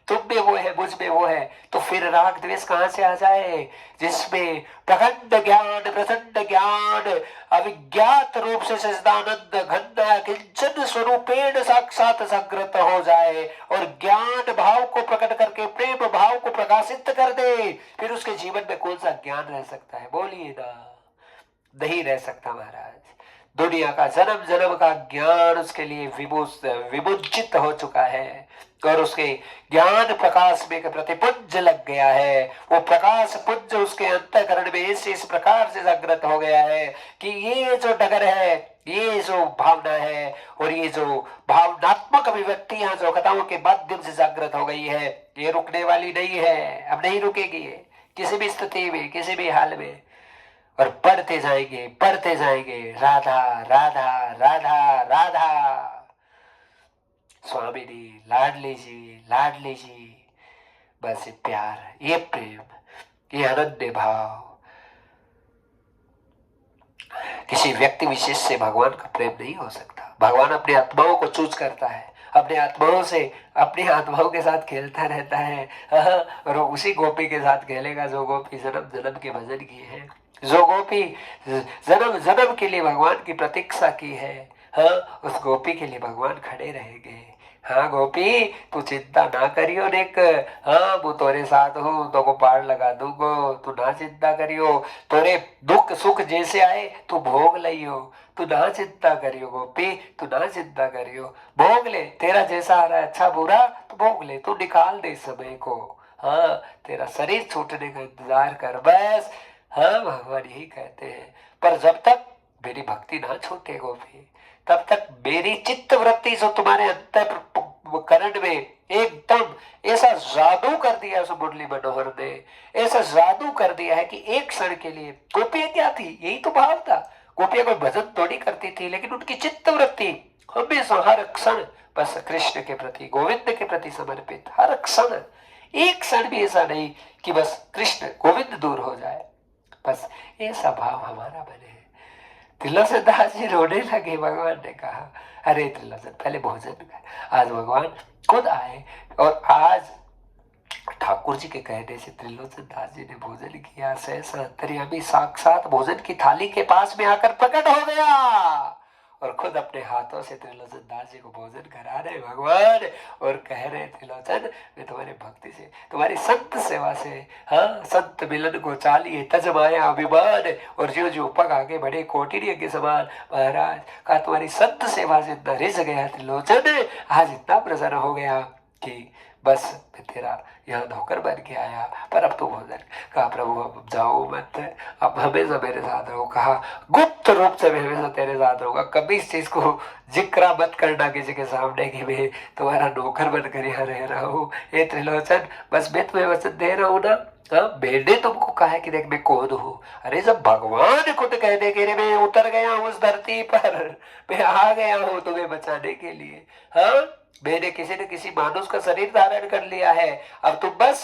तुम में वो है, मुझ में वो है, तो फिर राग द्वेष कहां से आ जाए? जिसमें प्रखंड ज्ञान, प्रचंड ज्ञान, अविज्ञात रूप से सच्चिदानंद घन किंचन स्वरूपेण साक्षात जागृत हो जाए और ज्ञान भाव को प्रकट करके प्रेम भाव को प्रकाशित कर दे, फिर उसके जीवन में कौन सा ज्ञान रह सकता है? बोलिए ना, नहीं रह सकता महाराज। दुनिया का जन्म जन्म का ज्ञान उसके लिए विमुचित हो चुका है और उसके ज्ञान प्रकाश में प्रतिपुंज लग गया है। वो प्रकाश पुंज उसके अंतःकरण में इस प्रकार से जागृत हो गया है कि ये जो डगर है, ये जो भावना है और ये जो भावनात्मक अभिव्यक्तियां जो कथाओं के माध्यम से जागृत हो गई है, ये रुकने वाली नहीं है, अब नहीं रुकेगी किसी भी स्थिति में, किसी भी हाल में। और बढ़ते जाएंगे, राधा राधा राधा राधा, स्वामिनी लाडली जी। बस ये प्यार, ये प्रेम, ये अनन्य भाव, किसी व्यक्ति विशेष से भगवान का प्रेम नहीं हो सकता। भगवान अपने आत्माओं को चूज करता है, अपने आत्माओं से, अपनी आत्माओं के साथ खेलता रहता है। और वो उसी गोपी के साथ खेलेगा जो गोपी जन्म जन्म के भजन किए हैं, जो गोपी जन्म जन्म के लिए भगवान की प्रतीक्षा की है। हाँ, उस गोपी के लिए भगवान खड़े रहेंगे। हाँ गोपी, तू चिंता ना करियो देख। हाँ वो तोरे साथ हूँ, तो को पार लगा दूंगो, तू ना चिंता करियो। तोरे दुख सुख जैसे आए तू भोग लियो, तू ना चिंता करियो गोपी, तू ना चिंता करियो। भोग ले, तेरा जैसा आ रहा है अच्छा बुरा तो भोग ले, तू निकाल दे समय को। हाँ, तेरा शरीर छूटने का इंतजार कर बस। हाँ भगवान यही कहते हैं। पर जब तक मेरी भक्ति ना छूटे गोपी, तब तक मेरी चित्त वृत्ति जो तुम्हारे अंतःकरण में एकदम ऐसा जादू कर दिया उस मुरली मनोहर ने, ऐसा जादू कर दिया है कि एक क्षण के लिए गोपियां क्या थी, यही तो भाव था। गोपियां कोई भजन थोड़ी करती थी, लेकिन उनकी चित्त वृत्ति हमेशा हर क्षण बस कृष्ण के प्रति, गोविंद के प्रति समर्पित। हर क्षण, एक क्षण भी ऐसा नहीं कि बस कृष्ण गोविंद दूर हो जाए। बस ऐसा भाव हमारा बने। त्रिलोचन दास जी रोने लगे। भगवान ने कहा, अरे त्रिलोचन पहले भोजन कर। आज भगवान खुद आए और आज ठाकुर जी के कहने से त्रिलोचन दास जी ने भोजन किया। सहसा अंतर्यामी साक्षात भोजन की थाली के पास में आकर प्रकट हो गया और खुद अपने हाथों से त्रिलोचन दास जी को भोजन करा रहे भगवान, और कह रहे त्रिलोचन, मैं तुम्हारी भक्ति से, तुम्हारी संत सेवा से, हाँ संत मिलन को चालिए तज माया अभिमान, और जो जो पग आगे बढ़े कोटिनिय के समान। महाराज कहा, तुम्हारी संत सेवा से इतना रिझ गया त्रिलोचन, आज इतना प्रसन्न हो गया कि बस मैं तेरा यहाँ नौकर बन के आया, पर अब तो भोजन। कहा, प्रभु अब जाओ मत, अब हमेशा मेरे साथ रहो। कहा, गुप्त रूप से मैं हमेशा तेरे साथ रहूंगा, कभी इस चीज को जिक्र मत करना किसी के सामने कि मैं तुम्हारा नौकर बनकर यहाँ रह रहा हूँ। ये त्रिलोचन, बस मैं तुम्हें वचन दे रहा हूँ ना। हाँ, मैंने तुमको कहा है कि देख मैं कौन हूँ। अरे जब भगवान खुद कह दे कि मैं उतर गया हूँ उस धरती पर, मैं आ गया हूँ तुम्हें बचाने के लिए। हाँ, मैंने किसी न किसी मानुष का शरीर धारण कर लिया है, अब तुम बस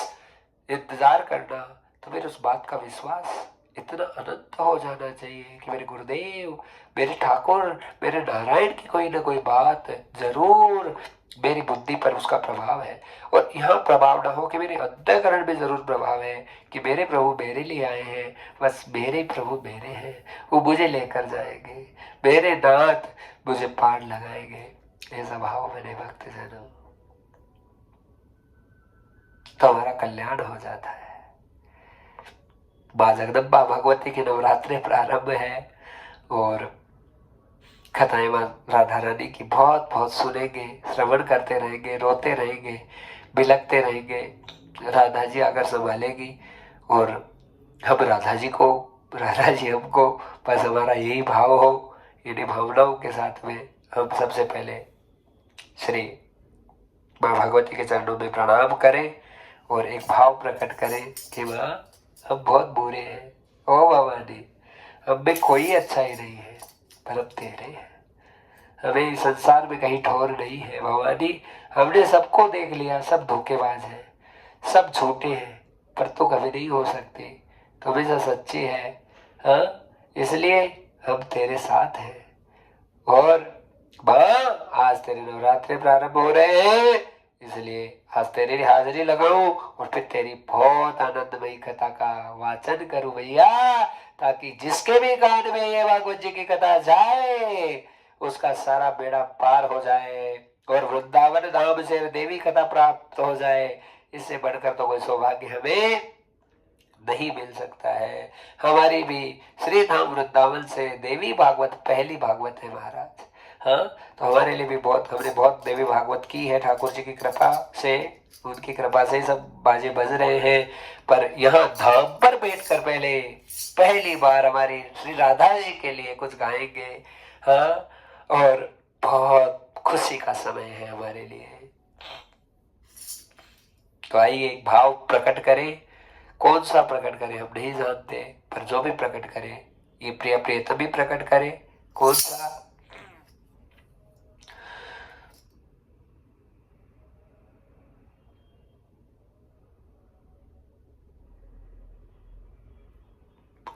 इंतजार करना। तो मेरे उस बात का विश्वास इतना अनंत हो जाना चाहिए कि मेरे गुरुदेव, मेरे ठाकुर, मेरे नारायण की कोई ना कोई बात जरूर मेरी बुद्धि पर उसका प्रभाव है। और यहाँ प्रभाव ना हो कि मेरे अंतःकरण में जरूर प्रभाव है कि मेरे प्रभु मेरे लिए आए हैं, बस मेरे प्रभु मेरे हैं, वो मुझे लेकर जाएंगे, मेरे नाथ मुझे पार लगाएंगे। ऐसा भाव मैंने भक्त जनों, तो हमारा कल्याण हो जाता है। माँ जगदम्बा भगवती के नवरात्रि प्रारंभ है और कथाएं माँ राधा रानी की बहुत बहुत सुनेंगे, श्रवण करते रहेंगे, रोते रहेंगे, बिलखते रहेंगे। राधा जी अगर संभालेगी और हम राधा जी को, राधा जी हमको, बस हमारा यही भाव हो। इन्हीं भावनाओं के साथ में हम सबसे पहले श्री माँ भगवती के चरणों में प्रणाम करें और एक भाव प्रकट करें कि माँ हम बहुत बुरे हैं, ओ भवानी हम में कोई अच्छा ही नहीं है, पर हम तेरे हैं, हमें इस संसार में कहीं ठौर नहीं है भवानी। हमने सबको देख लिया, सब धोखेबाज हैं, सब झूठे हैं, पर तो कभी नहीं हो सकते, तो हमेशा सच्चे है। हाँ, इसलिए हम तेरे साथ हैं। और माँ आज तेरे नवरात्रे प्रारंभ हो रहे हैं, इसलिए आज तेरी हाजिरी लगाऊं और फिर तेरी बहुत आनंदमयी कथा का वाचन करूं भैया, ताकि जिसके भी कान में ये भागवत जी की कथा जाए उसका सारा बेड़ा पार हो जाए और वृंदावन धाम से देवी कथा प्राप्त हो जाए। इससे बढ़कर तो कोई सौभाग्य हमें नहीं मिल सकता है। हमारी भी श्री धाम वृंदावन से देवी भागवत पहली भागवत है महाराज। हाँ, तो हमारे लिए भी बहुत, हमने बहुत देवी भागवत की है ठाकुर जी की कृपा से, उनकी कृपा से सब बाजे बज रहे हैं। पर यहाँ धाम पर बैठकर पहले पहली बार हमारी श्री राधा जी के लिए कुछ गाएंगे। हाँ, और बहुत खुशी का समय है हमारे लिए। तो आइए एक भाव प्रकट करें, कौन सा प्रकट करें हम नहीं जानते, पर जो भी प्रकट करे, ये प्रिय प्रियतम भी प्रकट करे, कौन सा?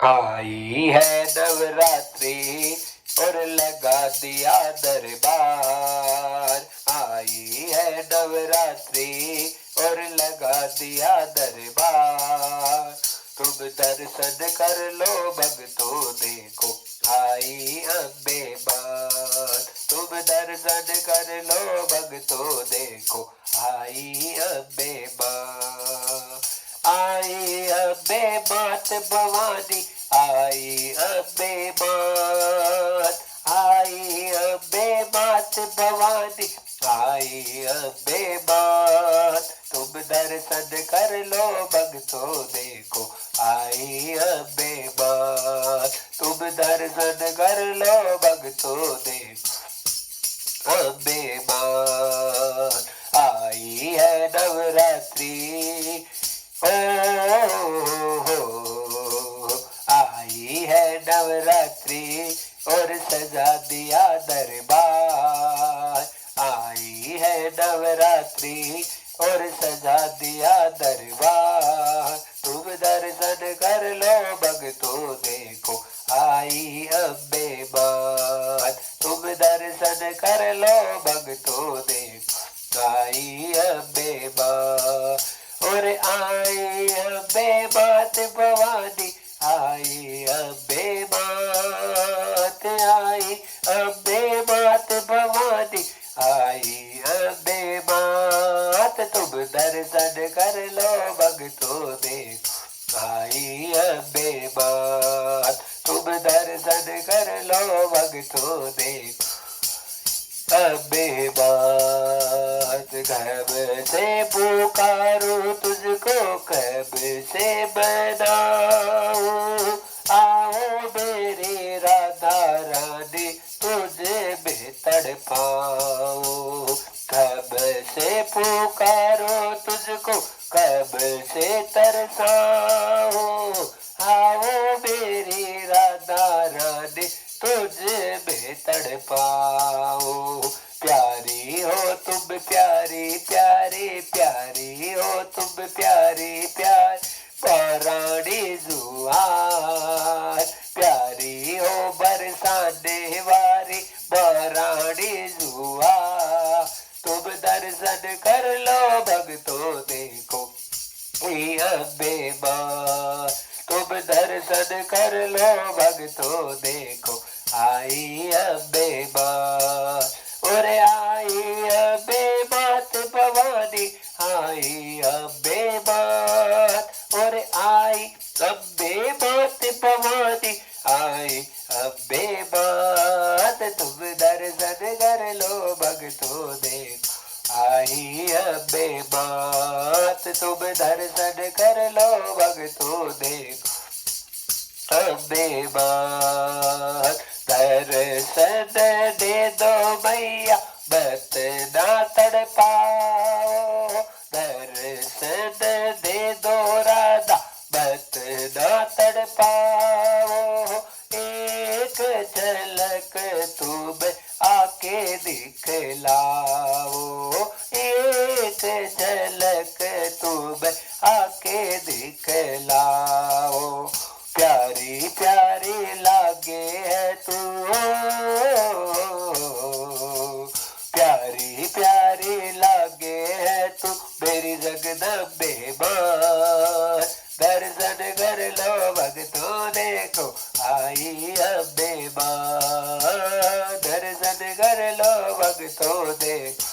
आई है नवरात्रि और लगा दिया दरबार, आई है नवरात्रि और लगा दिया दरबार, तुम दर्शन कर लो भक्तों देखो आई अम्बे मां, तुम दर्शन कर लो भक्तों देखो आई अम्बे माँ। आई अम्बे मात भवानी आई अम्बे मात। आई अम्बे मात भवानी आई अम्बे मात। तुम दर्शन कर लो भक्तों देखो आई अम्बे मात। तुम दर्शन कर लो भक्तों देखो अम्बे माँ। आई है नवरात्रि ओ आई है नवरात्रि और सजा दिया दरबार। आई है नवरात्रि और सजा दिया दरबार। तुम दर्शन कर लो भक्तों देखो आई अम्बे माँ। तुम दर्शन कर लो भक्तों देखो आई अम्बे माँ। और आई अम्बे मात भवानी आई अम्बे मात। आई अम्बे मात भवानी आई अम्बे मात। तुम दर्शन कर लो भक्तों देखो आई अम्बे मात। तुम दर्शन कर लो भक्तों देखो अम्बे मात। कब से पुकारूं तुझको कब से बनाऊं। आओ मेरी राधा रानी तुझे में तड़पाऊं। कब से पुकारूं तुझको कब से तरसाऊं। आओ मेरी राधा रानी तुझे में तड़पाओ। प्यारी हो तुम प्यारी प्यारी प्यारी हो तुम प्यारी प्यारी परानी जुआर। प्यारी हो बरसाने वाली परानी जुआर। तुम दर्शन कर लो भक्तों देखो अम्बे माँ। तुम दर्शन कर लो भक्तों देखो आई अम्बे माँ। और आई अम्बे मात भवानी आई अम्बे मात। और आई अम्बे मात भवानी आई अम्बे मात। तुम दर्शन कर लो भक्तों देखो आई अम्बे मात। तुम दर्शन कर लो भक्तों देखो अम्बे मात। दर्शन दे दो मैया मत ना तड़पाओ। दर्शन दे दो राधा मत ना तड़पाओ। एक झलक तुम आके दिखलाओ। एक झलक तुम आके दिखलाओ। प्यारी प्यारी लागे है तू प्यारी प्यारी लागे है तू मेरी जगदम्बे माँ। दर्शन कर लो भक्तों देखो आई अम्बे माँ। दर्शन कर लो भक्तों देखो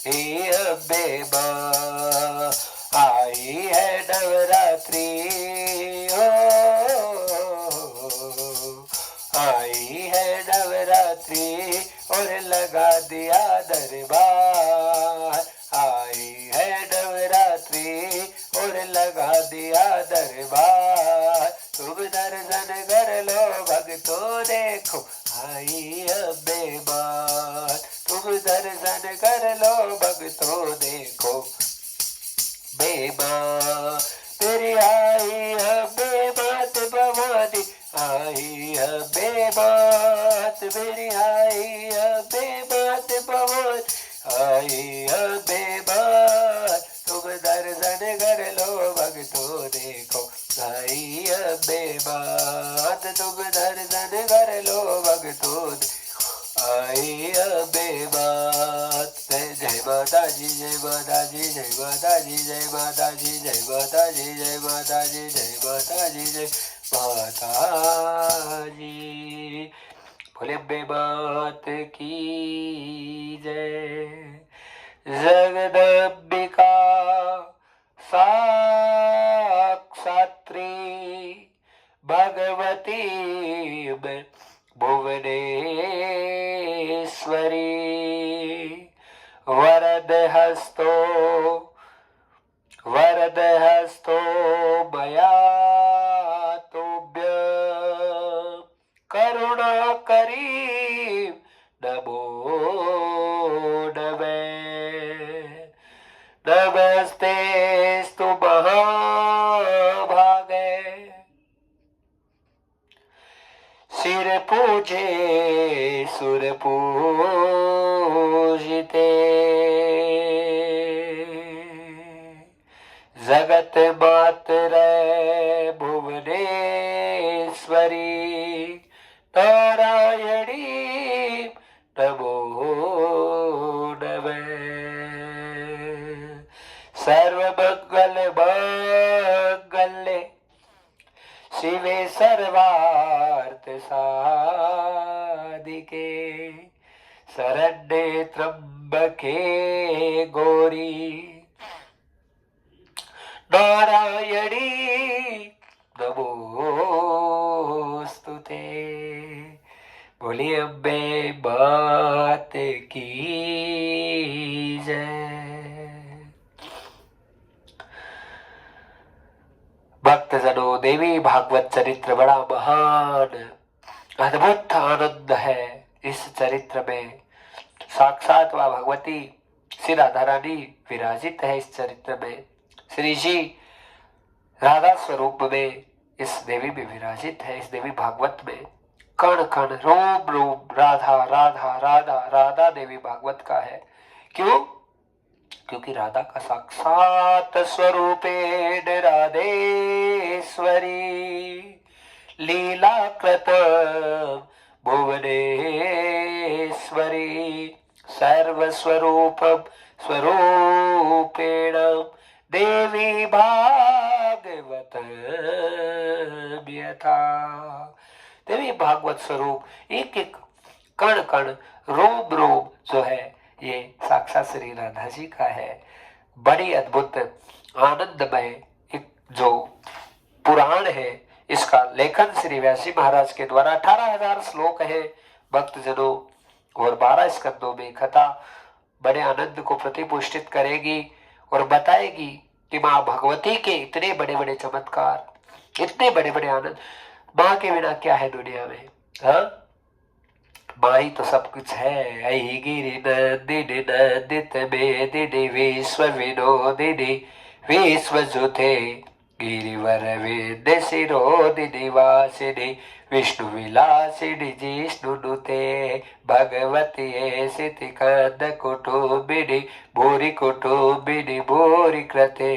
अम्बे माँ। आई है नवरात्रि आई है नवरात्रि और लगा दिया दरबार। आई है नवरात्रि और लगा दिया दरबार। तुम दर्शन कर लो भक्तों देखो आई अम्बे माँ। तुम दर्शन कर लो भक्तों देखो बेमा। तेरी आई अम्बे मात भवानी आई अम्बे मात। मेरी आई अम्बे मात भवानी आई अम्बे मात। तुम दर्शन कर लो भक्तों देखो आई अम्बे मात। तुम दर्शन कर लो भक्तों आई अम्बे मात। जय माता जी जय माता जी जय माता जी जय माता जी जय माता जी जय माता जी जय माता जी जय माता जी। भोले अम्बे मात की जय। जगदम्बिका साक्षात्री भगवती भुवनेश्वरी वरद हस्तो मया तुभ्य करुणा करी नमो नमे। नमस्तेस्तु महाभागे सिर पूजे सुर पूजिते जगत मातरे भुवनेश्वरी नारायणी नमो नमः। सर्वमंगल मांगल्ये शिवे सर्वार्थ साधिके शरण्ये त्र्यंबके गौरी नारायणी नमोस्तुते। बोलिए अम्बे मात की जय। भक्तजनों, देवी भागवत चरित्र बड़ा महान अद्भुत आनंद है। इस चरित्र में साक्षात वह भगवती श्री राधा रानी विराजित है। इस चरित्र में श्री जी राधा स्वरूप में इस देवी में विराजित है। इस देवी भागवत में कण कण रोम रोम राधा राधा राधा राधा देवी भागवत का है। क्यों? क्योंकि राधा का साक्षात स्वरूपेण राधेश्वरी लीला कृतम भुवनेश्वरी सर्वस्वरूपम स्वरूपेण देवी भागवत व्यथा। देवी भागवत स्वरूप एक एक कण कण रोम रोम जो है ये साक्षात श्री राधा जी का है। बड़ी अद्भुत आनंदमय एक जो पुराण है, इसका लेखन श्री व्यास जी महाराज के द्वारा 18,000 श्लोक है भक्तजनों और 12 स्कंदों में कथा बड़े आनंद को प्रतिपुष्टित करेगी और बताएगी कि माँ भगवती के इतने बड़े बड़े चमत्कार, इतने बड़े बड़े आनंद। माँ के बिना क्या है दुनिया में? हाँ, माँ ही तो सब कुछ है। ऐ गिरि नंदिनी नंदित मेदिनी विश्व विनोदिनी विश्व जुते गिरिवर विंध्य शिरोदिनी वासिनी विष्णु विलासिनी जिष्णु नुते भगवती सिति कंद कुटुंबिनी भूरि कुटुंबिनी भूरि कृते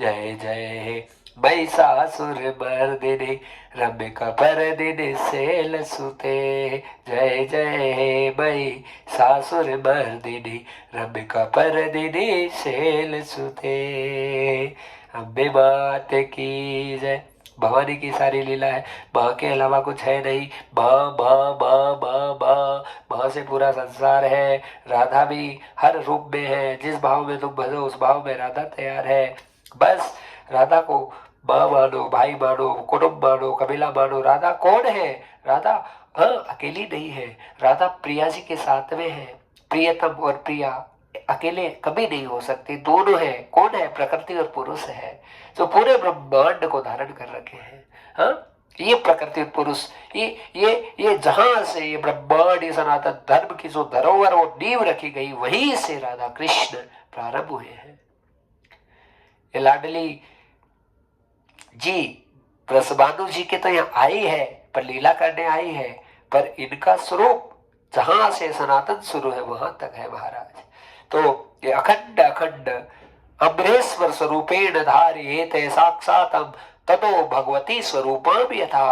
जय जय महिषासुर मर्दिनी रंभिका परदिनी सेल सुते जय जय महिषासुर मर्दिनी रंभिका परदिनी सेल सुते। अम्बे मात की जय। भवानी की सारी लीला है, माँ के अलावा कुछ है नहीं। माँ माँ माँ माँ माँ, माँ से पूरा संसार है। राधा भी हर रूप में है, जिस भाव में तुम भजो उस भाव में राधा तैयार है। बस राधा को माँ मानो, भाई मानो, कुटुंब मानो, कबीला मानो। राधा कौन है? राधा अकेली नहीं है, राधा प्रिया जी के साथ में है। प्रियतम और प्रिया अकेले कभी नहीं हो सकते, दोनों है। कौन है? प्रकृति और पुरुष है, जो पूरे ब्रह्मांड को धारण कर रखे हैं। हाँ, ये प्रकृति और पुरुष, ये जहां से ये ब्रह्मांड, ये सनातन धर्म की जो धरोहर और नींव रखी गई, वहीं से राधा कृष्ण प्रारंभ हुए हैं। ये लाडली जी ब्रजबानु जी के तो यहाँ आई है, पर लीला करने आई है, पर इनका स्वरूप जहां से सनातन शुरू है वहां तक है महाराज। तो ये अखंड अखंड अमरेश्वर स्वरूपेण धार्येते साक्षातम ततो भगवती स्वरूपम यथा।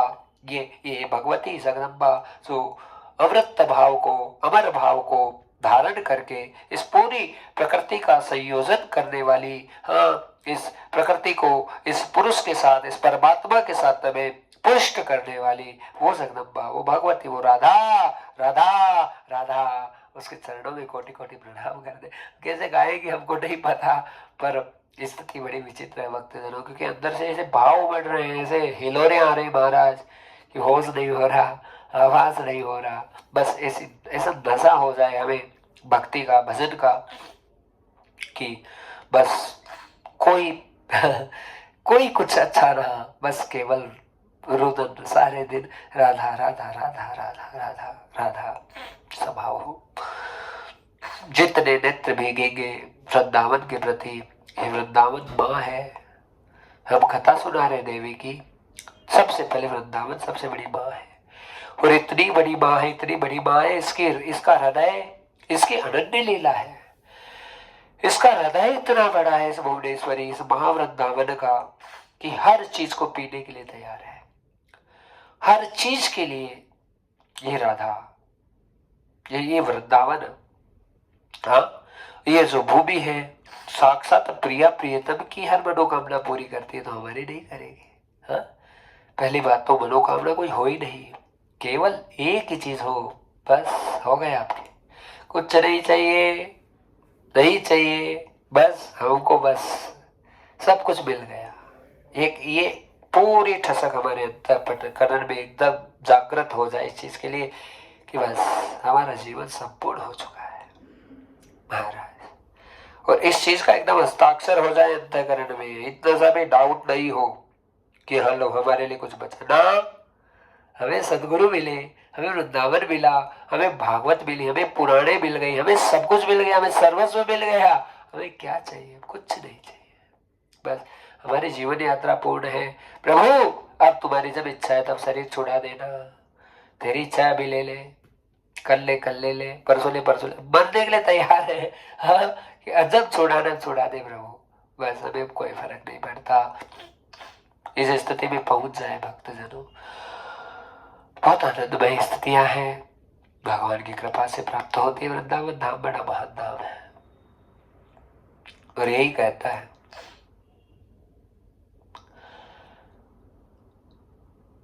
ये भगवती जगदम्बा जो अवृत्त भाव को, अमर भाव को धारण करके इस पूरी प्रकृति का संयोजन करने वाली, हाँ, इस प्रकृति को इस पुरुष के साथ, इस परमात्मा के साथ में पुष्ट करने वाली वो जगदम्बा, वो भगवती, वो राधा राधा राधा, उसके चरणों में कोटि कोटि प्रणाम कर दे। कैसे गाएंगे हमको नहीं पता, पर स्थिति बड़ी विचित्र है भक्तजनों, क्योंकि अंदर से ऐसे भाव बढ़ रहे हैं, ऐसे हिलोरे आ रहे हैं महाराज कि होश नहीं हो रहा, आवाज नहीं हो रहा, बस ऐसी ऐसा नशा हो जाए हमें भक्ति का, भजन का, कि बस कोई कोई कुछ अच्छा रहा, बस केवल रुदन सारे दिन राधा राधा राधा राधा राधा राधा स्वभाव हो। जितने नेत्र भीगेंगे वृंदावन के प्रति, ये वृंदावन माँ है। हम कथा सुना रहे देवी की, सबसे पहले वृंदावन सबसे बड़ी माँ है, और इतनी बड़ी माँ है, इतनी बड़ी माँ है, इसके इसका हृदय, इसकी अनन्य लीला है, इसका हृदय इतना बड़ा है इस भुवनेश्वरी, इस महावृंदावन का, कि हर चीज को पीने के लिए तैयार है, हर चीज के लिए। ये राधा, ये वृंदावन, हाँ, ये जो भूमि है साक्षात प्रिया प्रियतम की हर मनोकामना पूरी करती है, तो हमारी नहीं करेगी? हाँ, पहली बात तो मनोकामना कोई हो ही नहीं, केवल एक ही चीज हो, बस हो गए आपके, कुछ नहीं चाहिए, नहीं चाहिए, बस हमको बस सब कुछ मिल गया। एक ये पूरी ठसक हमारे अंतःकरण में एकदम जागृत हो जाए इस चीज के लिए कि बस हमारा जीवन संपूर्ण हो चुका है महाराज, और इस चीज का एकदम हस्ताक्षर हो जाए अंतःकरण में, इतना सा भी डाउट नहीं हो कि हाँ लो हमारे लिए कुछ बचा ना। हमें सदगुरु मिले, हमें वृंदावन मिला, हमें भागवत मिली, हमें पुराणे मिल गई, हमें सब कुछ मिल गया, हमें सर्वस्व मिल गया, हमें क्या चाहिए? कुछ नहीं चाहिए, बस हमारी जीवन यात्रा पूर्ण है। प्रभु अब तुम्हारी जब इच्छा है तब शरीर छुड़ा देना, तेरी इच्छा अभी ले ले, कल ले, परसों ले, मरने के लिए तैयार है, हाँ, कि जब छुड़ाना छुड़ा दे प्रभु, बस हमें कोई फर्क नहीं पड़ता। इस स्थिति में पहुंच जाए भक्तजनों, बहुत आनंदमय स्थितियां हैं, भगवान की कृपा से प्राप्त होती है। वृंदावन धाम बड़ा महान धाम है, और यही कहता है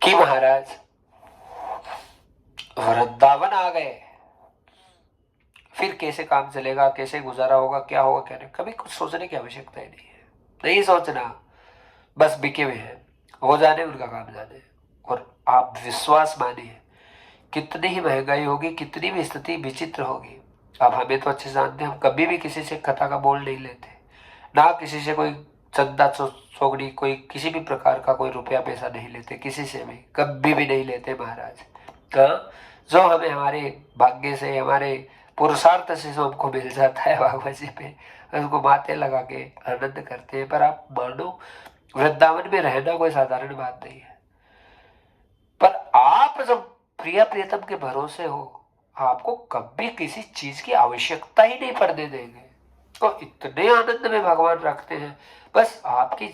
कि महाराज वृंदावन आ गए, फिर कैसे काम चलेगा, कैसे गुजारा होगा, क्या होगा, क्या नहीं, कभी कुछ सोचने की आवश्यकता ही नहीं है, नहीं सोचना, बस बिके हुए हैं, हो जाने उनका काम जाने। और आप विश्वास मानिए, कितनी ही महंगाई होगी, कितनी भी स्थिति विचित्र होगी, अब हमें तो अच्छे जानते हैं, हम कभी भी किसी से कथा का बोल नहीं लेते, ना किसी से कोई चंदा चौगड़ी, कोई किसी भी प्रकार का कोई रुपया पैसा नहीं लेते, किसी से भी कभी भी नहीं लेते महाराज। जो हमें हमारे भाग्य से, हमारे पुरुषार्थ से जो हमको मिल जाता है भगवान जी पे, उसको माथे लगा के आनंद करते हैं। पर आप मानो वृंदावन में रहना कोई साधारण बात नहीं है, पर आप जब प्रिया प्रियतम के भरोसे हो, आपको कभी किसी चीज की आवश्यकता ही नहीं पड़ने देंगे, तो इतने आनंद में भगवान रखते हैं। बस आपकी,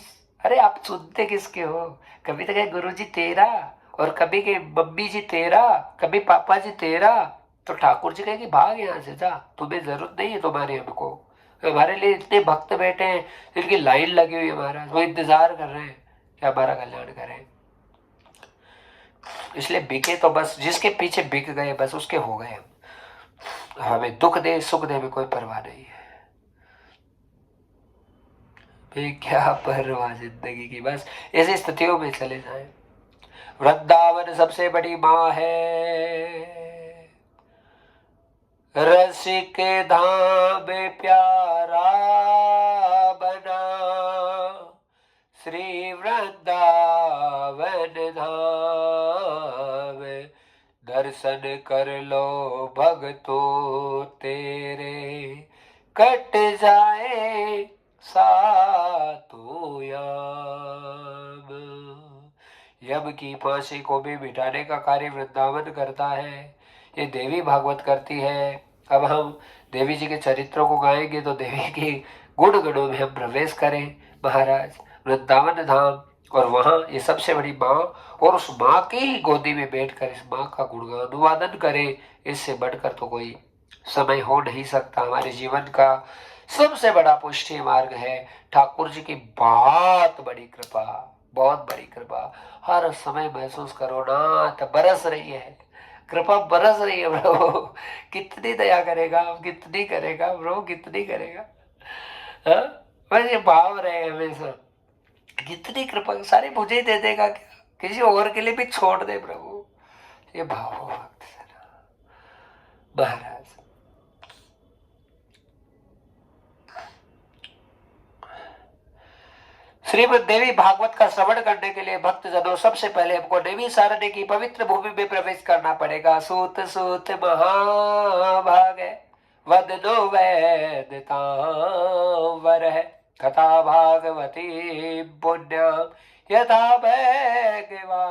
अरे आप सुनते किसके हो? कभी तो कहे गुरु जी तेरा, और कभी के मम्मी जी तेरा, कभी पापा जी तेरा, तो ठाकुर जी कहे कि भाग यहाँ से जा, तुम्हें जरूरत नहीं है तुम्हारी, हमको, हमारे लिए इतने भक्त बैठे हैं, इनकी लाइन लगी हुई है महाराज, वो इंतजार कर रहे हैं कि हमारा कल्याण करें। इसलिए बिके तो बस, जिसके पीछे बिक गए बस उसके हो गए हम, हमें दुख दे सुख दे में कोई परवाह नहीं है, क्या परवाह जिंदगी की, बस ऐसी स्थितियों में चले जाए। वृंदावन सबसे बड़ी माँ है, रसिक धाम प्यारा बना, श्री वृंदावन धाम, दर्शन कर लो भगतो तेरे, कट जाए सातों याम। यम की फांसी को भी मिटाने का कार्य वृंदावन करता है, ये देवी भागवत करती है। अब हम देवी जी के चरित्रों को गाएंगे तो देवी के गुण गणों में हम प्रवेश करें महाराज, वृंदावन धाम, और वहां ये सबसे बड़ी माँ, और उस माँ की ही गोदी में बैठकर इस माँ का गुणगान अनुवादन करें, इससे बढ़कर तो कोई समय हो नहीं सकता। हमारे जीवन का सबसे बड़ा पुष्टि मार्ग है ठाकुर जी की बहुत बड़ी कृपा, बहुत बड़ी कृपा। हर समय महसूस करो नाथ बरस रही है, कृपा बरस रही है प्रभु। कितनी दया करेगा, कितनी करेगा प्रभु, कितनी करेगा। हाँ, बस ये भाव रहे हमेशा, कितनी कृपा, सारी मुझे दे देगा क्या, किसी और के लिए भी छोड़ दे प्रभु। ये भाव हो भक्त जना महाराज। श्रीमद देवी भागवत का श्रवण करने के लिए भक्त जनों सबसे पहले हमको देवी सारणी की पवित्र भूमि में प्रवेश करना पड़ेगा। सूत सूत महाभाग वदनो वैदतांवर है, कथा भागवती पुण्यम यथा भगवाचुक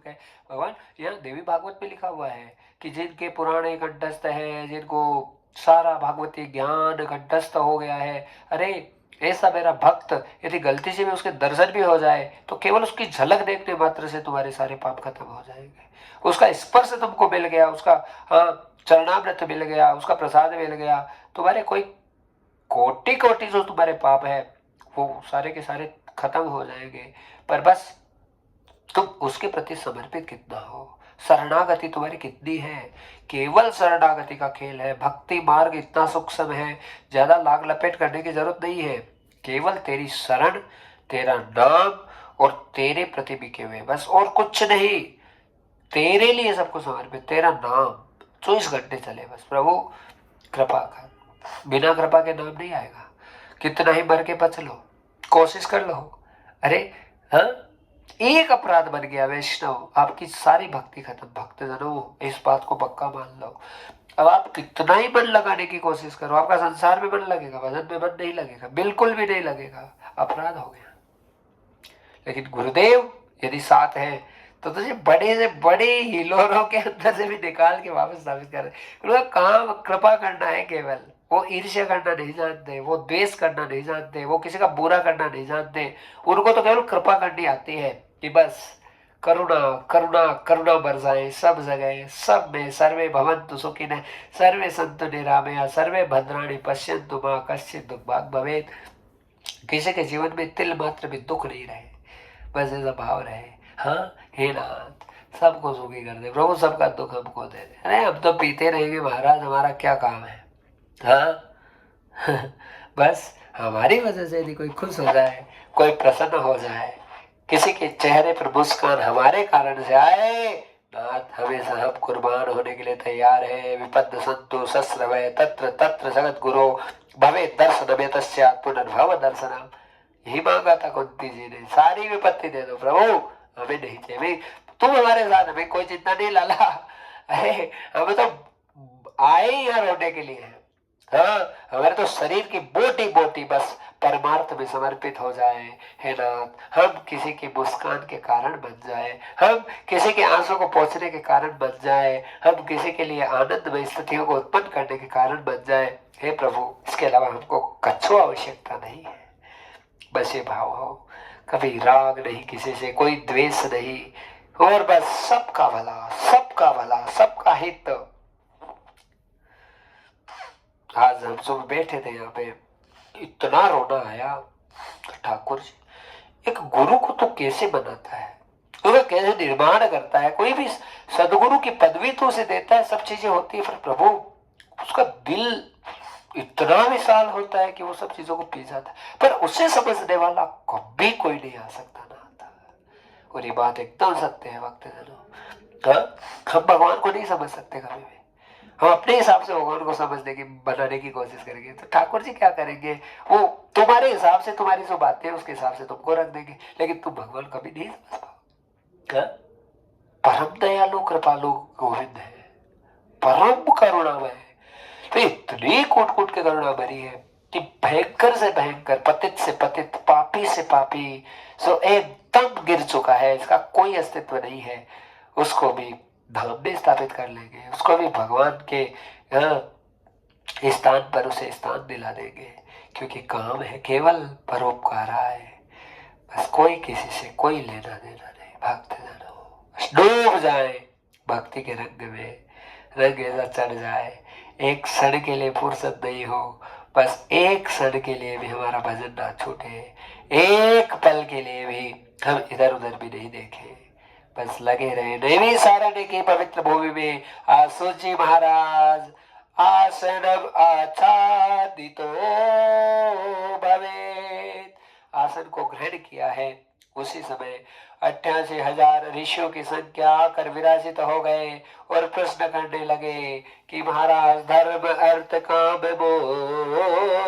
है। भगवान यहाँ देवी भागवत में लिखा हुआ है कि जिनके पुराने कंठस्थ है, जिनको सारा भागवती ज्ञान कंठस्थ हो गया है, अरे ऐसा मेरा भक्त यदि गलती से भी उसके दर्शन भी हो जाए तो केवल उसकी झलक देखने मात्र से तुम्हारे सारे पाप खत्म हो जाएंगे। उसका स्पर्श तुमको मिल गया, उसका चरणामृत मिल गया, उसका प्रसाद मिल गया, तुम्हारे कोई कोटि कोटि जो तुम्हारे पाप है वो सारे के सारे खत्म हो जाएंगे। पर बस तुम उसके प्रति समर्पित कितना हो, शरणागति तुम्हारी कितनी है। केवल शरणागति का खेल है। भक्ति मार्ग इतना सूक्ष्म है, ज्यादा लाग लपेट करने की जरूरत नहीं है। केवल तेरी शरण, तेरा नाम और तेरे प्रति बिके हुए, बस और कुछ नहीं। तेरे लिए सबको समर्पित, तेरा नाम 24 घंटे चले बस। प्रभु कृपा कर, बिना कृपा के नाम नहीं आएगा। कितना ही मर के बच लो, कोशिश कर लो, अरे हाँ, एक अपराध बन गया वैष्णव, आपकी सारी भक्ति खत्म। भक्त जनों इस बात को पक्का मान लो। अब आप कितना ही मन लगाने की कोशिश करो, आपका संसार में मन लगेगा, भजन में मन नहीं लगेगा, बिल्कुल भी नहीं लगेगा, अपराध हो गया। लेकिन गुरुदेव यदि साथ है तो तुझे बड़े से बड़े हिलोरों के अंदर से भी निकाल के वापस स्थापित कर रहे। काम कृपा करना है केवल। वो ईर्ष्या करना नहीं जानते, वो द्वेष करना नहीं जानते, वो किसी का बुरा करना नहीं जानते। उनको तो केवल कृपा करनी आती है कि बस करुणा करुणा करुणा बरसाए सब जगह, सब में। सर्वे भवन्तु सुखिनः सर्वे सन्तु निरामया सर्वे भद्राणि पश्यन्तु मा कश्चित् दुर्भाग् भवेत्। किसी के जीवन में तिल मात्र भी दुख नहीं रहे, बस ऐसा भाव रहे। हाँ हे नाथ, सबको सुखी कर दे प्रभु, सबका दुख हमको दे दे। अरे हम तो पीते रहेंगे महाराज, हमारा क्या काम है। हाँ बस हमारी वजह से यदि कोई खुश हो जाए, कोई प्रसन्न हो जाए, किसी के चेहरे पर मुस्कान हमारे कारण से आए, नाथ हमेशा हम कुर्बान होने के लिए तैयार है। विपद संतु सस्रवय तत्र तत्र जगत गुरु भवे दर्शन में तस्यात् पुनर्भव दर्शनम। यही मांगा था कुंती जी ने, सारी विपत्ति दे दो प्रभु, हमें नहीं चाहिए, तुम हमारे साथ, हमें कोई चिंता नहीं लाला। अरे हमें तो आए ही यहाँ रोने के लिए है। हाँ, हमारे तो शरीर की बोटी बोटी बस परमार्थ में समर्पित हो जाए। हे नाथ, हम किसी की मुस्कान के कारण बन जाए, हम किसी के आंसू को पोंछने के कारण बन जाए, हम किसी के लिए आनंदमय स्थितियों को उत्पन्न करने के कारण बन जाए। हे प्रभु, इसके अलावा हमको कच्छो आवश्यकता नहीं है। बस ये भाव हो, कभी राग नहीं किसी से, कोई द्वेष नहीं, और बस सबका भला, सबका भला, सबका हित। आज हम सब बैठे थे यहाँ पे, इतना रोना आया। ठाकुर जी, एक गुरु को तो कैसे बनाता है, वह कैसे निर्माण करता है। कोई भी सदगुरु की पदवी तो उसे देता है, सब चीजें होती है, फिर प्रभु उसका दिल इतना विशाल होता है कि वो सब चीजों को पी जाता है, पर उसे समझने वाला कभी कोई नहीं आ सकता ना आता। और ये बात एकदम सत्य है भक्त जनों। हम भगवान को नहीं समझ सकते कभी भी। हम अपने हिसाब से भगवान को समझने की, बनाने की कोशिश करेंगे तो ठाकुर जी क्या करेंगे, वो तुम्हारे हिसाब से, तुम्हारी जो बातें हैं उसके हिसाब से तुमको रख देंगे, लेकिन तुम भगवान कभी नहीं समझ पाओ। परम दयालु कृपालु गोविंद है, परम करुणामय है। तो इतनी कूट कूट के करुणा भरी है कि भयंकर से भयंकर, पतित से पतित, पापी से पापी सो एकदम गिर चुका है, इसका कोई अस्तित्व नहीं है, उसको भी धाम में स्थापित कर लेंगे, उसको भी भगवान के स्थान पर उसे स्थान दिला देंगे। क्योंकि काम है केवल परोपकार है, बस कोई किसी से कोई लेना देना नहीं। भक्त जनो डूब जाए भक्ति के रंग में, रंग ऐसा चढ़ जाए, एक क्षण के लिए फुर्सत नहीं हो, बस एक क्षण के लिए भी हमारा भजन ना छूटे, एक पल के लिए भी हम इधर उधर भी नहीं देखे, बस लगे रहे नैमिषारण्य की पवित्र भूमि में। सूत जी महाराज आसनम आच्छादितो भवेत्, आसन को ग्रहण किया है। उसी समय 88,000 ऋषियों की संख्या आकर विराजित हो गए और प्रश्न करने लगे कि महाराज धर्म अर्थ काम मोक्षाण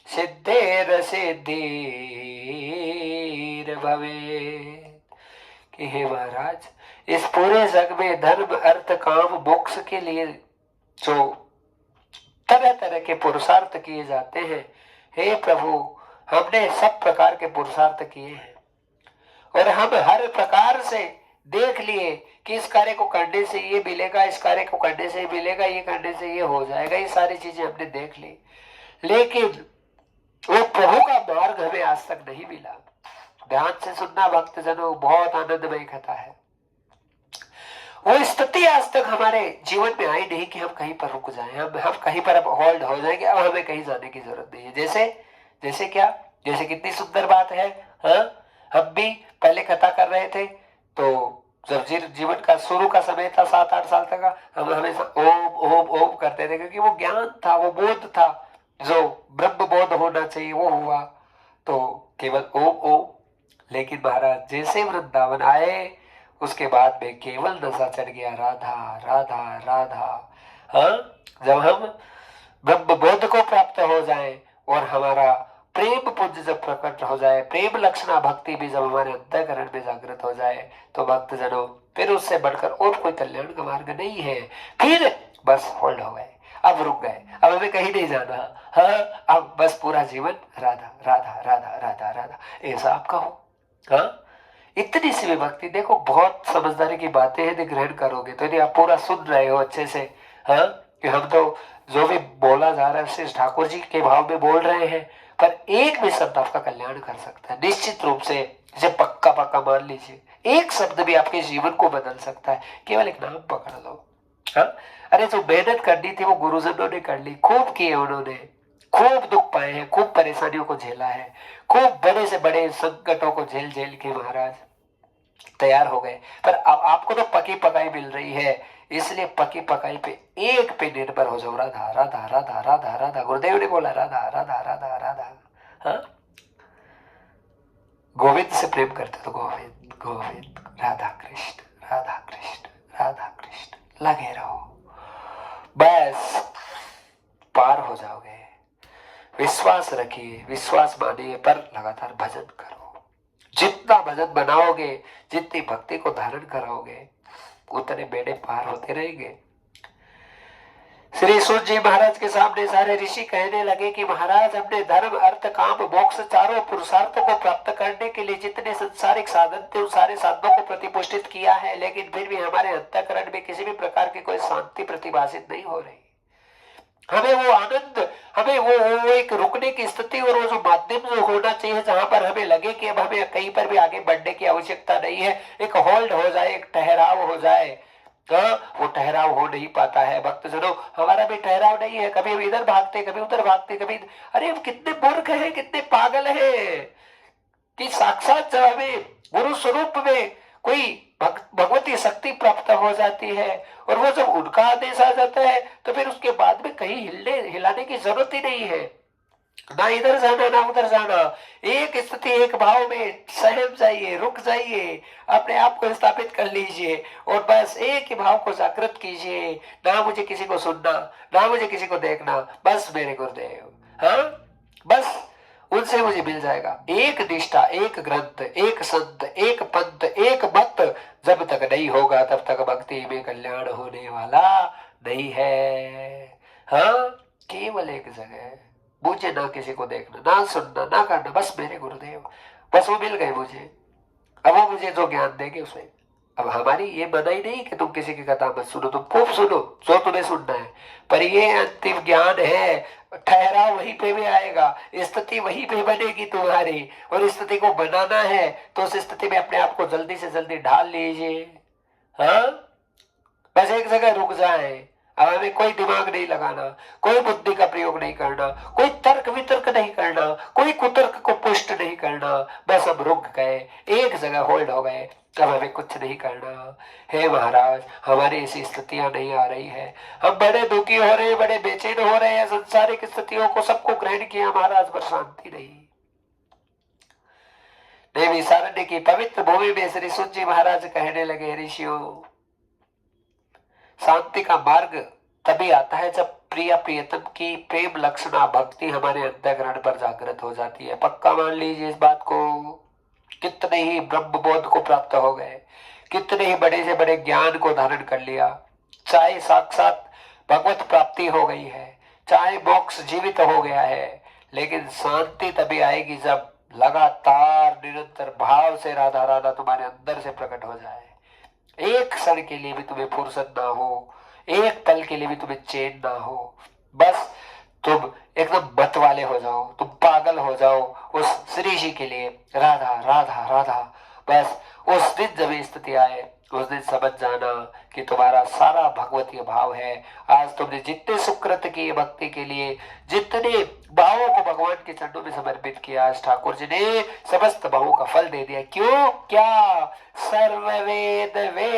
सिद्धेर सिद्धिर भवेत्, कि हे महाराज इस पूरे जग में धर्म अर्थ काम मोक्ष के लिए जो तरह तरह के पुरुषार्थ किए जाते हैं, हे प्रभु हमने सब प्रकार के पुरुषार्थ किए हैं और हम हर प्रकार से देख लिए कि इस कार्य को करने से ये मिलेगा, इस कार्य को करने से ये मिलेगा, ये करने से ये हो जाएगा, ये सारी चीजें हमने देख ली, लेकिन वो प्रभु का मार्ग हमें आज तक नहीं मिला। ध्यान से सुनना भक्तजनों, बहुत आनंदमय कथा है। वो स्थिति आज तक हमारे जीवन में आई नहीं कि हम कहीं पर रुक जाएं, हम कहीं पर अब होल्ड हो जाएंगे, अब हमें कहीं जाने की जरूरत नहीं है। जैसे क्या, जैसे कितनी सुंदर बात है। हाँ, हम भी पहले कथा कर रहे थे तो जब जीवन का शुरू का समय था 7-8 साल तक का, हम हमेशा ओम ओम ओम करते थे, क्योंकि वो ज्ञान था, वो बोध था, जो ब्रह्म बोध होना चाहिए वो हुआ, तो केवल ओम ओम। लेकिन महाराज जैसे वृंदावन आए उसके बाद में केवल नशा चढ़ गया, राधा राधा राधा। हाँ, जब हम ब्रह्म बोध को प्राप्त हो जाए और हमारा प्रेम पुंज जब प्रकट हो जाए, प्रेम लक्षणा भक्ति भी जब हमारे अंतःकरण में जागृत हो जाए, तो भक्त जनों फिर उससे बढ़कर और कोई कल्याण का मार्ग नहीं है। फिर बस होल्ड हो गए, अब रुक गए, अब हमें कहीं नहीं जाना। हाँ, अब बस पूरा जीवन राधा राधा राधा राधा राधा, ऐसा आपका हो। हाँ, इतनी सी भी भक्ति, देखो बहुत समझदारी की बातें हैं, यदि ग्रहण करोगे तो, यदि आप पूरा सुन रहे हो अच्छे से, हाँ, कि हम तो जो भी बोला जा रहा है श्री ठाकुर जी के भाव में बोल रहे हैं, पर एक भी शब्द आपका कल्याण कर सकता है निश्चित रूप से। इसे पक्का पक्का मान लीजिए, एक शब्द भी आपके जीवन को बदल सकता है, केवल एक नाम पकड़ लो। हाँ, अरे जो मेहनत करनी थी वो गुरुजनों ने कर ली, खूब किए उन्होंने, खूब दुख पाए हैं, खूब परेशानियों को झेला है, खूब बड़े से बड़े संकटों को झेल झेल के महाराज तैयार हो गए। पर अब आपको तो पकी पकाई मिल रही है, इसलिए पकी पकाई पे एक पे निर्भर हो जाओ, राधा राधा राधा राधा राधा। गुरुदेव ने बोला राधा राधा राधा राधा। हाँ, गोविंद से प्रेम करते तो गोविंद गोविंद, राधा कृष्ण राधा कृष्ण राधा कृष्ण लगे रहो, बस पार हो जाओगे। विश्वास रखिए, विश्वास मानिए, पर लगातार भजन करो। जितना भजन बनाओगे, जितनी भक्ति को धारण कराओगे, उतने बेड़े पार होते रहेंगे। श्री सूत जी महाराज के सामने सारे ऋषि कहने लगे कि महाराज हमने धर्म अर्थ काम मोक्ष चारों पुरुषार्थों को प्राप्त करने के लिए जितने सांसारिक साधन थे उन सारे साधनों को प्रतिपुष्टित किया है, लेकिन फिर भी हमारे अंतःकरण में किसी भी प्रकार की कोई शांति प्रतिभाषित नहीं हो रही। हमें वो आनंद, हमें वो एक रुकने की स्थिति और वो जो माध्यम जो होना चाहिए जहां पर हमें लगे कि अब हमें कहीं पर भी आगे बढ़ने की आवश्यकता नहीं है, एक होल्ड हो जाए, एक ठहराव हो जाए, वो ठहराव हो नहीं पाता है। भक्तजनों, हमारा भी ठहराव नहीं है, कभी हम इधर भागते, कभी उधर भागते, कभी, अरे हम कितने मूर्ख हैं, कितने पागल हैं कि साक्षात जब हमें गुरु स्वरूप में कोई भगवती शक्ति प्राप्त हो जाती है और वो जब उनका आदेश आ जाता है तो फिर उसके बाद में कहीं हिलाने की जरूरत ही नहीं है, ना इधर जाना ना उधर जाना। एक स्थिति एक भाव में सहम जाइए, रुक जाइए, अपने आप को स्थापित कर लीजिए और बस एक ही भाव को जागृत कीजिए। ना मुझे किसी को सुनना, ना मुझे किसी को देखना, बस मेरे गुरुदेव। हाँ, बस उनसे मुझे मिल जाएगा। एक निष्ठा, एक ग्रंथ, एक संत, एक पंथ, एक मत जब तक नहीं होगा तब तक भक्ति में कल्याण होने वाला नहीं है। हाँ, केवल एक जगह, मुझे ना किसी को देखना, ना सुनना, ना करना, बस मेरे गुरुदेव, बस वो मिल गए मुझे। अब वो मुझे जो ज्ञान देंगे उसे, अब हमारी ये मनाही नहीं कि तुम किसी की कथा मत सुनो, तुम खूब सुनो जो तुम्हें सुनना है, पर ये अंतिम ज्ञान है, ठहराव वहीं पे भी आएगा, स्थिति वहीं पे बनेगी तुम्हारी, और स्थिति को बनाना है तो उस स्थिति में अपने आप को जल्दी से जल्दी ढाल लीजिए। हाँ, बस एक जगह रुक जाए। अब हमें कोई दिमाग नहीं लगाना, कोई बुद्धि का प्रयोग नहीं करना, कोई तर्क वितर्क नहीं करना, कोई कुतर्क को नहीं करना, बस हम रुक गए, एक जगह होल्ड हो गए, अब हमें कुछ नहीं करना। हे महाराज, हमारी ऐसी स्थितियां नहीं आ रही है, हम बड़े दुखी हो रहे हैं, बड़े बेचैन हो रहे हैं, संसारिक स्थितियों को सबको ग्रहण किया महाराज, पर शांति नहीं। देवी सारण्य की पवित्र भूमि में श्री सुत जी महाराज कहने लगे, ऋषियों, शांति का मार्ग तभी आता है जब प्रिय प्रियतम की प्रेम लक्षणा भक्ति हमारे अंतःकरण पर जागृत हो जाती है। पक्का मान लीजिए इस बात को। कितने ही ब्रह्म बोध को प्राप्त हो गए, कितने ही बड़े से बड़े ज्ञान को धारण कर लिया, चाहे साक्षात भगवत प्राप्ति हो गई है, चाहे मोक्ष जीवित हो गया है, लेकिन शांति तभी आएगी जब लगातार निरंतर भाव से राधा राधा तुम्हारे अंदर से प्रकट हो जाए। एक क्षण के लिए भी तुम्हें फुर्सत ना हो, एक पल के लिए भी तुम्हें चैन ना हो, बस तुम एकदम मत वाले हो जाओ, तुम पागल हो जाओ उस श्री जी के लिए, राधा राधा राधा। बस उस दिन जब ये स्थिति आए, उस दिन समझ जाना कि तुम्हारा सारा भगवतीय भाव है। आज तुमने जितने सुकृत किए भक्ति के लिए, जितने भावों को भगवान के चरणों में समर्पित किया, आज ठाकुर जी ने समस्त भावों का फल दे दिया। क्यों? क्या? सर्व वेद वे